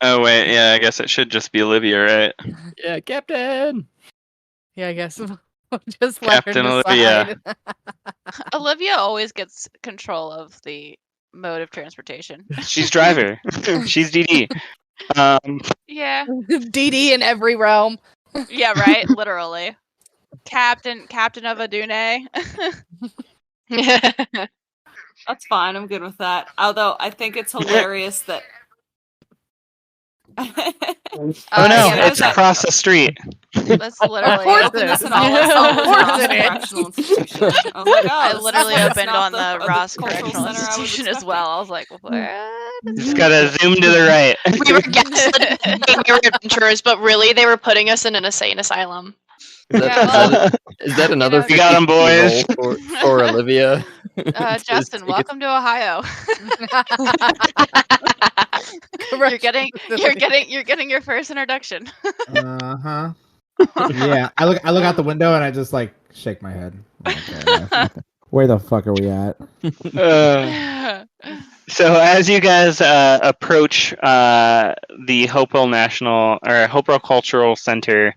Oh wait, yeah, I guess it should just be Olivia, right?
Yeah, Captain.
Yeah, I guess we'll just let
Captain
her
Olivia.
decide.
Olivia always gets control of the mode of transportation.
She's driver. She's DD.
Yeah.
DD in every realm.
Yeah, right. Literally. Captain of Adune.
That's fine. I'm good with that. Although I think it's hilarious that.
Oh no,
yeah,
it's across the street.
That's literally.
Open this and all this.
Of course
Ross
it is.
Correctional Institution. I was like, oh,
I
this
literally
is
opened
not
on the Ross
cultural
Correctional
center I was
Institution as
expecting.
well. I was like, what?
Just gotta zoom to the right.
We were gaslit thinking we were adventurers, but really they were putting us in an insane asylum.
Is that another?
You got 'em, boys.
roll for Olivia.
Justin, welcome to Ohio. you're getting your first introduction.
Uh-huh. Yeah, I look out the window and I just like shake my head. Okay, where the fuck are we at?
So as you guys approach the Hopewell Cultural Center,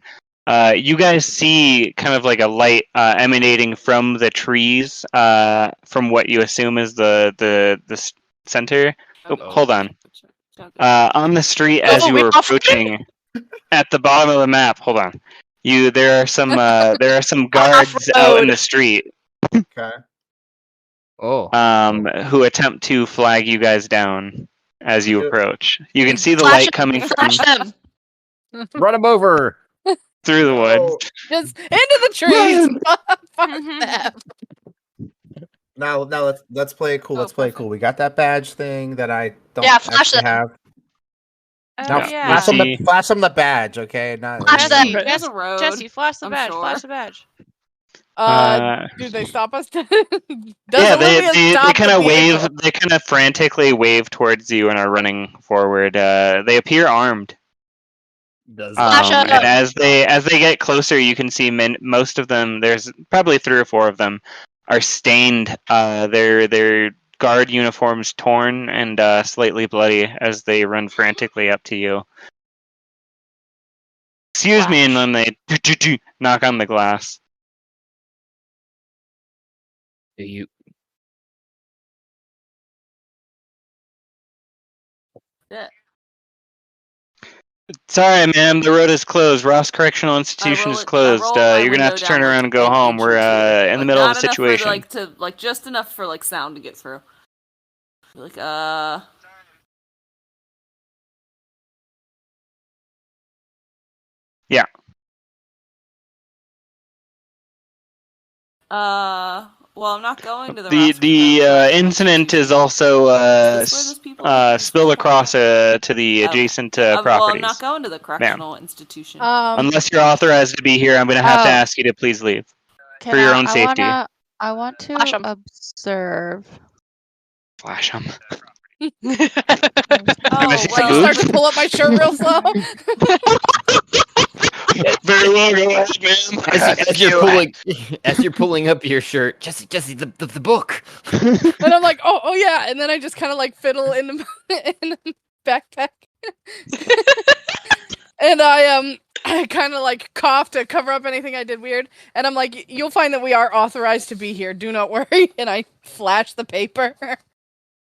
you guys see kind of like a light emanating from the trees, from what you assume is the center. Oh, hold on. On the street as you were approaching, at the bottom of the map. Hold on. There are some guards out in the street.
Okay.
Who attempt to flag you guys down as you approach. You can see the
Flash
light coming from
Flash them.
Run him over.
through the woods.
Just into the trees. Fuck them.
Now let's play it cool. Let's play it cool. We got that badge thing that I don't
flash
actually
them.
have.
Oh,
Now
yeah.
flash them the badge, okay? Not
Flash them.
There's a road.
Jesse, flash the
I'm
badge.
sure.
Flash the badge.
Do they stop us? Does
Yeah,
Olivia
they
stop
kind
the
of wave.
vehicle?
They kind of frantically wave towards you and are running forward. They appear armed.
Flash
And
up.
as they get closer, you can see most of them. There's probably 3 or 4 of them are stained. Their guard uniforms torn and slightly bloody as they run frantically up to you. Excuse me, and then they knock on the glass.
Do you?
Sorry, ma'am. The road is closed. Ross Correctional Institution is closed. You're gonna have to turn around and go home. We're in the middle of a situation.
Just enough for sound to get through.
Yeah.
Well, I'm not going to
the incident is also spilled across to the adjacent properties.
Well, I'm not going to the correctional institution.
Unless you're authorized to be here, I'm going to have to ask you to please leave for your own safety.
I want to observe.
Flash them.
Oh,
I
well,
Start to pull up my shirt real slow.
Very well, go ahead, man.
As you're pulling as you're pulling up your shirt, Jesse, the book.
And I'm like, oh yeah. And then I just kind of like fiddle in the backpack. And I kind of like cough to cover up anything I did weird. And I'm like, you'll find that we are authorized to be here. Do not worry. And I flash the paper.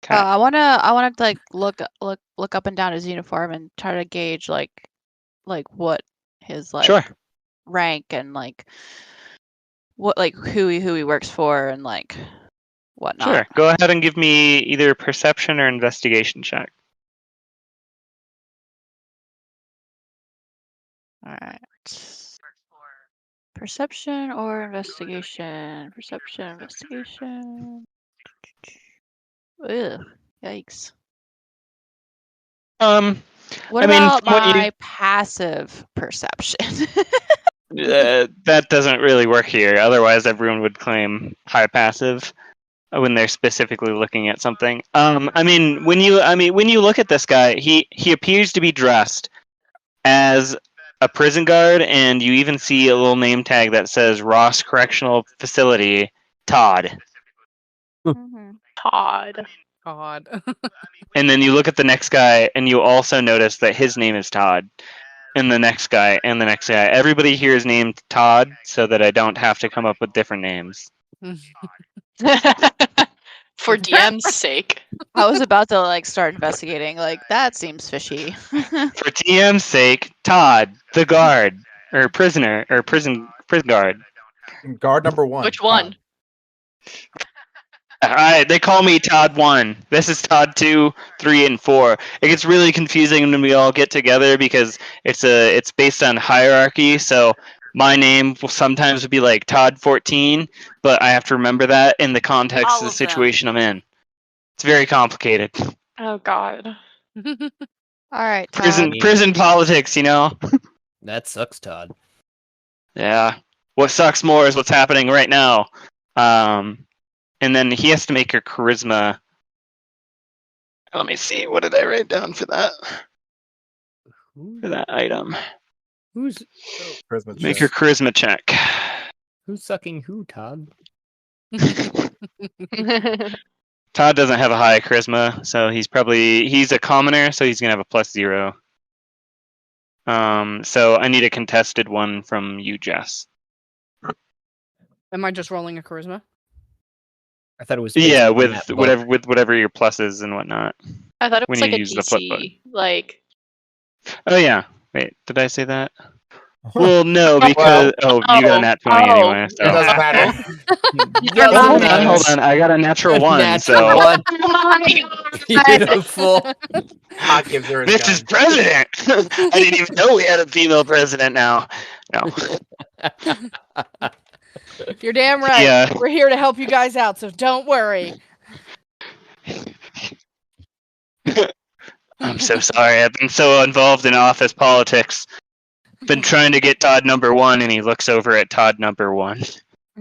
I wanna like look up and down his uniform and try to gauge like what his like
Sure.
rank and like what like who he works for and like whatnot.
Sure. Go ahead and give me either perception or investigation check.
All right. Perception or investigation? Perception, investigation. Ugh, yikes. What
I mean,
about
from what you-
my passive perception?
that doesn't really work here. Otherwise, everyone would claim high passive when they're specifically looking at something. I mean, when you look at this guy, he appears to be dressed as a prison guard, and you even see a little name tag that says Ross Correctional Facility, Todd.
Todd.
God.
And then you look at the next guy, and you also notice that his name is Todd. And the next guy, and the next guy. Everybody here is named Todd, so that I don't have to come up with different names.
For DM's sake.
I was about to like start investigating. Like that seems fishy.
For TM's sake, Todd, the guard, or prisoner, or prison guard.
Guard number 1.
Which one?
Alright, they call me Todd 1. This is Todd 2, 3, and 4. It gets really confusing when we all get together because it's based on hierarchy, so my name will sometimes be like Todd 14, but I have to remember that in the context
All
of the
of them.
situation I'm in. It's very complicated.
Oh God.
All right, Todd.
Prison politics, you know?
That sucks, Todd.
Yeah. What sucks more is what's happening right now. And then he has to make your charisma. Let me see. What did I write down for that? For that item.
Who's
Charisma
Make
check.
your charisma check.
who's sucking who, Todd?
Todd doesn't have a high charisma, so he's a commoner, so he's gonna have a +0. So I need a contested one from you, Jess.
Am I just rolling a charisma?
I thought it was
Yeah,
based on
with
that book.
whatever your pluses and whatnot.
I thought it
When
was like
you
a
use the flip book.
DC. Like
Oh yeah. Wait, did I say that? Well, no, because you got a nat 20 anyway. So.
It doesn't matter.
Hold on. I got a natural 1.
Natural
So
one.
oh my God.
Beautiful.
Todd gives her his
this is
gun.
president. I didn't even know we had a female president now. No.
You're damn right.
Yeah.
We're here to help you guys out, so don't worry.
I'm so sorry. I've been so involved in office politics. Been trying to get Todd number 1, and he looks over at Todd number 1.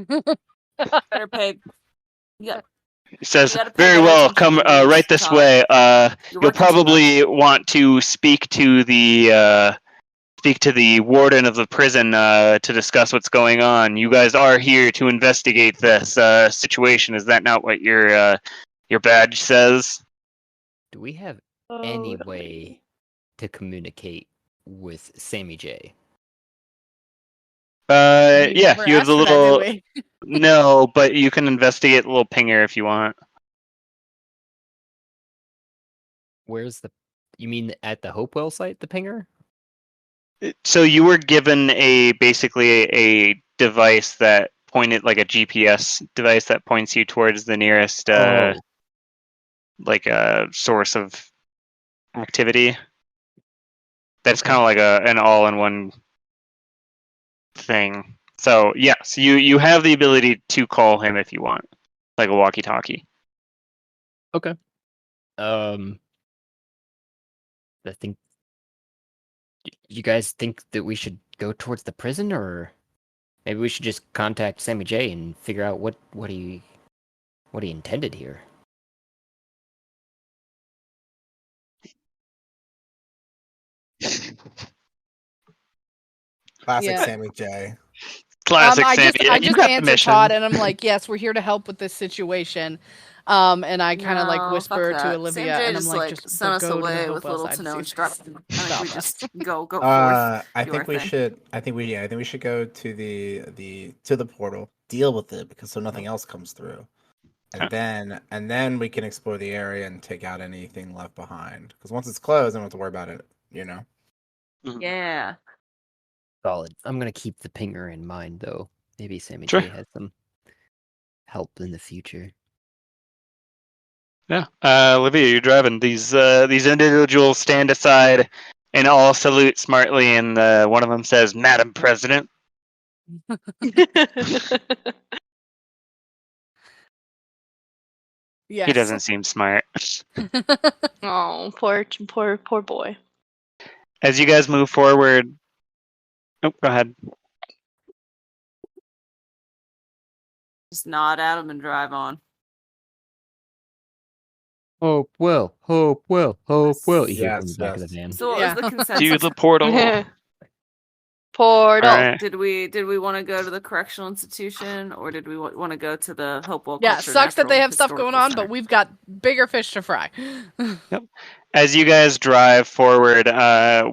Better pay. Yeah.
He says,
You gotta pay
"Very
better
well.
attention
Come
to your
right this
Todd.
way.
You're
You'll
working too
probably want to speak to the warden of the prison to discuss what's going on. You guys are here to investigate this situation. Is that not what your badge says?"
Do we have any way to communicate with Sammy J?
We
Yeah,
never
you have
asked
the
for that,
little.
did we?
No, but you can investigate the little pinger if you want.
Where's the? You mean at the Hopewell site, the pinger?
So you were given basically a device that pointed like a GPS device that points you towards the nearest like a source of activity. That's kind of like an all-in-one thing. So yes, you have the ability to call him if you want, like a walkie-talkie.
Okay. I think. You guys think that we should go towards the prison, or maybe we should just contact Sammy J and figure out what he intended here?
Classic
Yeah.
Sammy J.
Classic
I
Sammy.
I
You
just
got the
answered
mission.
Todd, and I'm like, yes, we're here to help with this situation. And I kind of like
No,
whisper
fuck
to
that.
Olivia,
Sam J
and I'm
just
like,
like
just
sent us
go to the
away with
Hopewell
little
side
to
and
no
see
instruction. I think we
stop us.
just go forth.
I
do
think
our
we
thing.
should. I think we should go to the portal, deal with it because so nothing else comes through, and then we can explore the area and take out anything left behind. Because once it's closed, I don't have to worry about it. You know.
Yeah.
Solid. I'm gonna keep the pinger in mind though. Maybe Sammy
Sure.
J has some help in the future.
Yeah, Olivia, you're driving. These individuals stand aside and all salute smartly, and one of them says, "Madam President."
Yes.
He doesn't seem smart.
Oh, poor boy.
As you guys move forward, oh, go ahead.
Just nod at him and drive on.
Hopewell. You hear from the
Yes,
back of the
yes.
van.
So what was the
To
consensus?
the portal.
Portal.
All right.
Did we want to go to the correctional institution, or did we want to go to the Hopewell?
Yeah,
Culture
sucks that they
Natural
have stuff going
Historical
on,
Center?
but we've got bigger fish to fry.
As you guys drive forward,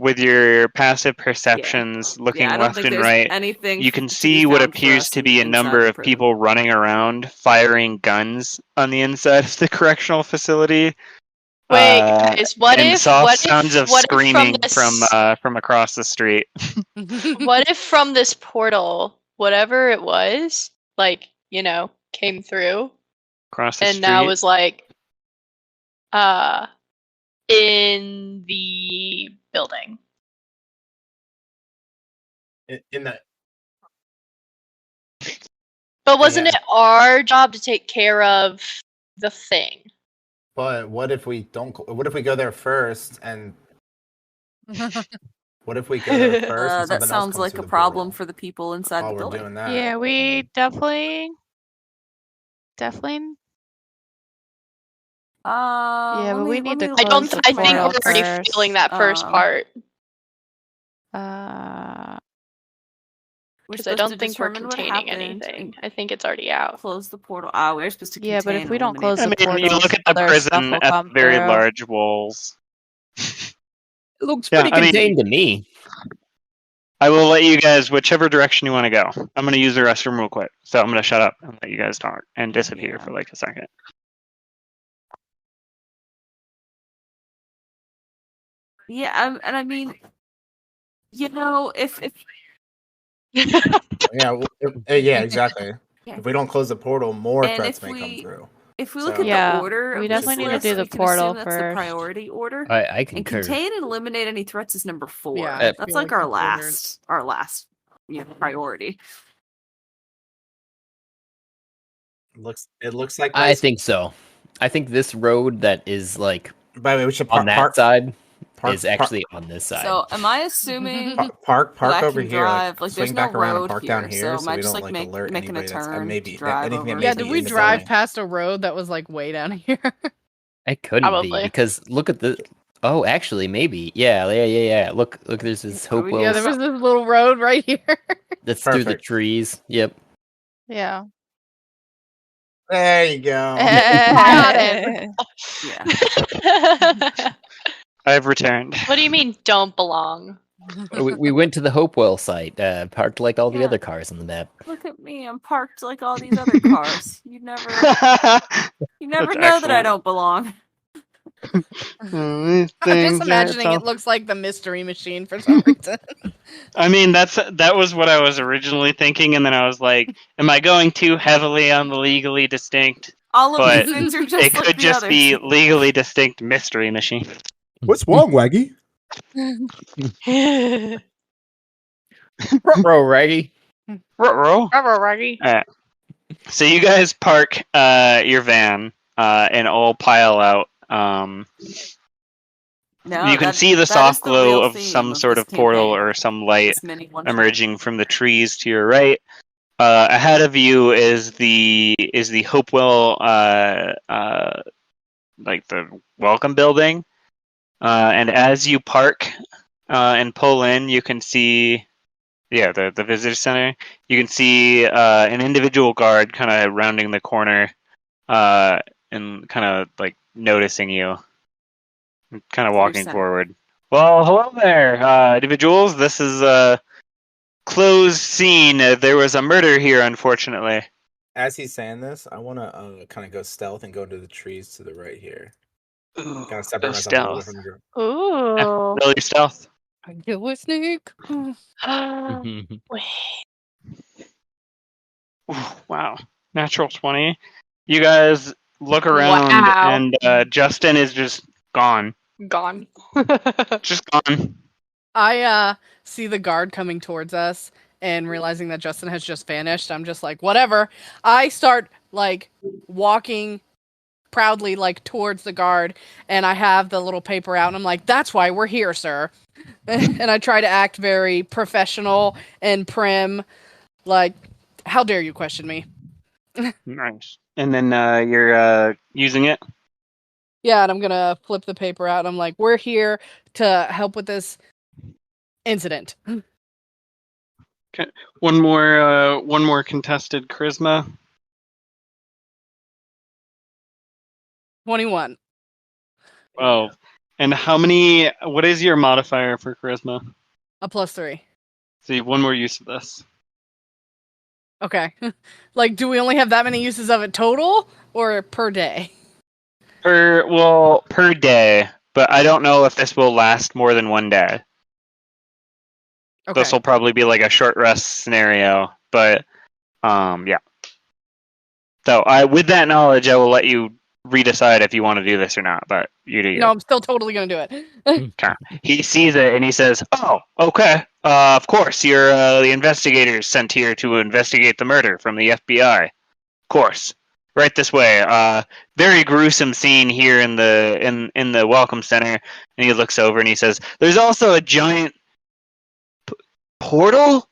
with your passive perceptions, looking
Yeah, I don't
left
think
and
there's
right,
anything
you can
to be
see what
found for
appears
us
to be a
inside
number
the
of
prison.
people running around, firing guns on the inside of the correctional facility.
Wait, guys, what
and
if
soft sounds of
what if
screaming
from this
from across the street.
what if from this portal, whatever it was, like, came through
Across the
and now
street.
was like in the building.
In the
But wasn't
Yeah.
it our job to take care of the thing?
But what if we don't? What if we go there first and? What if we go there first and
That
something else
sounds
comes
like
through
a
the
problem
portal
for the people inside
while
the
we're
building.
doing that?
Yeah, we definitely.
Yeah,
Yeah, but we need to
I don't.
close the
I think
portal
we're already
first.
feeling that first part because I don't think we're containing anything. I think it's already out.
Close the portal. We're supposed to
Yeah, but if
contain
we
and
don't
eliminate
close
I
the
mean, you
portal,
look at the
other stuff
prison
will
at the
come
very
through.
large walls.
It looks
Yeah,
pretty
I mean-
contained to me.
I will let you guys, whichever direction you want to go. I'm going to use the restroom real quick. So I'm going to shut up and let you guys talk and disappear for like a second.
Yeah, and I mean, if
Yeah, yeah, exactly.
Yeah.
If we don't close the portal, more
And
threats
if
may come
we-
through.
if we look
So-
at
Yeah,
the order
we
of this
definitely need to
list,
do the
we can
portal
assume that's the
first.
priority order.
I
And
concur.
contain and eliminate any threats is number 4.
Yeah,
I
That's
feel
like
like
our
that's
last priority.
It looks like
I think so. I think this road that is like
By the way, we should
on that side
park-
is actually on this side.
So am I assuming
park
that I
over
can
here,
drive?
like
swing
swing
back
back around and
road
park
here,
down here,
so am
so
I
we
just
don't like
like
alert
making a
anybody that's
turn
maybe
to drive
anything that
over?
may
Yeah,
be
did
in
we
the
drive
building.
past a road that was like way down here?
It couldn't
Probably.
be because look at the. Oh, actually, maybe. Yeah. Look. There's this Hopewell.
Yeah, there was this little road right here.
That's through the
Perfect.
trees. Yep.
Yeah.
There you go.
Got it.
Yeah.
I've returned.
What do you mean don't belong?
we went to the Hopewell site, parked like all the
Yeah.
other cars on the map.
Look at me, I'm parked like all these other cars. You never
That's
know that I
excellent.
don't belong.
These
I'm
things
just
are
imagining
tough.
it looks like the mystery machine for some reason.
I mean, that was what I was originally thinking, and then I was like, "Am I going too heavily on the legally distinct?"
All of
But
these things are just
it
like
could
the
just
others.
be legally distinct mystery machine.
What's wrong, Waggy?
Bro, Raggy.
Ruh-roh.
Bravo, Raggy.
So you guys park your van and all pile out.
No,
you can
that-
see the
that is
soft
the
glow
real
of
theme
some
of
sort
this
of portal
campaign.
or some light
This mini one-shot.
emerging from the trees to your right. Ahead of you is the Hopewell like the welcome building. And as you park and pull in, you can see the visitor center. You can see an individual guard kind of rounding the corner, and kind of like noticing you, kind of walking forward. Well, hello there, individuals. This is a closed scene. There was a murder here, unfortunately.
As he's saying this, I want to kind of go stealth and go into the trees to the right here.
Ooh,
Kind of separate
go
myself a little bit
stealth.
from the group.
Ooh.
Roll your stealth.
I get with Sneak.
Wait.
Ooh, wow, natural 20. You guys look around,
Wow.
and Justin is just gone.
Gone.
Just gone.
I see the guard coming towards us and realizing that Justin has just vanished. I'm just like, whatever. I start like walking proudly like towards the guard, and I have the little paper out, and I'm like, that's why we're here, sir. And I try to act very professional and prim, like, how dare you question me?
Nice. And then you're using it.
Yeah, and I'm gonna flip the paper out, and I'm like, we're here to help with this incident.
Okay. One more contested charisma.
21.
Oh, and how many? What is your modifier for charisma?
A +3.
So you have one more use of this.
Okay. Like, do we only have that many uses of it total, or per day?
Per day, but I don't know if this will last more than one day.
Okay.
This will probably be like a short rest scenario, but yeah. So with that knowledge, I will let you redecide if you want to do this or not. But you do you.
No, I'm still totally gonna do it.
Okay. He sees it and he says, "Oh, okay. Of course, you're the investigators sent here to investigate the murder from the FBI. Of course, right this way. Very gruesome scene here in the welcome center." And he looks over and he says, "There's also a giant portal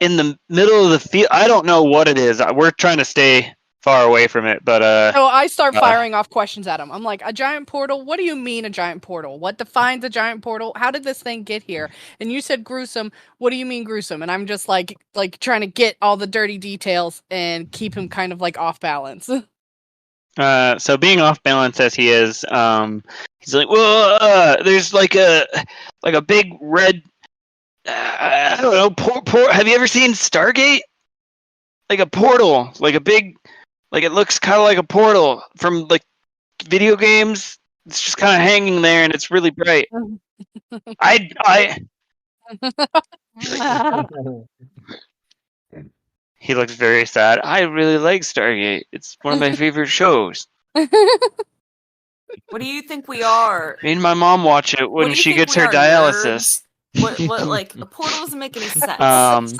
in the middle of the field. I don't know what it is. We're trying to stay far away from it, but
So I start firing off questions at him. I'm like, a giant portal? What do you mean a giant portal? What defines a giant portal? How did this thing get here? And you said gruesome. What do you mean gruesome? And I'm just like trying to get all the dirty details and keep him kind of like off balance.
So being off balance as he is, he's like, "Well, there's like a big red. I don't know. Have you ever seen Stargate? Like a portal, like a big, like it looks kind of like a portal from like video games. It's just kind of hanging there, and it's really bright. I." He looks very sad. I really like Stargate. It's one of my favorite shows.
What do you think we are?
Me and my mom watch it
What
when
do you
she
think
gets
we
her
are,
dialysis.
What like a portal doesn't make any sense.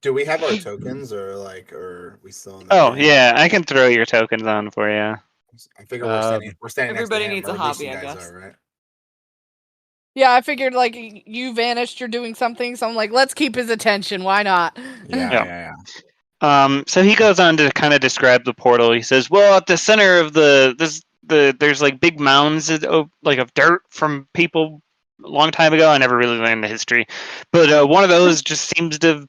Do we have our tokens or we still in the
Oh
game?
yeah, I can throw your tokens on for you.
I figure we're standing next to
Everybody
him,
needs
or
a
at least
hobby,
you
I
guys
guess.
are, right?
Yeah, I figured like you vanished, you're doing something, so I'm like, let's keep his attention. Why not?
Yeah.
So he goes on to kind of describe the portal. He says, "Well, at the center of there's like big mounds of dirt from people a long time ago. I never really learned the history, but one of those just seems to have,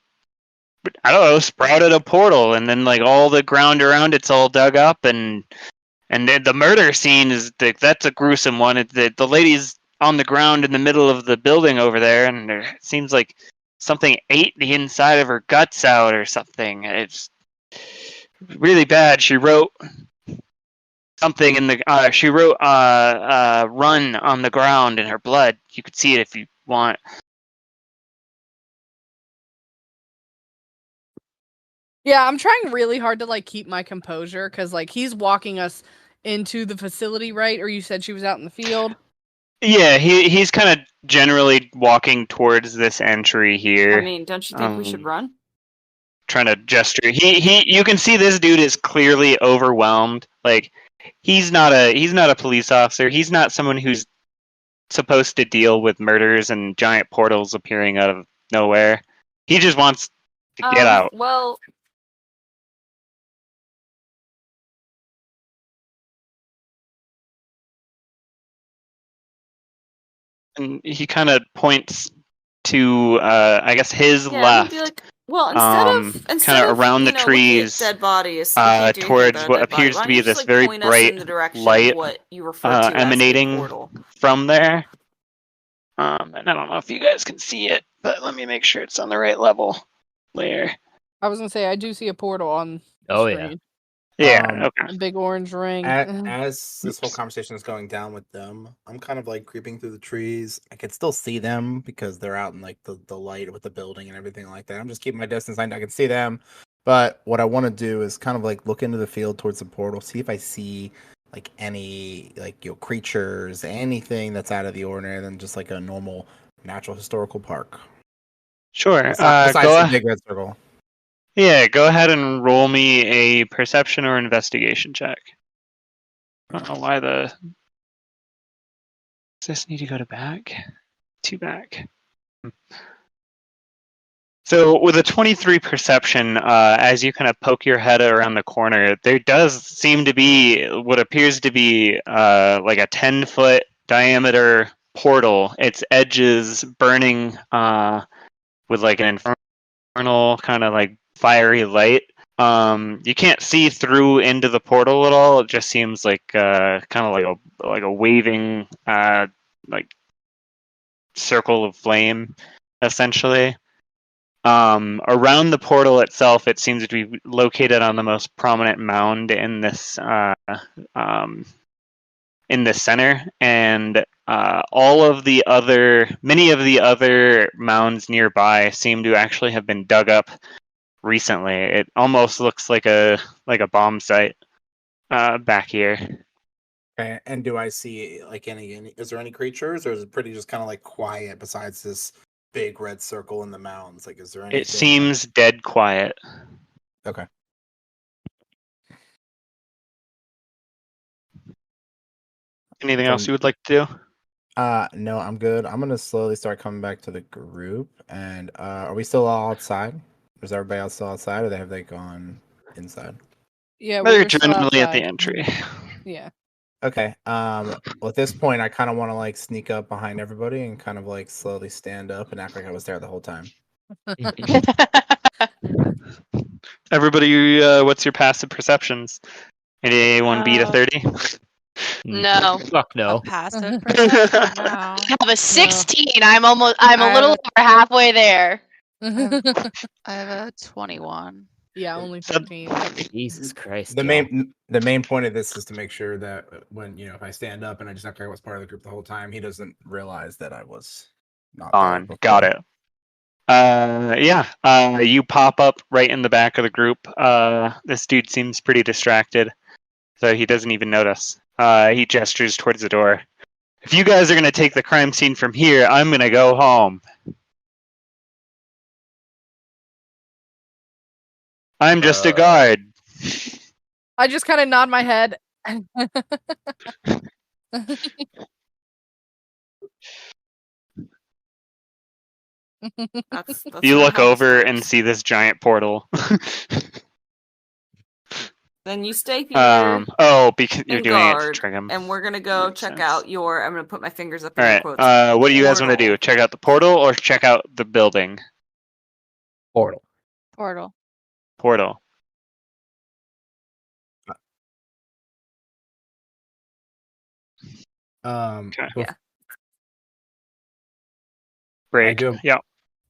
I don't know, sprouted a portal, and then like all the ground around it's all dug up, and then the murder scene is that's a gruesome one. The lady's on the ground in the middle of the building over there, and it seems like something ate the inside of her guts out or something. It's really bad. She wrote something in the she wrote run on the ground in her blood. You could see it if you want."
Yeah, I'm trying really hard to like keep my composure because like he's walking us into the facility, right? Or you said she was out in the field.
Yeah, he's kind of generally walking towards this entry here.
I mean, don't you think we should run?
Trying to gesture. You can see this dude is clearly overwhelmed. Like he's not a police officer. He's not someone who's supposed to deal with murders and giant portals appearing out of nowhere. He just wants to get out.
Well,
And he kind of points to I guess his
Yeah,
left.
we'd be like, well, instead
kind of
of
around the
looking
trees,
at dead bodies, we can't do anything
towards
about a
what
dead body.
appears
Why
to
don't
be
you just
this
like
very
point us
bright
in the direction
light
of what you refer to as a
emanating
portal?
from there. And I don't know if you guys can see it, but let me make sure it's on the right level. Layer.
I was gonna say I do see a portal on the
Oh, yeah.
screen.
Yeah. Okay.
A big orange ring.
As this whole conversation is going down with them, I'm kind of like creeping through the trees. I can still see them because they're out in like the light with the building and everything like that. I'm just keeping my distance. I can see them. But what I want to do is kind of like look into the field towards the portal, see if I see like any like creatures, anything that's out of the ordinary than just like a normal natural historical park.
Sure.
Besides
Go
the big red circle.
Yeah, go ahead and roll me a perception or investigation check. I don't know why Does this need to go to back? To back. So with a 23 perception, as you kind of poke your head around the corner, there does seem to be what appears to be like a 10-foot diameter portal. Its edges burning with like an infernal kind of like fiery light. You can't see through into the portal at all. It just seems like kind of like a waving like circle of flame, essentially. Around the portal itself, it seems to be located on the most prominent mound in this center, and many of the other mounds nearby seem to actually have been dug up recently. It almost looks like a bomb site back here.
Okay, and do I see like any? Is there any creatures, or is it pretty just kind of like quiet besides this big red circle in the mounds? Like, is there anything?
It seems dead quiet.
Okay.
Anything else you would like to do?
No, I'm good. I'm gonna slowly start coming back to the group. And are we still all outside? Is everybody else still outside, or have they gone inside?
Yeah,
They're
we're still
generally at the
outside.
entry.
Yeah.
Okay. Well, at this point, I kind of want to like sneak up behind everybody and kind of like slowly stand up and act like I was there the whole time.
Everybody, what's your passive perceptions? Anyone beat a 30?
No.
Fuck no.
Passive perception? No.
I have a 16. I'm a little over halfway there.
I have a 21.
Yeah, only 15.
Jesus Christ.
The
y'all.
main point of this is to make sure that when if I stand up and I just act like I was part of the group the whole time, he doesn't realize that I was not there
On.
before.
Got it. You pop up right in the back of the group. This dude seems pretty distracted, so he doesn't even notice. He gestures towards the door. If you guys are going to take the crime scene from here, I'm going to go home. I'm just a guard.
I just kind of nod my head.
That's
You
not
look
how this
over
works.
and see this giant portal.
Then you stay here.
Because you're
and
doing it to
guard,
trick him.
and we're gonna go
Makes
check
sense.
out your. I'm gonna put my fingers up
All
in
right.
quotes.
What do you guys want to do?
portal.
Check out the portal or check out the building?
Portal.
Portal.
Portal. Okay.
Yeah.
Break.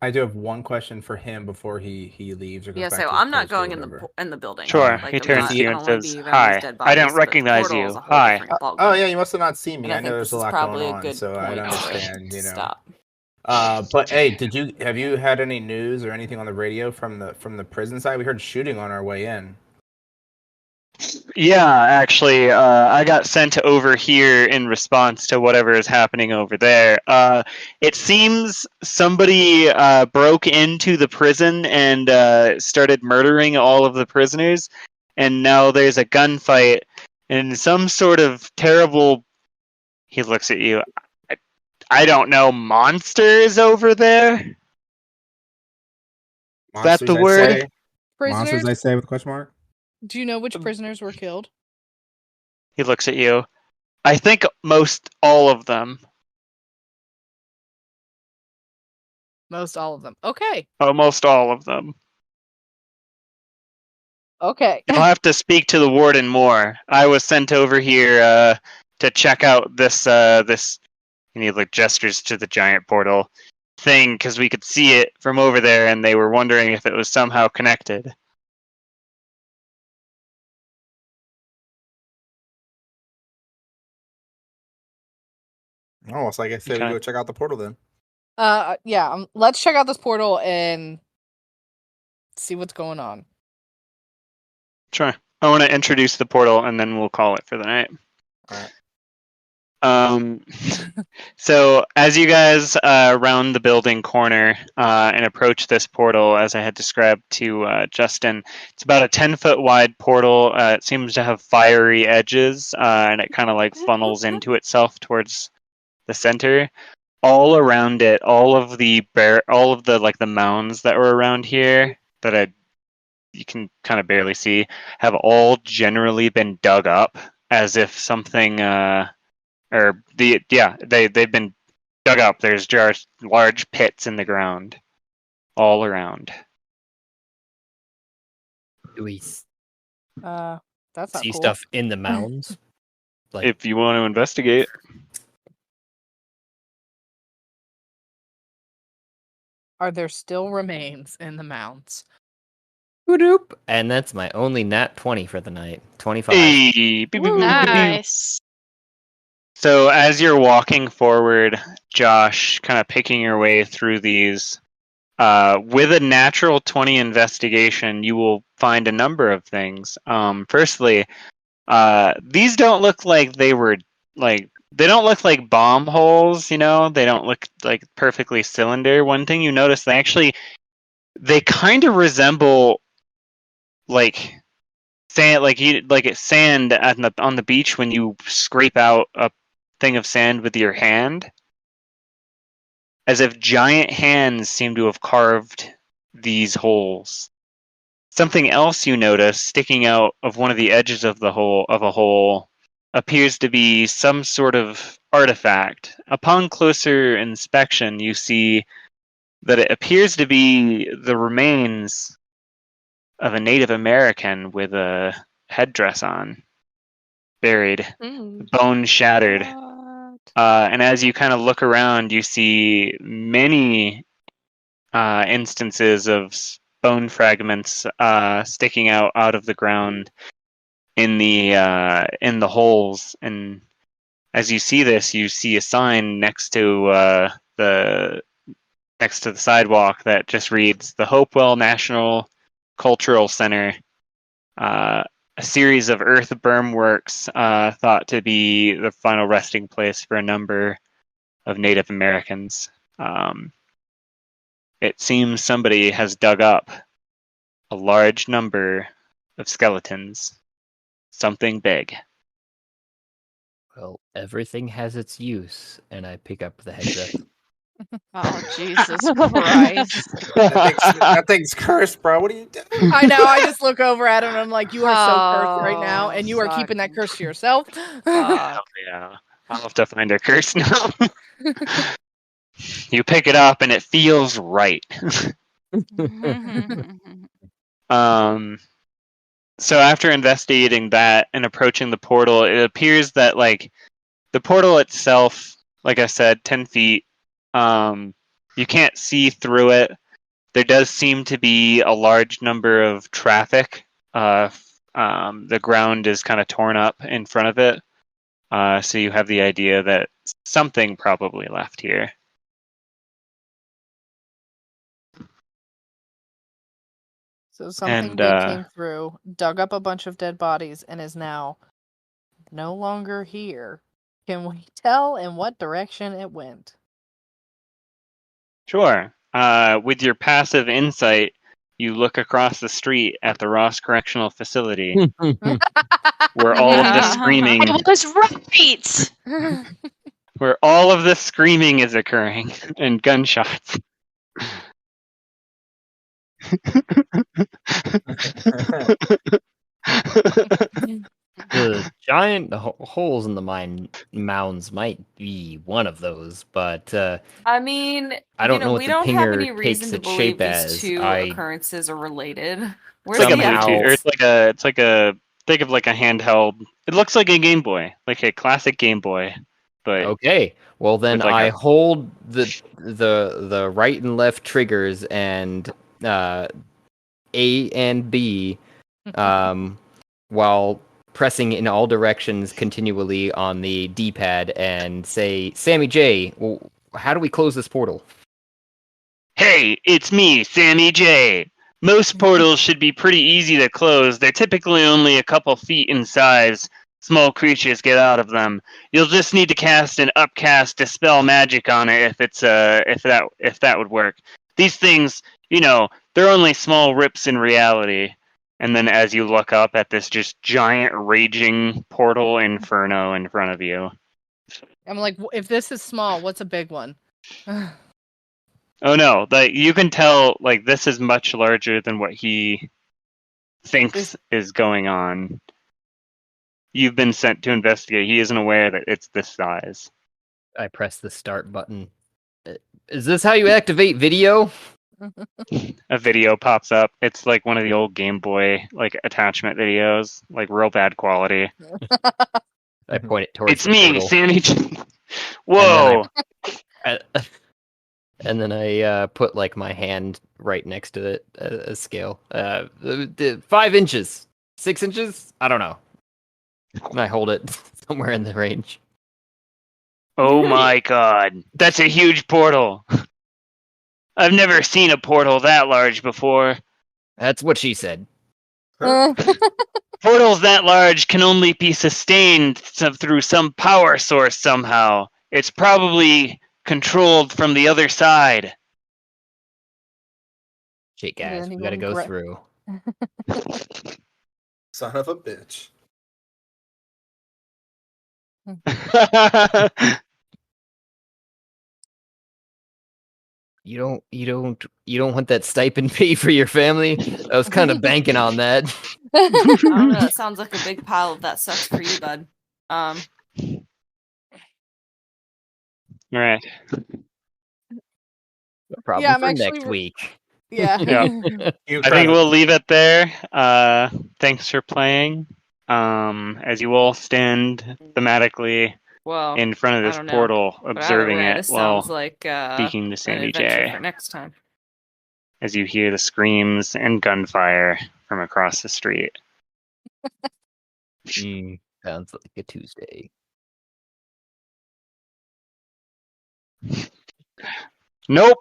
I do have one question for him before he leaves or goes
Yeah,
back
so
to his
I'm not
post or
going
whatever.
in the building.
Sure.
Like,
He
I'm
turns
not,
to you
I
and
don't wanna
says,
be around
"Hi.
these dead
I don't
bodies, but the
recognize
portal
you.
is a whole
Hi."
different ballgame.
Oh yeah, you must have not seen me.
And
I
I
know
think
there's
this
a
is
lot
probably
going
a
on,
good
so I
point
understand.
to stop.
But hey, have you had any news or anything on the radio from the prison side? We heard shooting on our way in.
Yeah, actually, I got sent over here in response to whatever is happening over there. It seems somebody broke into the prison and started murdering all of the prisoners, and now there's a gunfight and some sort of terrible. He looks at you. I don't know. Monsters over there. Is that the word?
Monsters, I say with a question mark.
Do you know which prisoners were killed?
He looks at you. I think most all of them.
Most all of them. Okay.
Almost all of them.
Okay.
You'll have to speak to the warden more. I was sent over here to check out this and he like gestures to the giant portal thing because we could see it from over there, and they were wondering if it was somehow connected.
Oh, it's like I said, we
Okay.
go check out the portal then.
Yeah. Let's check out this portal and see what's going on.
Sure. I want to introduce the portal, and then we'll call it for the night.
All right.
So as you guys round the building corner and approach this portal, as I had described to Justin, it's about a 10-foot wide portal. It seems to have fiery edges, and it kind of like funnels into itself towards the center. All around it, all of the like the mounds that were around here that you can kind of barely see have all generally been dug up as if something they've been dug up. There's just large pits in the ground all around.
Do we
That's not
see
cool.
stuff in the mounds? Like,
If you want to investigate.
Are there still remains in the mounds?
and that's my only nat 20 for the night. 25.
Hey, beep, beep, beep, beep, beep.
Nice.
So as you're walking forward, Josh, kind of picking your way through these, with a natural 20 investigation, you will find a number of things. Firstly, these don't look like they don't look like bomb holes, you know? They don't look like perfectly cylinder. One thing you notice, they kind of resemble like sand, it's sand on the beach when you scrape out a thing of sand with your hand, as if giant hands seem to have carved these holes. Something else you notice sticking out of one of the edges of a hole appears to be some sort of artifact. Upon closer inspection, you see that it appears to be the remains of a Native American with a headdress on, buried, bone shattered. And as you kind of look around, you see many instances of bone fragments sticking out of the ground in the holes. And as you see this, you see a sign next to the sidewalk that just reads the Hopewell National Cultural Center. A series of earth berm works thought to be the final resting place for a number of Native Americans. It seems somebody has dug up a large number of skeletons. Something big.
Well, everything has its use, and I pick up the headdress.
Oh, Jesus Christ.
That thing's cursed, bro. What are you doing?
I know. I just look over at him and I'm like, you are so cursed right now, and you are
fuck.
keeping that curse to yourself.
Oh, yeah. I'll have to find a curse now. You pick it up and it feels right. So after investigating that and approaching the portal, it appears that like the portal itself, like I said, 10 feet, you can't see through it. There does seem to be a large number of traffic. The ground is kind of torn up in front of it. So you have the idea that something probably left here.
So something
And,
big came through, dug up a bunch of dead bodies, and is now no longer here. Can we tell in what direction it went?
Sure. With your passive insight, you look across the street at the Ross Correctional Facility, where all of the screaming,
I was right.
where all of the screaming is occurring and gunshots.
Good giant holes in the mine mounds might be one of those, but
I mean,
I don't know what
we
the
don't have
pinger
any reason
takes
to
its
believe
shape
these
as.
two
I
occurrences are related.
It's
Where's
like a
the
Somehow-
Bluetooth, or
evidence?
it's like a think of like a handheld. It looks like a Game Boy, like a classic Game Boy, but
okay. Well, then
With like
I
a-
hold the right and left triggers and A and B while pressing in all directions continually on the D-pad and say, Sammy J, well, how do we close this portal?
hey, it's me, Sammy J. Most portals should be pretty easy to close. They're typically only a couple feet in size. Small creatures get out of them. You'll just need to cast an upcast dispel magic on it if that would work. These things, they're only small rips in reality. And then as you look up at this just giant raging portal inferno in front of you.
I'm like, if this is small, what's a big one?
Oh no, like you can tell like this is much larger than what he thinks is going on. You've been sent to investigate. He isn't aware that it's this size.
I press the start button. Is this how you activate video?
A video pops up. It's like one of the old Game Boy like attachment videos, like real bad quality.
I point it towards
It's
the
me,
portal.
Sammy. Whoa!
And then I put like my hand right next to it, a scale. 5 inches, 6 inches. I don't know. And I hold it somewhere in the range.
Oh my god, that's a huge portal. I've never seen a portal that large before.
That's what she said.
Portals that large can only be sustained through some power source somehow. It's probably controlled from the other side.
Shit, guys, we gotta go through.
Son of a bitch.
You don't want that stipend fee for your family? I was kind of banking on that.
I don't know. That sounds like a big pile of that sucks for you, bud.
Right.
Problem
Yeah, I'm
for
actually
next week.
Yeah.
I think we'll leave it there. Thanks for playing. As you all stand thematically
Well,
in front of
I
this
don't know.
portal,
But either
observing
way,
it
this
while
sounds like
speaking to
an
Sammy
adventure
J.
for next time.
As you hear the screams and gunfire from across the street.
Sounds like a Tuesday.
Nope.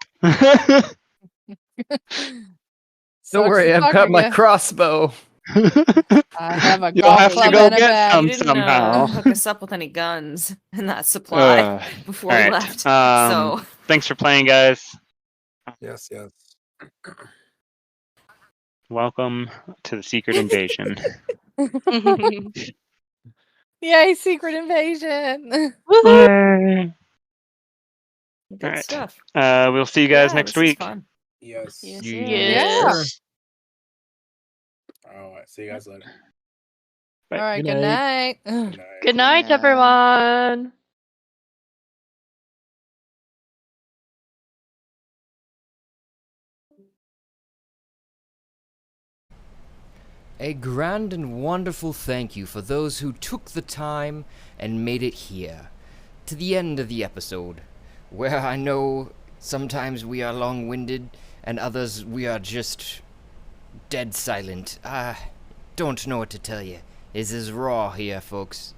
Don't worry, I've got my crossbow.
I have a
You'll
golf
have to
club
go
and a
get
bag.
some
You didn't
somehow.
hook us up with any guns in that supply before we
Alright,
left. So
thanks for playing, guys.
Yes, yes.
Welcome to the Secret Invasion.
Yay, secret invasion.
Good
Alright.
stuff.
We'll see you guys
Yeah,
next
this is
week.
fun.
Yes.
Yeah.
All right. See you guys later.
All right.
Good
Good night.
Good night, everyone.
A grand and wonderful thank you for those who took the time and made it here, to the end of the episode, where I know sometimes we are long-winded and others we are just dead silent. I don't know what to tell you. This is raw here, folks.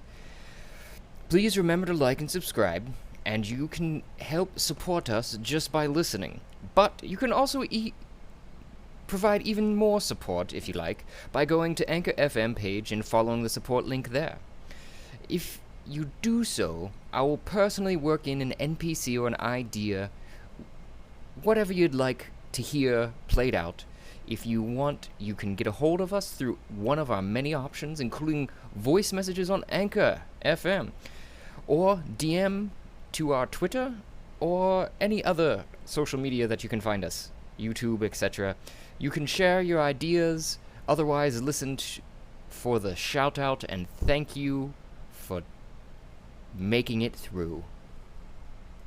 Please remember to like and subscribe, and you can help support us just by listening. But you can also provide even more support, if you like, by going to Anchor FM page and following the support link there. If you do so, I will personally work in an NPC or an idea, whatever you'd like to hear played out. If you want, you can get a hold of us through one of our many options, including voice messages on Anchor FM, or DM to our Twitter, or any other social media that you can find us, YouTube, etc. You can share your ideas, otherwise listen for the shout out and thank you for making it through.